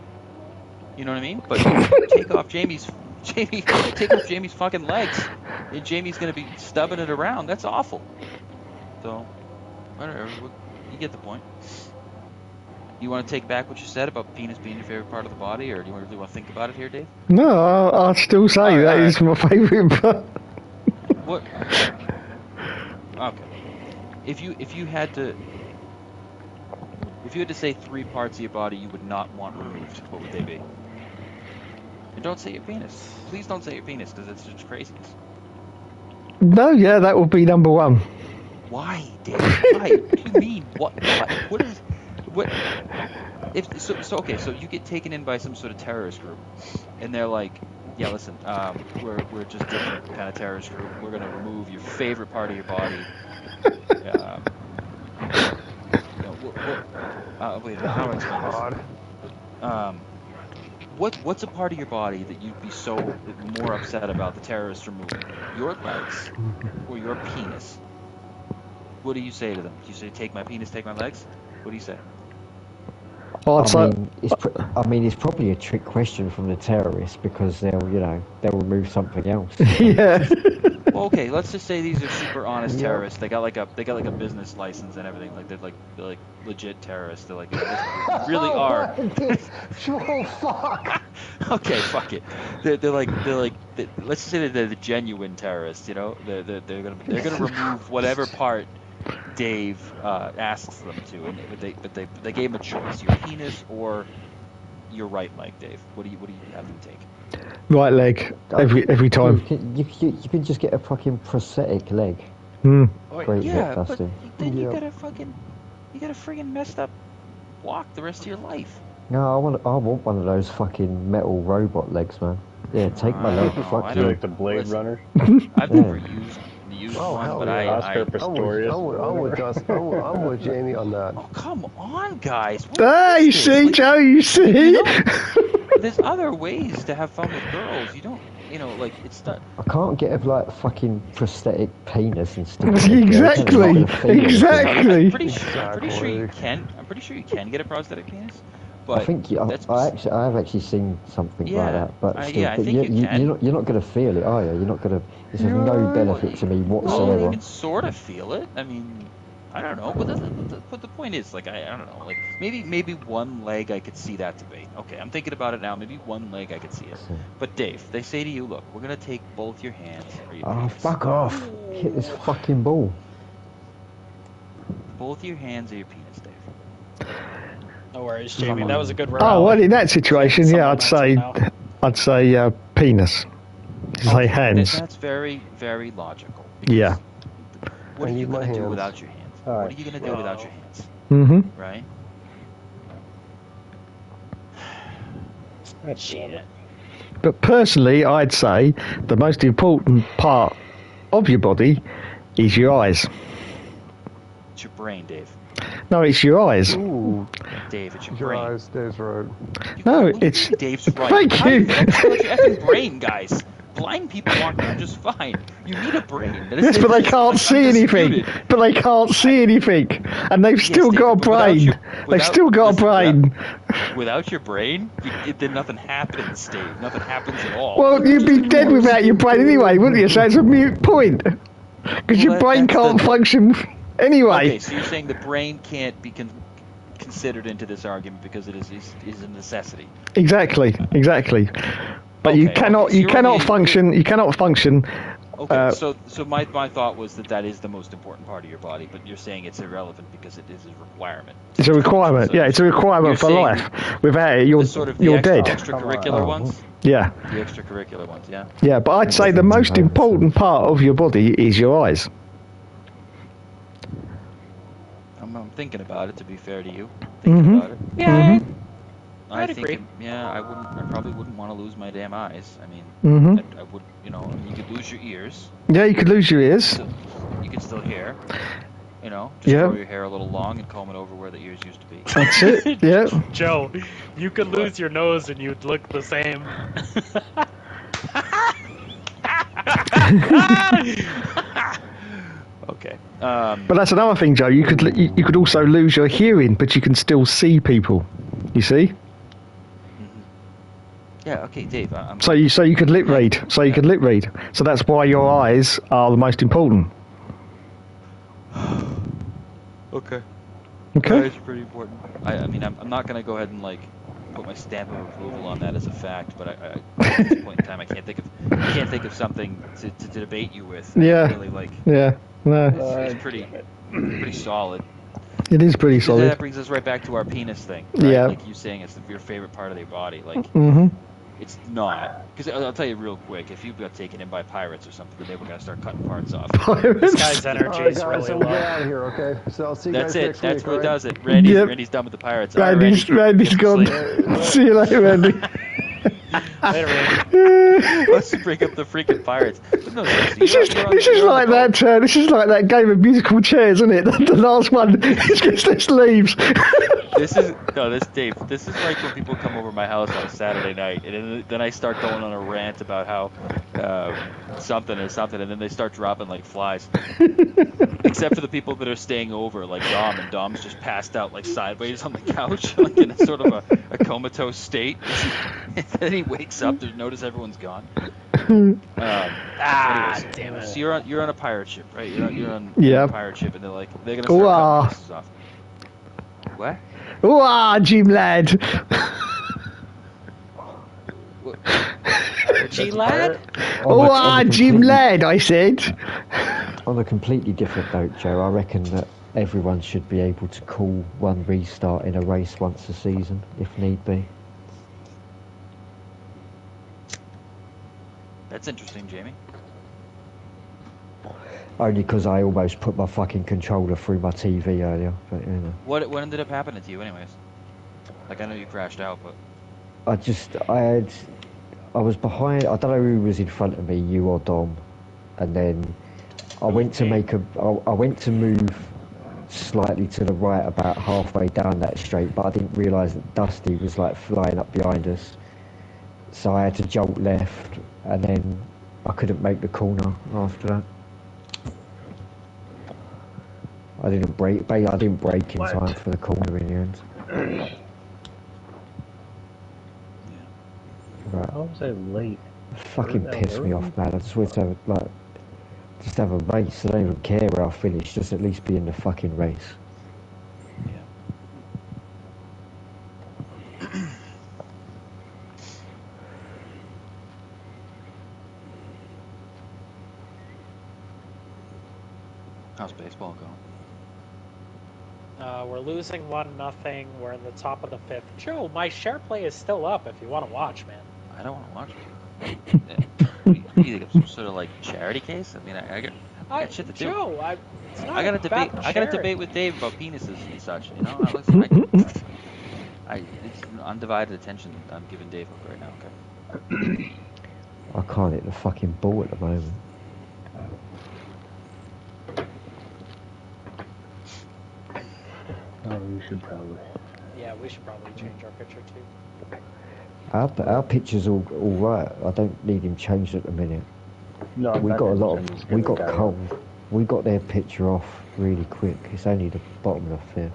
[SPEAKER 7] You know what I mean? But take off Jamie's fucking legs, and Jamie's gonna be stubbing it around. That's awful. So, whatever. You get the point. You want to take back what you said about penis being your favorite part of the body, or do you really want to think about it here, Dave?
[SPEAKER 1] No, I'll still say that is my favourite part.
[SPEAKER 7] What? Okay. If you had to say 3 parts of your body you would not want removed, what would they be? And don't say your penis. Please don't say your penis, because it's just craziness.
[SPEAKER 1] No, yeah, that would be number 1.
[SPEAKER 7] Why, Dave? Why? What do you mean? What is? What? Okay, so you get taken in by some sort of terrorist group, and they're like, yeah, listen, we're just different kind of terrorist group. We're gonna remove your favorite part of your body. Wait, how do I explain this? What's a part of your body that you'd be so more upset about the terrorists removing? Your legs or your penis? What do you say to them? Do you say, take my penis, take my legs? What do you say?
[SPEAKER 1] I'd say...
[SPEAKER 8] it's probably a trick question from the terrorists, because they'll remove something else.
[SPEAKER 1] Yeah.
[SPEAKER 7] Well, okay, let's just say these are super honest terrorists. They got like a business license and everything. Like they're like legit terrorists. They're like, they really are.
[SPEAKER 6] Oh fuck.
[SPEAKER 7] Okay, fuck it. They're like let's say they're the genuine terrorists. You know, they're gonna remove whatever part Dave asks them to, but they gave him a choice: your penis or your right leg, Dave. What do you have them take?
[SPEAKER 1] Right leg, every time.
[SPEAKER 8] You can just get a fucking prosthetic leg. Great
[SPEAKER 7] Yeah,
[SPEAKER 8] but
[SPEAKER 7] then you got a friggin' messed up walk the rest of your life.
[SPEAKER 8] No, I want one of those fucking metal robot legs, man. Yeah, take my leg. Fuck you.
[SPEAKER 3] Like the Blade Runner.
[SPEAKER 7] I've never used one, but
[SPEAKER 3] Oscar Pistorius.
[SPEAKER 6] I'm with Jamie on that.
[SPEAKER 7] Oh, come on, guys.
[SPEAKER 1] You see, Joe, you see?
[SPEAKER 7] There's other ways to have fun with girls. You don't, it's not...
[SPEAKER 8] I can't get a fucking prosthetic penis and stick
[SPEAKER 1] Exactly.
[SPEAKER 7] I'm pretty sure you can. I'm pretty sure you can get a prosthetic penis. But
[SPEAKER 8] I think I have actually seen something like that. But still,
[SPEAKER 7] I think
[SPEAKER 8] you're not going to feel it, are you? You're not going to. There's no benefit to me whatsoever.
[SPEAKER 7] Well, you can sort of feel it. I mean, I don't know. But the point is, like, I don't know. Like, maybe one leg I could see that debate. Okay, I'm thinking about it now. Maybe one leg I could see it. But Dave, they say to you, look, we're gonna take both your hands or your penis.
[SPEAKER 8] Fuck off! Hit this fucking ball.
[SPEAKER 7] Both your hands or your penis, Dave.
[SPEAKER 4] No worries, Jamie. That was a good round.
[SPEAKER 1] Oh, well, in that situation, yeah, I'd say penis. Say hands.
[SPEAKER 7] That's very, very logical.
[SPEAKER 1] Yeah.
[SPEAKER 7] What are you going to do without your hands? What
[SPEAKER 6] All
[SPEAKER 7] are
[SPEAKER 6] right.
[SPEAKER 7] you going to do without your hands?
[SPEAKER 1] Mm-hmm.
[SPEAKER 7] Right?
[SPEAKER 4] Shit.
[SPEAKER 1] But personally, I'd say the most important part of your body is your eyes.
[SPEAKER 7] It's your brain, Dave.
[SPEAKER 1] No, it's your eyes.
[SPEAKER 6] Ooh,
[SPEAKER 7] Dave, it's your
[SPEAKER 6] your
[SPEAKER 7] brain.
[SPEAKER 6] eyes, Dave's right.
[SPEAKER 1] No,
[SPEAKER 7] What do you
[SPEAKER 1] it's.
[SPEAKER 7] mean Dave's right.
[SPEAKER 1] Thank
[SPEAKER 7] How do
[SPEAKER 1] you.
[SPEAKER 7] focus on your effing brain, guys? Blind people walk around just fine. You need a brain. That is-
[SPEAKER 1] Yes, but they
[SPEAKER 7] that is,
[SPEAKER 1] can't
[SPEAKER 7] like,
[SPEAKER 1] see anything.
[SPEAKER 7] undisputed.
[SPEAKER 1] But they can't see anything, and they've still
[SPEAKER 7] David,
[SPEAKER 1] got a
[SPEAKER 7] but without
[SPEAKER 1] brain.
[SPEAKER 7] your-
[SPEAKER 1] They've
[SPEAKER 7] without-
[SPEAKER 1] still got
[SPEAKER 7] listen,
[SPEAKER 1] a brain.
[SPEAKER 7] Without your brain, then nothing happens, Dave. Nothing happens at all.
[SPEAKER 1] Well, you'd be dead without your brain anyway, wouldn't you? So it's a moot point. Because your brain
[SPEAKER 7] that's
[SPEAKER 1] can't
[SPEAKER 7] the-
[SPEAKER 1] function anyway.
[SPEAKER 7] Okay, so you're saying the brain can't be considered into this argument because it is a necessity.
[SPEAKER 1] Exactly. But
[SPEAKER 7] Okay,
[SPEAKER 1] you cannot.
[SPEAKER 7] okay, so
[SPEAKER 1] You
[SPEAKER 7] you're
[SPEAKER 1] cannot
[SPEAKER 7] only-
[SPEAKER 1] function. You cannot function.
[SPEAKER 7] Okay, so my thought was that is the most important part of your body, but you're saying it's irrelevant because it is a requirement.
[SPEAKER 1] It's a requirement.
[SPEAKER 7] So
[SPEAKER 1] Yeah, it's a
[SPEAKER 7] you're
[SPEAKER 1] requirement for
[SPEAKER 7] saying
[SPEAKER 1] life. Without it, you're
[SPEAKER 7] The sort of the
[SPEAKER 1] you're dead.
[SPEAKER 7] extracurricular ones.
[SPEAKER 1] Yeah.
[SPEAKER 7] The extracurricular ones, yeah.
[SPEAKER 1] Yeah, but I'd say the most important part of your body is your eyes.
[SPEAKER 7] I'm thinking about it. To be fair to you,
[SPEAKER 1] Mhm.
[SPEAKER 7] about it.
[SPEAKER 4] Yeah,
[SPEAKER 7] I
[SPEAKER 4] I'd
[SPEAKER 7] think,
[SPEAKER 4] agree.
[SPEAKER 7] I probably wouldn't want to lose my damn eyes. I mean,
[SPEAKER 1] Mhm.
[SPEAKER 7] I would, you could lose your ears.
[SPEAKER 1] Yeah, you could lose your ears.
[SPEAKER 7] So you can still hear. Just
[SPEAKER 1] Yeah.
[SPEAKER 7] grow your hair a little long and comb it over where the ears used to be.
[SPEAKER 1] That's it. Yeah.
[SPEAKER 4] Joe, you could lose your nose and you'd look the same.
[SPEAKER 7] Okay.
[SPEAKER 1] But that's another thing, Joe. You could also lose your hearing, but you can still see people. You see?
[SPEAKER 7] Yeah. Okay, Dave. I'm
[SPEAKER 1] So you could lip read. So you could lip read. So that's why your eyes are the most important.
[SPEAKER 7] okay.
[SPEAKER 1] Okay.
[SPEAKER 7] That's pretty important. I mean, I'm not gonna go ahead and put my stamp of approval on that as a fact, but at this point in time, I can't think of something to debate you with.
[SPEAKER 1] Yeah.
[SPEAKER 7] Really,
[SPEAKER 1] Yeah. No.
[SPEAKER 7] it's pretty solid.
[SPEAKER 1] It is pretty
[SPEAKER 7] That
[SPEAKER 1] solid.
[SPEAKER 7] brings us right back to our penis thing. Right?
[SPEAKER 1] Yeah.
[SPEAKER 7] Like you saying it's your favorite part of your body.
[SPEAKER 1] Mm-hmm.
[SPEAKER 7] It's not. Because I'll tell you real quick, if you got taken in by pirates or something, they were going to start cutting parts off.
[SPEAKER 4] This guy's energy
[SPEAKER 6] All right,
[SPEAKER 4] is
[SPEAKER 6] guys,
[SPEAKER 4] really
[SPEAKER 6] I'm gonna get
[SPEAKER 4] low.
[SPEAKER 6] out of here, okay? So I'll see you
[SPEAKER 7] That's
[SPEAKER 6] guys
[SPEAKER 7] it.
[SPEAKER 6] next
[SPEAKER 7] That's
[SPEAKER 6] week,
[SPEAKER 7] what
[SPEAKER 6] all right?
[SPEAKER 7] does it. Randy's,
[SPEAKER 1] Yep.
[SPEAKER 7] Randy's done with the pirates. All right,
[SPEAKER 1] Randy's
[SPEAKER 7] Randy.
[SPEAKER 1] gone.
[SPEAKER 7] Sleep.
[SPEAKER 1] See you later, Randy.
[SPEAKER 4] Later, Randy.
[SPEAKER 7] Let's bring up the freaking pirates. But no, seriously,
[SPEAKER 1] This is like that. This is like that game of musical chairs, isn't it? The last one just leaves.
[SPEAKER 7] This Dave. This is like when people come over my house on a Saturday night, and then I start going on a rant about how something or something, and then they start dropping like flies. Except for the people that are staying over, like Dom, and Dom's just passed out like sideways on the couch, like in a sort of a comatose state. And then he wakes up. There's notice everyone's gone. Anyways,
[SPEAKER 4] Damn it.
[SPEAKER 7] So you're on a pirate ship, right? You're on
[SPEAKER 1] Yeah.
[SPEAKER 7] a pirate ship, and they're gonna start
[SPEAKER 1] Ooh-ah.
[SPEAKER 7] cutting pieces off. What?
[SPEAKER 1] Ooh, Jim lad.
[SPEAKER 4] G lad?
[SPEAKER 1] Ooh, Jim lad. I said.
[SPEAKER 8] On a completely different note, Joe, I reckon that everyone should be able to call one restart in a race once a season, if need be.
[SPEAKER 7] That's interesting, Jamie.
[SPEAKER 8] Only because I almost put my fucking controller through my TV earlier, but you know.
[SPEAKER 7] What ended up happening to you, anyways? Like I know you crashed out, but
[SPEAKER 8] I was behind. I don't know who was in front of me, you or Dom, and then I went to move slightly to the right, about halfway down that straight, but I didn't realise that Dusty was like flying up behind us, so I had to jolt left, and then I couldn't make the corner after that. I didn't brake in time for the corner in the end. Right.
[SPEAKER 3] How was I late?
[SPEAKER 8] Fucking pissed me off, man. I just want to have a race. I don't even care where I finish. Just at least be in the fucking race.
[SPEAKER 7] how's baseball going?
[SPEAKER 4] We're losing 1-0. We're in the top of the 5th. Joe, my share play is still up if you want to watch, man.
[SPEAKER 7] I don't want to watch it. You think I'm some sort of like charity case. I mean, I got shit to do.
[SPEAKER 4] Joe, it's not
[SPEAKER 7] I got a debate.
[SPEAKER 4] about
[SPEAKER 7] I got a
[SPEAKER 4] charity.
[SPEAKER 7] debate with Dave about penises and such. You know, it's undivided attention I'm giving Dave right now. Okay.
[SPEAKER 8] I can't hit the fucking ball at the moment.
[SPEAKER 3] Oh, you should probably.
[SPEAKER 4] Yeah, we should probably change our picture too.
[SPEAKER 8] Our picture's all right. I don't need him changed at the minute.
[SPEAKER 3] No,
[SPEAKER 8] We got a lot of. We got cold. We got their picture off really quick. It's only the bottom of the fifth.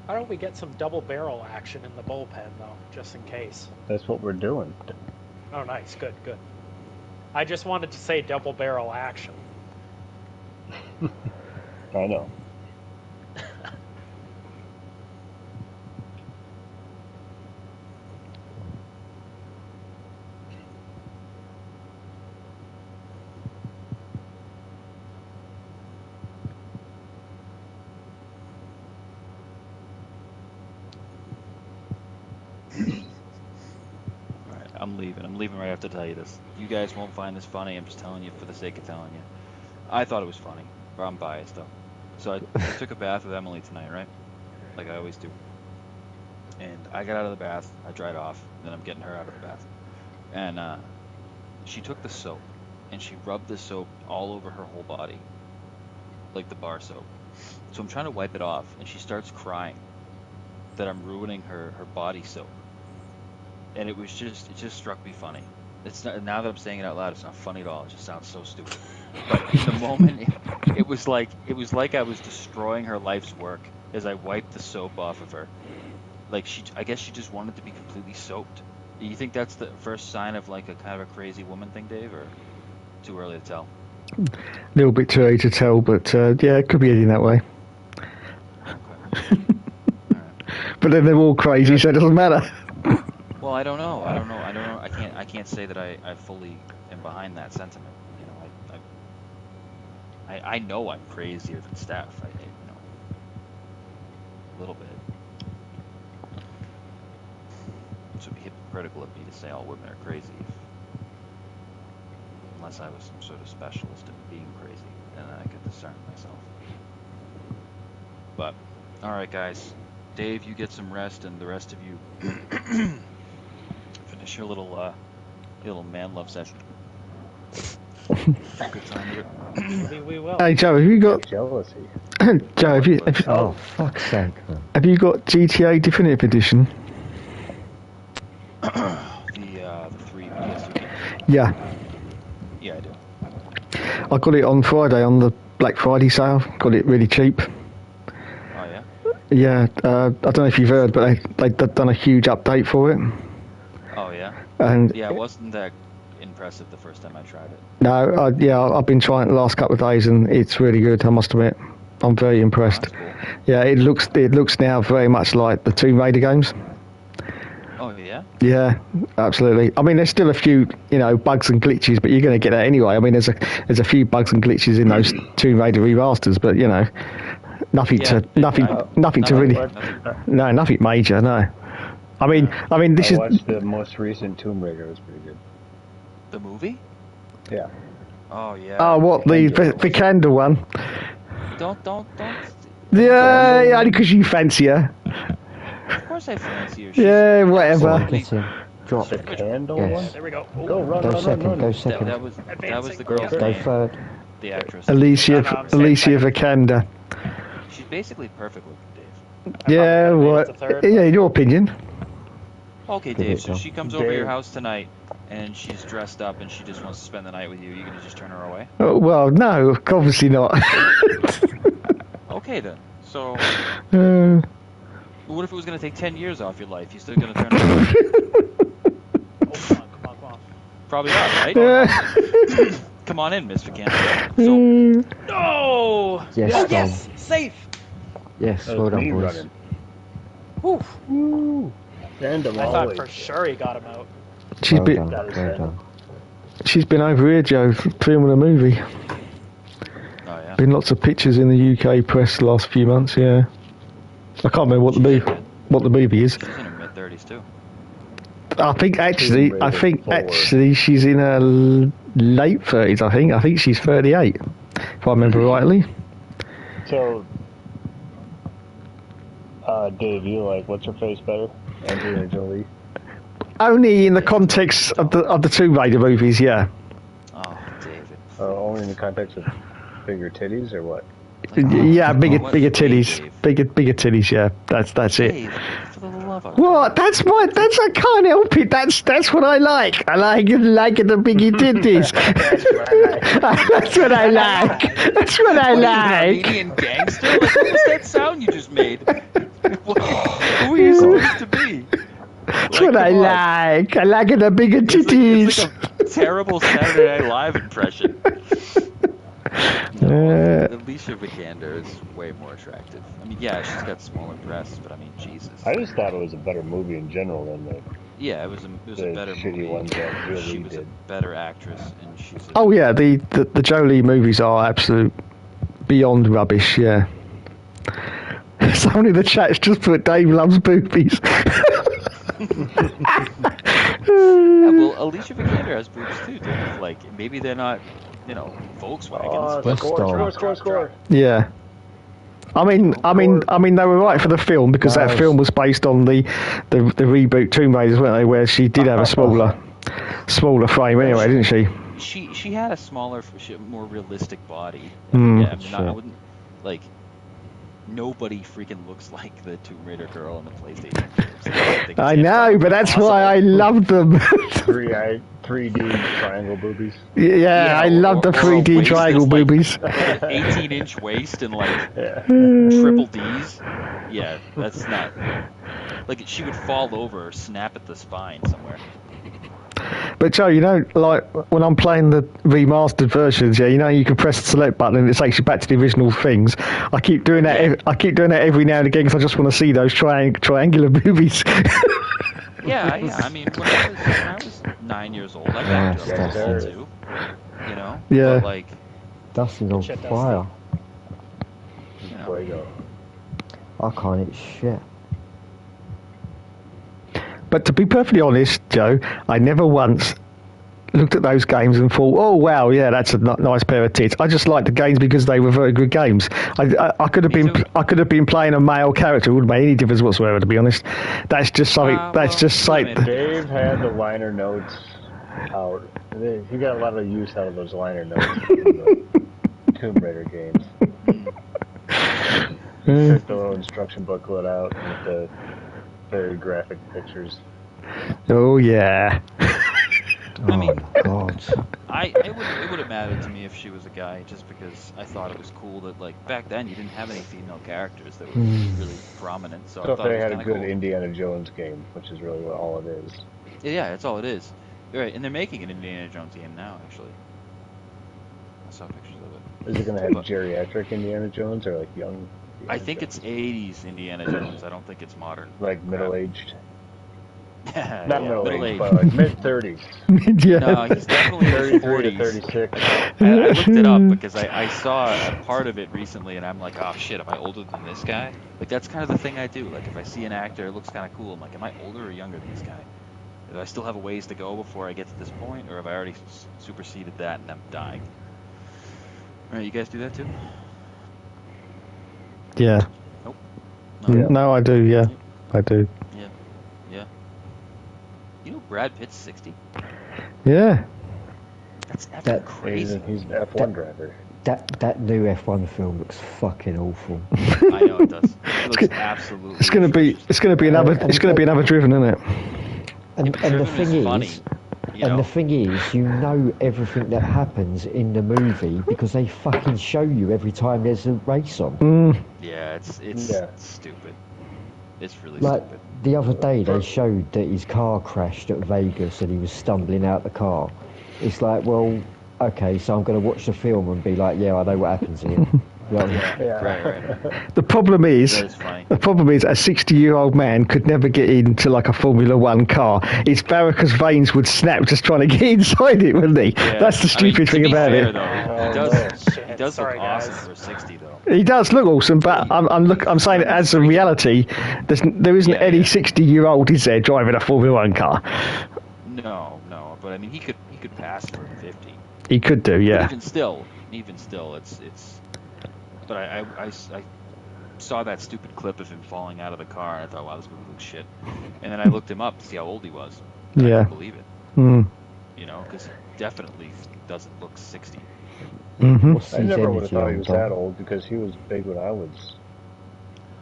[SPEAKER 4] Why don't we get some double barrel action in the bullpen though, just in case?
[SPEAKER 3] That's what we're doing.
[SPEAKER 4] Oh, nice, good. I just wanted to say double barrel action.
[SPEAKER 3] I know.
[SPEAKER 7] Alright, I'm leaving. I'm leaving right after to tell you this. You guys won't find this funny. I'm just telling you for the sake of telling you. I thought it was funny. Or I'm biased though. So I took a bath with Emily tonight, right? Like I always do. And I got out of the bath. I dried off. Then I'm getting her out of the bath. And she took the soap and she rubbed the soap all over her whole body, like the bar soap. So I'm trying to wipe it off, and she starts crying that I'm ruining her body soap. And it just struck me funny. It's not, now that I'm saying it out loud, it's not funny at all. It just sounds so stupid. But in the moment, it was like I was destroying her life's work as I wiped the soap off of her. Like I guess she just wanted to be completely soaped. Do you think that's the first sign of like a kind of a crazy woman thing, Dave, or too early to tell?
[SPEAKER 1] A little bit too early to tell, but yeah, it could be heading that way.
[SPEAKER 7] Okay.
[SPEAKER 1] But then they're all crazy, so it doesn't matter.
[SPEAKER 7] Well, I don't know. I can't say that I fully am behind that sentiment. You know, I know I'm crazier than Steph. You know, a little bit. It would be hypocritical of me to say all women are crazy, unless I was some sort of specialist in being crazy, and then I could discern myself. But all right, guys. Dave, you get some rest, and the rest of you finish your little man love session. Good time with it.
[SPEAKER 4] We will.
[SPEAKER 1] Hey Joe, have you got
[SPEAKER 3] Jealousy.
[SPEAKER 1] Joe? Have you
[SPEAKER 8] Oh, fuck's sake, man.
[SPEAKER 1] have you got GTA Definitive Edition?
[SPEAKER 7] The 3 PS2.
[SPEAKER 1] Yeah,
[SPEAKER 7] Yeah, I do.
[SPEAKER 1] I got it on Friday on the Black Friday sale. Got it really cheap.
[SPEAKER 7] Oh yeah.
[SPEAKER 1] Yeah, I don't know if you've heard, but they've done a huge update for it.
[SPEAKER 7] Oh yeah.
[SPEAKER 1] And
[SPEAKER 7] Yeah, it wasn't that impressive the first time I tried it.
[SPEAKER 1] no, I've been trying it the last couple of days, and it's really good. I must admit, I'm very impressed.
[SPEAKER 7] Oh, that's cool.
[SPEAKER 1] Yeah, it looks now very much like the Tomb Raider games.
[SPEAKER 7] Oh yeah.
[SPEAKER 1] Yeah, absolutely. I mean, there's still a few, bugs and glitches, but you're going to get that anyway. I mean, there's a few bugs and glitches in those Tomb Raider remasters, but nothing nothing major. No, I mean, this
[SPEAKER 3] I
[SPEAKER 1] is.
[SPEAKER 3] watched the most recent Tomb Raider. It was pretty good.
[SPEAKER 7] The movie?
[SPEAKER 3] Yeah.
[SPEAKER 7] Oh yeah.
[SPEAKER 1] Oh, what the candle one?
[SPEAKER 7] Don't.
[SPEAKER 1] Yeah, only because you fancy her.
[SPEAKER 7] Of course I fancy her.
[SPEAKER 1] Yeah, whatever.
[SPEAKER 8] Get him. Drop.
[SPEAKER 3] The candle
[SPEAKER 8] Yes.
[SPEAKER 3] one?
[SPEAKER 4] There we go.
[SPEAKER 3] Go, run,
[SPEAKER 8] Go
[SPEAKER 3] run,
[SPEAKER 8] second,
[SPEAKER 3] run,
[SPEAKER 8] go
[SPEAKER 3] run.
[SPEAKER 8] second.
[SPEAKER 7] That was the girl's
[SPEAKER 8] Go
[SPEAKER 7] name.
[SPEAKER 8] third.
[SPEAKER 7] The actress.
[SPEAKER 1] Alicia
[SPEAKER 4] Alicia
[SPEAKER 1] Vikander.
[SPEAKER 7] She's basically perfect looking, Dave.
[SPEAKER 1] Yeah,
[SPEAKER 4] what?
[SPEAKER 1] what? Yeah, in your opinion.
[SPEAKER 7] Okay,
[SPEAKER 8] Give
[SPEAKER 7] Dave.
[SPEAKER 8] it
[SPEAKER 7] So
[SPEAKER 8] to
[SPEAKER 7] she comes
[SPEAKER 3] Dave.
[SPEAKER 7] over your house tonight, and she's dressed up, and she just wants to spend the night with you. You gonna just turn her away?
[SPEAKER 1] Oh, well, no, obviously not.
[SPEAKER 7] Okay then. So
[SPEAKER 1] Uh,
[SPEAKER 7] what if it was gonna take 10 years off your life? You still gonna turn her away?
[SPEAKER 4] Come on.
[SPEAKER 7] Probably not, right?
[SPEAKER 1] yeah.
[SPEAKER 7] Come on in, Miss Vikander. So
[SPEAKER 4] No!
[SPEAKER 8] Yes,
[SPEAKER 4] Oh,
[SPEAKER 8] Dom.
[SPEAKER 4] yes! Safe!
[SPEAKER 8] Yes,
[SPEAKER 3] That
[SPEAKER 8] well
[SPEAKER 3] was
[SPEAKER 8] done,
[SPEAKER 3] me
[SPEAKER 8] boys.
[SPEAKER 3] running.
[SPEAKER 4] Whew.
[SPEAKER 3] Woo! Random
[SPEAKER 4] I thought
[SPEAKER 3] always.
[SPEAKER 4] for sure he got him out.
[SPEAKER 1] She's
[SPEAKER 8] Well
[SPEAKER 1] been
[SPEAKER 8] done, well done.
[SPEAKER 1] she's been over here, Joe, filming a movie.
[SPEAKER 7] oh yeah.
[SPEAKER 1] Been lots of pictures in the UK press the last few months. Yeah, I can't remember what the movie is.
[SPEAKER 7] She's in her mid-30s too.
[SPEAKER 1] I think actually,
[SPEAKER 3] Forward.
[SPEAKER 1] she's in her late 30s. I think she's 38, if I remember rightly.
[SPEAKER 3] So, Dave, you like what's her face better? Angelina Jolie.
[SPEAKER 1] Only in the context of the Tomb Raider movies, yeah.
[SPEAKER 7] Oh, David.
[SPEAKER 3] Only in the context of bigger titties, or what?
[SPEAKER 1] Yeah, bigger
[SPEAKER 7] what
[SPEAKER 1] titties,
[SPEAKER 7] Dave?
[SPEAKER 1] bigger titties. Yeah, that's it.
[SPEAKER 7] Dave, for the love of
[SPEAKER 1] What? That's I can't help it. That's what I like. I like the biggie titties. That's what I like. That's what I
[SPEAKER 7] What are you, an
[SPEAKER 1] like.
[SPEAKER 7] Armenian gangster? Like, what was that sound you just made? Who are you supposed to be?
[SPEAKER 1] That's what I like. I like the bigger titties.
[SPEAKER 7] It's like a terrible Saturday Night Live impression. Alicia Vikander is way more attractive. I mean, yeah, she's got smaller breasts, but I mean, Jesus.
[SPEAKER 3] I just thought it was a better movie in general than the.
[SPEAKER 7] Yeah, it was a better
[SPEAKER 3] shitty
[SPEAKER 7] movie.
[SPEAKER 3] ones that really
[SPEAKER 7] She was
[SPEAKER 3] did.
[SPEAKER 7] a better actress, and she's.
[SPEAKER 1] Oh yeah, the Jolie movies are absolute beyond rubbish. Yeah. Somebody in the chat's just put Dave loves boobies.
[SPEAKER 7] Yeah, well, Alicia Vikander has boobs too, Dave. Like, maybe they're not, Volkswagens.
[SPEAKER 3] Score.
[SPEAKER 1] Yeah. I mean, they were right for the film because that film was based on the reboot Tomb Raiders, weren't they? Where she did have a smaller frame anyway, didn't she?
[SPEAKER 7] She had a smaller, more realistic body.
[SPEAKER 1] Mm.
[SPEAKER 7] Yeah, I mean, I wouldn't like. Nobody freaking looks like the Tomb Raider girl in the PlayStation games.
[SPEAKER 1] I know, but that's why I love them.
[SPEAKER 3] 3D triangle boobies.
[SPEAKER 1] Yeah, I love the 3D triangle boobies.
[SPEAKER 7] 18-inch waist and like triple D's. Yeah, that's not. Like she would fall over or snap at the spine somewhere.
[SPEAKER 1] But Joe, like when I'm playing the remastered versions, you can press the select button and it takes you back to the original things. I keep doing that. I keep doing that every now and again because I just want to see those triangular movies.
[SPEAKER 7] Yeah. I mean, when I was 9 years old, I got to it too.
[SPEAKER 1] Yeah.
[SPEAKER 7] But like,
[SPEAKER 8] Dustin's on fire.
[SPEAKER 3] Fuego.
[SPEAKER 8] I can't eat shit.
[SPEAKER 1] But to be perfectly honest, Joe, I never once looked at those games and thought, "Oh wow, yeah, that's a nice pair of tits." I just liked the games because they were very good games. I could have been playing a male character. It wouldn't make any difference whatsoever, to be honest. That's just something.
[SPEAKER 3] Dave had the liner notes out. He got a lot of use out of those liner notes from the Tomb Raider games. Took the little instruction booklet out with the very graphic pictures.
[SPEAKER 1] Oh yeah.
[SPEAKER 7] I mean,
[SPEAKER 8] God.
[SPEAKER 7] It would have mattered to me if she was a guy, just because I thought it was cool that, like, back then you didn't have any female characters that were really prominent. So I
[SPEAKER 3] if
[SPEAKER 7] thought
[SPEAKER 3] they
[SPEAKER 7] it was
[SPEAKER 3] had a
[SPEAKER 7] kind
[SPEAKER 3] good
[SPEAKER 7] of cool.
[SPEAKER 3] Indiana Jones game, which is really what all it is.
[SPEAKER 7] Yeah, that's all it is. You're right, and they're making an Indiana Jones game now, actually. I saw pictures of it.
[SPEAKER 3] Is it going to have geriatric Indiana Jones or like young? Indiana
[SPEAKER 7] I think
[SPEAKER 3] Jones?
[SPEAKER 7] it's 80s Indiana Jones. I don't think it's modern.
[SPEAKER 3] Like middle-aged.
[SPEAKER 7] Yeah,
[SPEAKER 3] Not
[SPEAKER 7] middle
[SPEAKER 3] middle-aged,
[SPEAKER 7] age.
[SPEAKER 3] but like mid-30s.
[SPEAKER 1] Yeah.
[SPEAKER 7] No, he's definitely in his
[SPEAKER 3] 33 to
[SPEAKER 7] 40s.
[SPEAKER 3] 36.
[SPEAKER 7] I looked it up because I saw a part of it recently, and I'm like, oh shit, am I older than this guy? Like, that's kind of the thing I do. Like, if I see an actor, it looks kind of cool, I'm like, am I older or younger than this guy? Do I still have a ways to go before I get to this point, or have I already superseded that and I'm dying? Alright, you guys do that too?
[SPEAKER 1] Yeah.
[SPEAKER 7] Nope.
[SPEAKER 1] No, I do. Yeah, I do.
[SPEAKER 7] Yeah. Yeah. You know Brad Pitt's 60?
[SPEAKER 1] Yeah.
[SPEAKER 7] That's crazy.
[SPEAKER 3] He's an F1 driver.
[SPEAKER 8] That new F1 film looks fucking awful.
[SPEAKER 7] I know it does. It looks absolutely.
[SPEAKER 1] It's gonna be another Driven, isn't it?
[SPEAKER 8] And the thing is,
[SPEAKER 7] funny.
[SPEAKER 8] the thing is, you know everything that happens in the movie because they fucking show you every time there's a race on.
[SPEAKER 7] Yeah, it's stupid. It's really
[SPEAKER 8] Like
[SPEAKER 7] stupid.
[SPEAKER 8] the other day, they showed that his car crashed at Vegas and he was stumbling out the car. It's like, well, okay, so I'm going to watch the film and be like, yeah, I know what happens here.
[SPEAKER 7] Right.
[SPEAKER 1] The problem is,
[SPEAKER 7] That is funny.
[SPEAKER 1] a 60-year-old man could never get into like a Formula One car. His varicose veins would snap just trying to get inside it, wouldn't he?
[SPEAKER 7] Yeah.
[SPEAKER 1] That's the stupid
[SPEAKER 7] to
[SPEAKER 1] thing
[SPEAKER 7] be
[SPEAKER 1] about
[SPEAKER 7] fair,
[SPEAKER 1] it.
[SPEAKER 7] Though,
[SPEAKER 2] minutes.
[SPEAKER 7] does
[SPEAKER 2] Sorry,
[SPEAKER 7] look awesome
[SPEAKER 2] guys.
[SPEAKER 7] for 60 though.
[SPEAKER 1] He does look awesome, but I'm saying it as a reality. There isn't
[SPEAKER 7] Yeah,
[SPEAKER 1] any
[SPEAKER 7] yeah.
[SPEAKER 1] 60-year-old is there driving a Formula One car.
[SPEAKER 7] No, but I mean he could pass for 50.
[SPEAKER 1] He could do,
[SPEAKER 7] But
[SPEAKER 1] yeah.
[SPEAKER 7] even still, it's. But I saw that stupid clip of him falling out of the car, and I thought, wow, this movie looks shit. And then I looked him up to see how old he was. And I
[SPEAKER 1] Yeah.
[SPEAKER 7] couldn't believe it.
[SPEAKER 1] Mm.
[SPEAKER 7] You know, because he definitely doesn't look 60.
[SPEAKER 1] Mm-hmm.
[SPEAKER 6] What's
[SPEAKER 3] I
[SPEAKER 6] his
[SPEAKER 3] never would have
[SPEAKER 6] energy
[SPEAKER 3] thought he
[SPEAKER 6] on
[SPEAKER 3] was
[SPEAKER 6] Dom?
[SPEAKER 3] that old because he was big when I was.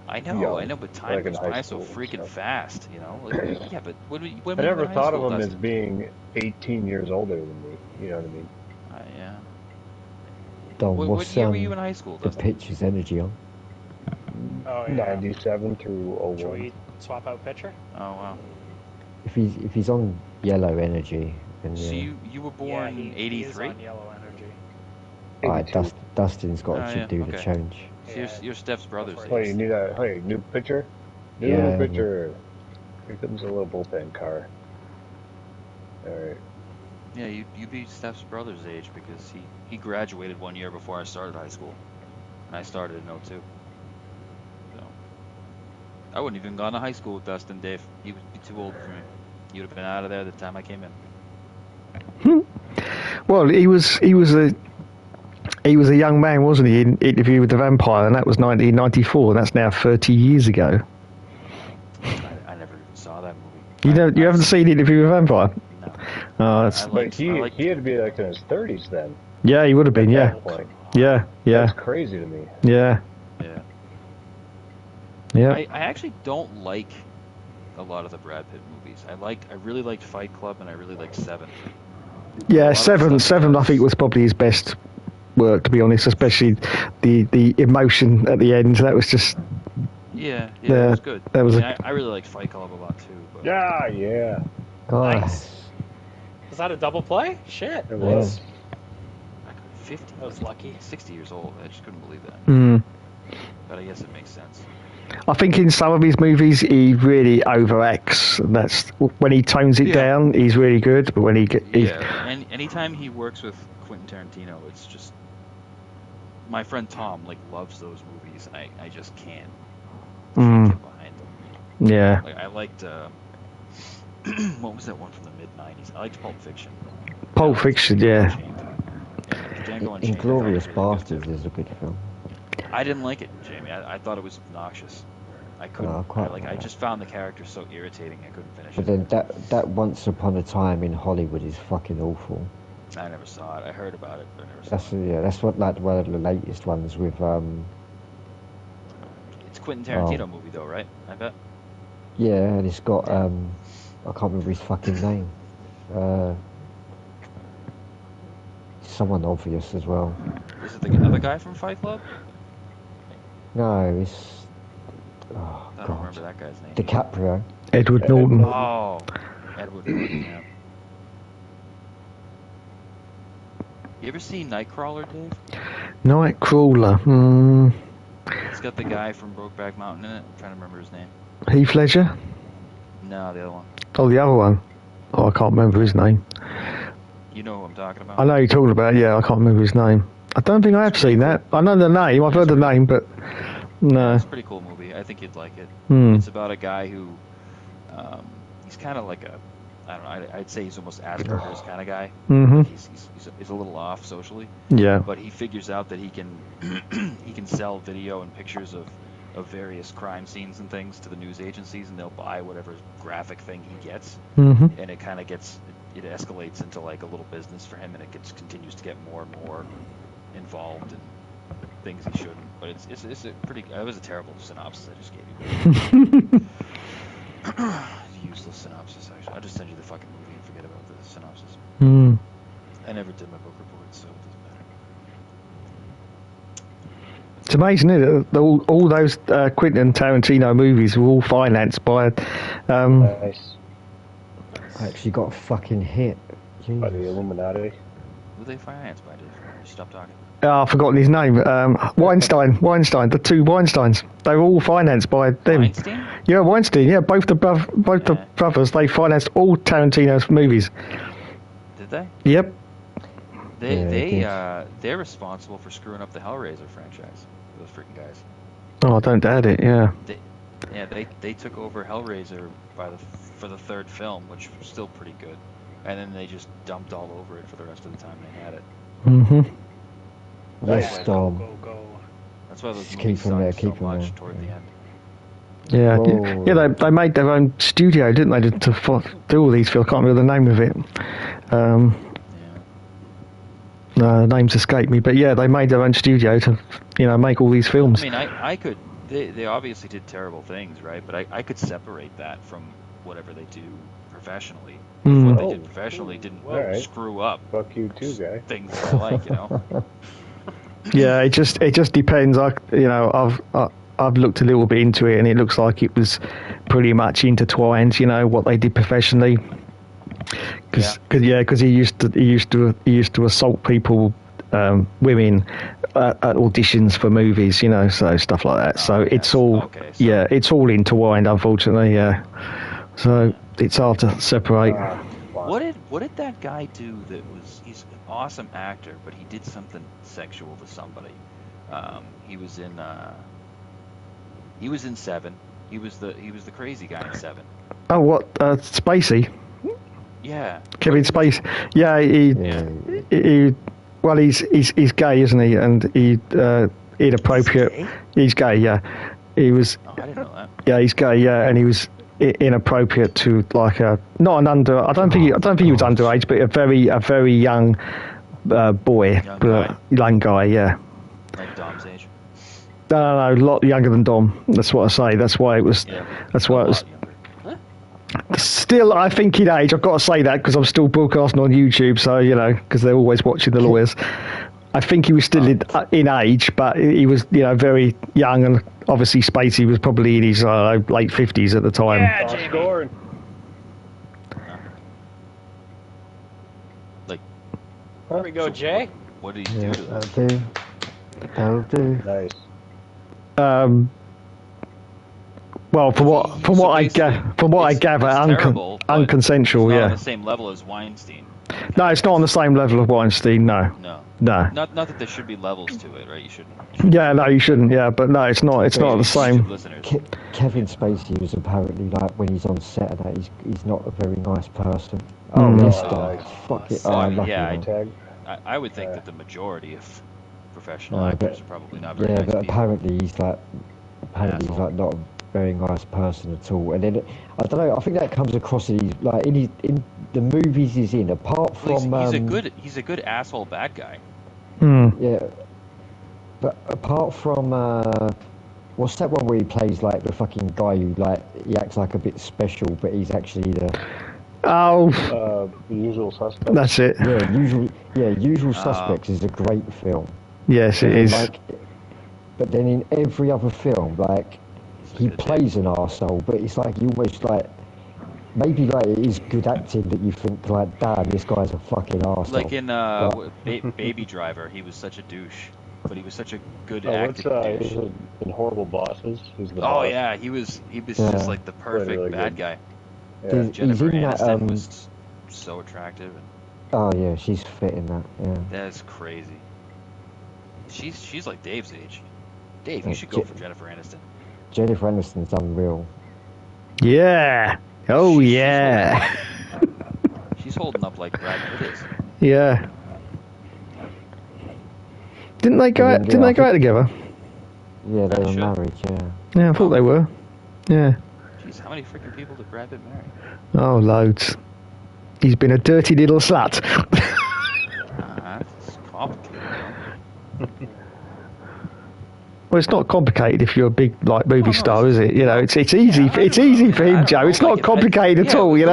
[SPEAKER 7] I
[SPEAKER 3] Young,
[SPEAKER 7] know, but time
[SPEAKER 3] like in
[SPEAKER 7] goes
[SPEAKER 3] high
[SPEAKER 7] by so
[SPEAKER 3] school and
[SPEAKER 7] freaking
[SPEAKER 3] stuff.
[SPEAKER 7] fast, you know? Like, yeah, but when
[SPEAKER 3] I
[SPEAKER 7] were you
[SPEAKER 3] never
[SPEAKER 7] in high
[SPEAKER 3] thought
[SPEAKER 7] school,
[SPEAKER 3] of him as
[SPEAKER 7] Dustin?
[SPEAKER 3] being 18 years older than me. You know what I mean?
[SPEAKER 7] Yeah.
[SPEAKER 8] Dom,
[SPEAKER 7] What
[SPEAKER 8] what's
[SPEAKER 7] year were you in high school,
[SPEAKER 8] the
[SPEAKER 7] Dustin?
[SPEAKER 8] pitcher's energy on?
[SPEAKER 2] Oh, yeah.
[SPEAKER 3] 97 through
[SPEAKER 2] Should
[SPEAKER 3] 01.
[SPEAKER 2] we swap out pitcher?
[SPEAKER 7] Oh, wow.
[SPEAKER 8] If he's on yellow energy, then
[SPEAKER 7] So
[SPEAKER 8] yeah.
[SPEAKER 7] you were
[SPEAKER 2] Yeah,
[SPEAKER 7] born
[SPEAKER 2] he is
[SPEAKER 7] 83?
[SPEAKER 2] on yellow energy.
[SPEAKER 8] Alright,
[SPEAKER 3] 82.
[SPEAKER 8] Dustin's got
[SPEAKER 7] Oh,
[SPEAKER 8] to
[SPEAKER 7] yeah,
[SPEAKER 8] do the
[SPEAKER 7] okay.
[SPEAKER 8] change.
[SPEAKER 7] So you're Steph's brother's
[SPEAKER 2] for it.
[SPEAKER 3] Oh,
[SPEAKER 7] age.
[SPEAKER 3] you need a new pitcher? New
[SPEAKER 8] Yeah.
[SPEAKER 3] pitcher. Here comes a little bullpen car. Alright.
[SPEAKER 7] Yeah, you'd be Steph's brother's age because he graduated 1 year before I started high school. And I started in 02. So I wouldn't even gone to high school with Dustin, Dave. He would be too old for me. You'd have been out of there the time I came in.
[SPEAKER 1] Well, he was a young man, wasn't he, in Interview with the Vampire, and that was 1994. That's now 30 years ago.
[SPEAKER 7] I never even saw that movie.
[SPEAKER 1] You haven't seen Interview with the Vampire?
[SPEAKER 7] No.
[SPEAKER 1] Oh, that's,
[SPEAKER 3] But he had to be like in his 30s then.
[SPEAKER 1] yeah, he would have been.
[SPEAKER 3] At
[SPEAKER 1] Yeah,
[SPEAKER 3] that point.
[SPEAKER 1] yeah,
[SPEAKER 3] That's crazy to me.
[SPEAKER 1] yeah,
[SPEAKER 7] Yeah.
[SPEAKER 1] yeah.
[SPEAKER 7] I actually don't like a lot of the Brad Pitt movies. I really liked Fight Club and I really liked Seven.
[SPEAKER 1] Yeah,
[SPEAKER 7] lot of stuff
[SPEAKER 1] Seven. I
[SPEAKER 7] does.
[SPEAKER 1] think was probably his best work, to be honest. Especially the emotion at the end. That was just
[SPEAKER 7] Yeah,
[SPEAKER 1] Yeah,
[SPEAKER 7] it was good.
[SPEAKER 1] that was
[SPEAKER 7] I really liked Fight Club a lot too. But
[SPEAKER 3] Yeah.
[SPEAKER 8] Guys,
[SPEAKER 2] Nice. Was that a double play? Shit.
[SPEAKER 3] It
[SPEAKER 8] Yeah.
[SPEAKER 3] was.
[SPEAKER 7] 50.
[SPEAKER 2] I was lucky.
[SPEAKER 7] 60 years old. I just couldn't believe that.
[SPEAKER 1] Mm.
[SPEAKER 7] But I guess it makes sense.
[SPEAKER 1] I think in some of his movies he really overacts. That's when he tones it
[SPEAKER 7] Yeah.
[SPEAKER 1] down. He's really good, but when he's
[SPEAKER 7] Yeah, and anytime he works with Quentin Tarantino, it's just my friend Tom loves those movies, and I just can't
[SPEAKER 1] Mm.
[SPEAKER 7] get behind them.
[SPEAKER 1] yeah.
[SPEAKER 7] Like I liked what was that one from the mid '90s? I liked Pulp Fiction.
[SPEAKER 1] Pulp Fiction, yeah.
[SPEAKER 7] Django Unchained.
[SPEAKER 8] Inglorious
[SPEAKER 7] I thought was really
[SPEAKER 8] Bastards
[SPEAKER 7] good,
[SPEAKER 8] is a good film.
[SPEAKER 7] too. I didn't like it, Jamie. I thought it was obnoxious. I couldn't. I just found the character so irritating. I couldn't finish
[SPEAKER 8] But
[SPEAKER 7] it.
[SPEAKER 8] then that Once Upon a Time in Hollywood is fucking awful.
[SPEAKER 7] I never saw it. I heard about it, but I never saw it.
[SPEAKER 8] That's what one of the latest ones with
[SPEAKER 7] It's Quentin Tarantino movie though, right? I bet.
[SPEAKER 8] yeah, and it's got I can't remember his fucking name. Someone obvious as well.
[SPEAKER 7] Is it the other guy from Fight Club?
[SPEAKER 8] No, it's oh
[SPEAKER 7] I don't
[SPEAKER 8] god,
[SPEAKER 7] remember that guy's name.
[SPEAKER 8] DiCaprio.
[SPEAKER 1] Edward Norton.
[SPEAKER 7] Oh, Edward Norton. Yeah. You ever see Nightcrawler, Dave?
[SPEAKER 1] Nightcrawler. Mm.
[SPEAKER 7] It's got the guy from Brokeback Mountain in it. I'm trying to remember his name.
[SPEAKER 1] Heath Ledger.
[SPEAKER 7] No, the other one.
[SPEAKER 1] Oh, the other one. Oh, I can't remember his name.
[SPEAKER 7] You know who I'm talking about?
[SPEAKER 1] I know you're talking about. Yeah, I can't remember his name. I don't think I have seen that. I know the name. I've heard the name, but no.
[SPEAKER 7] It's a pretty cool movie. I think you'd like it.
[SPEAKER 1] Hmm.
[SPEAKER 7] It's about a guy who, he's kind of like I don't know. I'd say he's almost Asperger's kind of guy.
[SPEAKER 1] Mm-hmm.
[SPEAKER 7] He's a little off socially,
[SPEAKER 1] Yeah.
[SPEAKER 7] but he figures out that he can he can sell video and pictures of various crime scenes and things to the news agencies, and they'll buy whatever graphic thing he gets,
[SPEAKER 1] Mm-hmm.
[SPEAKER 7] and it kind of it escalates into like a little business for him, and it continues to get more and more involved in things he shouldn't. But it's a pretty. It was a terrible synopsis I just gave you. Useless synopsis. Actually, I'll just send you the fucking movie and forget about the synopsis.
[SPEAKER 1] Mm.
[SPEAKER 7] I never did my book report, so it doesn't matter.
[SPEAKER 1] It's amazing, isn't it? All those Quentin Tarantino movies were all financed by.
[SPEAKER 3] Nice.
[SPEAKER 8] I actually got a fucking hit.
[SPEAKER 3] By the
[SPEAKER 8] Jesus.
[SPEAKER 3] Illuminati.
[SPEAKER 7] Who they financed by, Dave? Stop talking.
[SPEAKER 1] I've forgotten his name. Weinstein. The two Weinsteins. They were all financed by them.
[SPEAKER 7] Weinstein?
[SPEAKER 1] Yeah, Weinstein. Yeah, both the brothers. They financed all Tarantino's movies.
[SPEAKER 7] Did they?
[SPEAKER 1] Yep.
[SPEAKER 7] They're responsible for screwing up the Hellraiser franchise. Those freaking guys.
[SPEAKER 1] Oh, I don't doubt it. Yeah.
[SPEAKER 7] They took over Hellraiser for the third film, which was still pretty good, and then they just dumped all over it for the rest of the time they had it.
[SPEAKER 6] Yes, Dom.
[SPEAKER 7] That's why those
[SPEAKER 6] Just
[SPEAKER 7] movies
[SPEAKER 6] keep 'em there,
[SPEAKER 7] sucked so
[SPEAKER 6] keep 'em
[SPEAKER 7] much
[SPEAKER 6] there.
[SPEAKER 7] toward the end.
[SPEAKER 1] Yeah,
[SPEAKER 6] Whoa.
[SPEAKER 1] yeah. They made their own studio, didn't they, to do all these films? I can't remember the name of it. No, the names escape me. But yeah, they made their own studio to, make all these films.
[SPEAKER 7] I mean, I could. They obviously did terrible things, right? But I could separate that from whatever they do professionally. If what they did professionally didn't screw up.
[SPEAKER 3] Fuck you too, guy.
[SPEAKER 7] Things that I like,
[SPEAKER 1] Yeah, it just depends. I've looked a little bit into it, and it looks like it was pretty much intertwined. What they did professionally, because he used to assault people, women at auditions for movies, so stuff like that. So it's all it's all intertwined, unfortunately. Yeah, so it's hard to separate.
[SPEAKER 7] What did that guy do that was? He's an awesome actor, but he did something sexual to somebody. He was in Seven. He was the crazy guy in Seven.
[SPEAKER 1] Oh, what? Spacey?
[SPEAKER 7] Yeah.
[SPEAKER 1] Kevin Spacey. Yeah, well, he's gay, isn't he? And he inappropriate. He's gay. Yeah, he was.
[SPEAKER 7] Oh, I didn't know that.
[SPEAKER 1] Yeah, he's gay. Yeah, and he was inappropriate to like not an under. I don't think he was underage, but a very young boy, young guy. Yeah.
[SPEAKER 7] Like Dom's age.
[SPEAKER 1] No, a lot younger than Dom. That's what I say. That's why it was.
[SPEAKER 7] Yeah,
[SPEAKER 1] that's why it was.
[SPEAKER 7] Huh?
[SPEAKER 1] Still, I think in age. I've got to say that because I'm still broadcasting on YouTube, so because they're always watching the lawyers. I think he was still in age, but he was very young, and obviously Spacey was probably in his late 50s at the time.
[SPEAKER 2] Yeah, Jamie.
[SPEAKER 7] Like,
[SPEAKER 2] here we go, Jay.
[SPEAKER 7] What did he do to them?
[SPEAKER 6] That'll do.
[SPEAKER 3] Nice.
[SPEAKER 1] Well, from what I gather, unconsensual.
[SPEAKER 7] It's not
[SPEAKER 1] Yeah.
[SPEAKER 7] on the same level as Weinstein.
[SPEAKER 1] No, it's not on the same level of Weinstein. No.
[SPEAKER 7] Not that there should be levels to it, right? You shouldn't.
[SPEAKER 1] Yeah, no, you shouldn't. Yeah, but no, it's not. It's not the same.
[SPEAKER 6] Kevin Spacey was apparently like when he's on set of that, he's not a very nice person. Oh, this guy. Fuck it.
[SPEAKER 7] I would think that the majority of professional actors are probably not very nice
[SPEAKER 6] but
[SPEAKER 7] people.
[SPEAKER 6] apparently he's not a very nice person at all. And then I don't know. I think that comes across in the movies he's in. Apart from
[SPEAKER 7] he's a good asshole bad guy.
[SPEAKER 6] Yeah, but apart from what's that one where he plays like the fucking guy who he acts like a bit special, but he's actually the
[SPEAKER 3] Usual Suspects.
[SPEAKER 1] That's it.
[SPEAKER 6] Usual Suspects is a great film.
[SPEAKER 1] Yes, it is.
[SPEAKER 6] But then in every other film, he plays an arsehole, but it's like you almost maybe it is good acting that you think damn, this guy's a fucking arsehole.
[SPEAKER 7] Like in Baby Driver, he was such a douche, but he was such a good acting douche.
[SPEAKER 3] In Horrible Bosses, who's the
[SPEAKER 7] Oh
[SPEAKER 3] boss?
[SPEAKER 7] yeah, he was just like the perfect
[SPEAKER 3] Really
[SPEAKER 7] bad
[SPEAKER 3] good.
[SPEAKER 7] guy.
[SPEAKER 3] Yeah.
[SPEAKER 7] Jennifer
[SPEAKER 6] in that,
[SPEAKER 7] Aniston was so attractive.
[SPEAKER 6] Oh yeah, she's fit in that. Yeah.
[SPEAKER 7] That's crazy. She's like Dave's age. Dave, you should go for Jennifer Aniston.
[SPEAKER 6] Jennifer Aniston's unreal.
[SPEAKER 1] Yeah. Oh yeah.
[SPEAKER 7] She's holding up like Brad Pitt is.
[SPEAKER 1] Yeah. Didn't they go out together?
[SPEAKER 6] Yeah, they were
[SPEAKER 7] Sure.
[SPEAKER 6] married. Yeah.
[SPEAKER 1] Yeah, I thought they were. Yeah.
[SPEAKER 7] Jeez, how many freaking people did Brad Pitt marry?
[SPEAKER 1] Oh, loads. He's been a dirty little slut.
[SPEAKER 7] It's complicated.
[SPEAKER 1] Well, it's not complicated if you're a big movie star, is it? It's easy. It's easy for him, Joe. It's not complicated at all.
[SPEAKER 7] It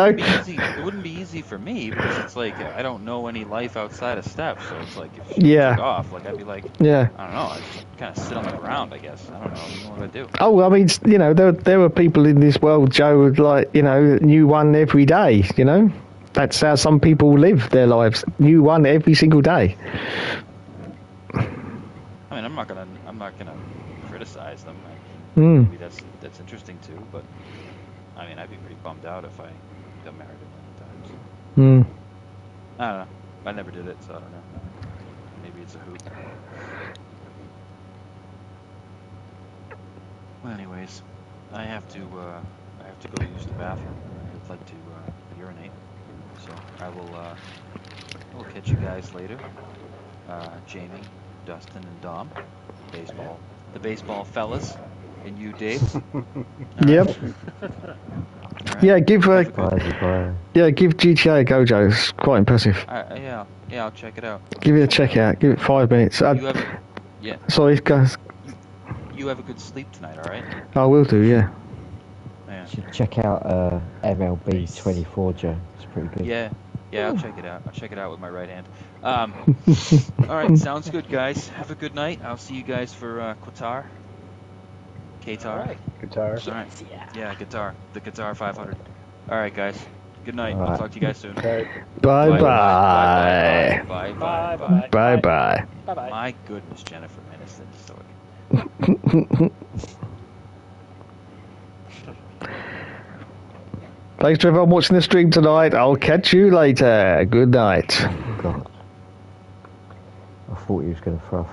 [SPEAKER 7] wouldn't be easy for me because it's like I don't know any life outside of Steph, so it's like if she took off, I'd be like, I don't know, I'd just kind of sit on the ground, I guess. I don't know what I'd do.
[SPEAKER 1] Oh, I mean, there are people in this world, Joe, new one every day. That's how some people live their lives. New one every single day.
[SPEAKER 7] I mean, I'm not gonna criticize them. Maybe that's interesting too, but I mean, I'd be pretty bummed out if I got married a million times. I don't know. I never did it, so I don't know. Maybe it's a hoop. Well, anyways, I have to go use the bathroom. I'd like to urinate, so I will catch you guys later. Jamie, Dustin, and Dom, the baseball fellas, and you, Dave.
[SPEAKER 1] Yep.
[SPEAKER 7] Right.
[SPEAKER 1] Yeah, give
[SPEAKER 6] Bye, bye.
[SPEAKER 1] give GTA a go, Joe. It's quite impressive.
[SPEAKER 7] Yeah, I'll check it out.
[SPEAKER 1] Give it a check out. Give it 5 minutes.
[SPEAKER 7] Yeah.
[SPEAKER 1] Sorry, guys.
[SPEAKER 7] You have a good sleep tonight, all right?
[SPEAKER 1] I will do. Yeah.
[SPEAKER 7] Yeah.
[SPEAKER 6] Should check out MLB 24, Joe. It's pretty good.
[SPEAKER 7] Yeah, I'll check it out. I'll check it out with my right hand. All right, sounds good, guys. Have a good night. I'll see you guys for Qatar. Qatar.
[SPEAKER 3] Guitar.
[SPEAKER 7] All right. Yeah, guitar. The Guitar 500. All right, guys. Good night.
[SPEAKER 6] All
[SPEAKER 7] I'll
[SPEAKER 6] right.
[SPEAKER 7] talk to you guys soon.
[SPEAKER 3] Right.
[SPEAKER 1] Bye
[SPEAKER 7] Bye.
[SPEAKER 1] bye.
[SPEAKER 7] Bye.
[SPEAKER 1] Bye bye.
[SPEAKER 4] Bye-bye.
[SPEAKER 7] My goodness, Jennifer Aniston. So.
[SPEAKER 1] Thanks to everyone watching the stream tonight. I'll catch you later. Good night.
[SPEAKER 6] God. I thought he was going to throw a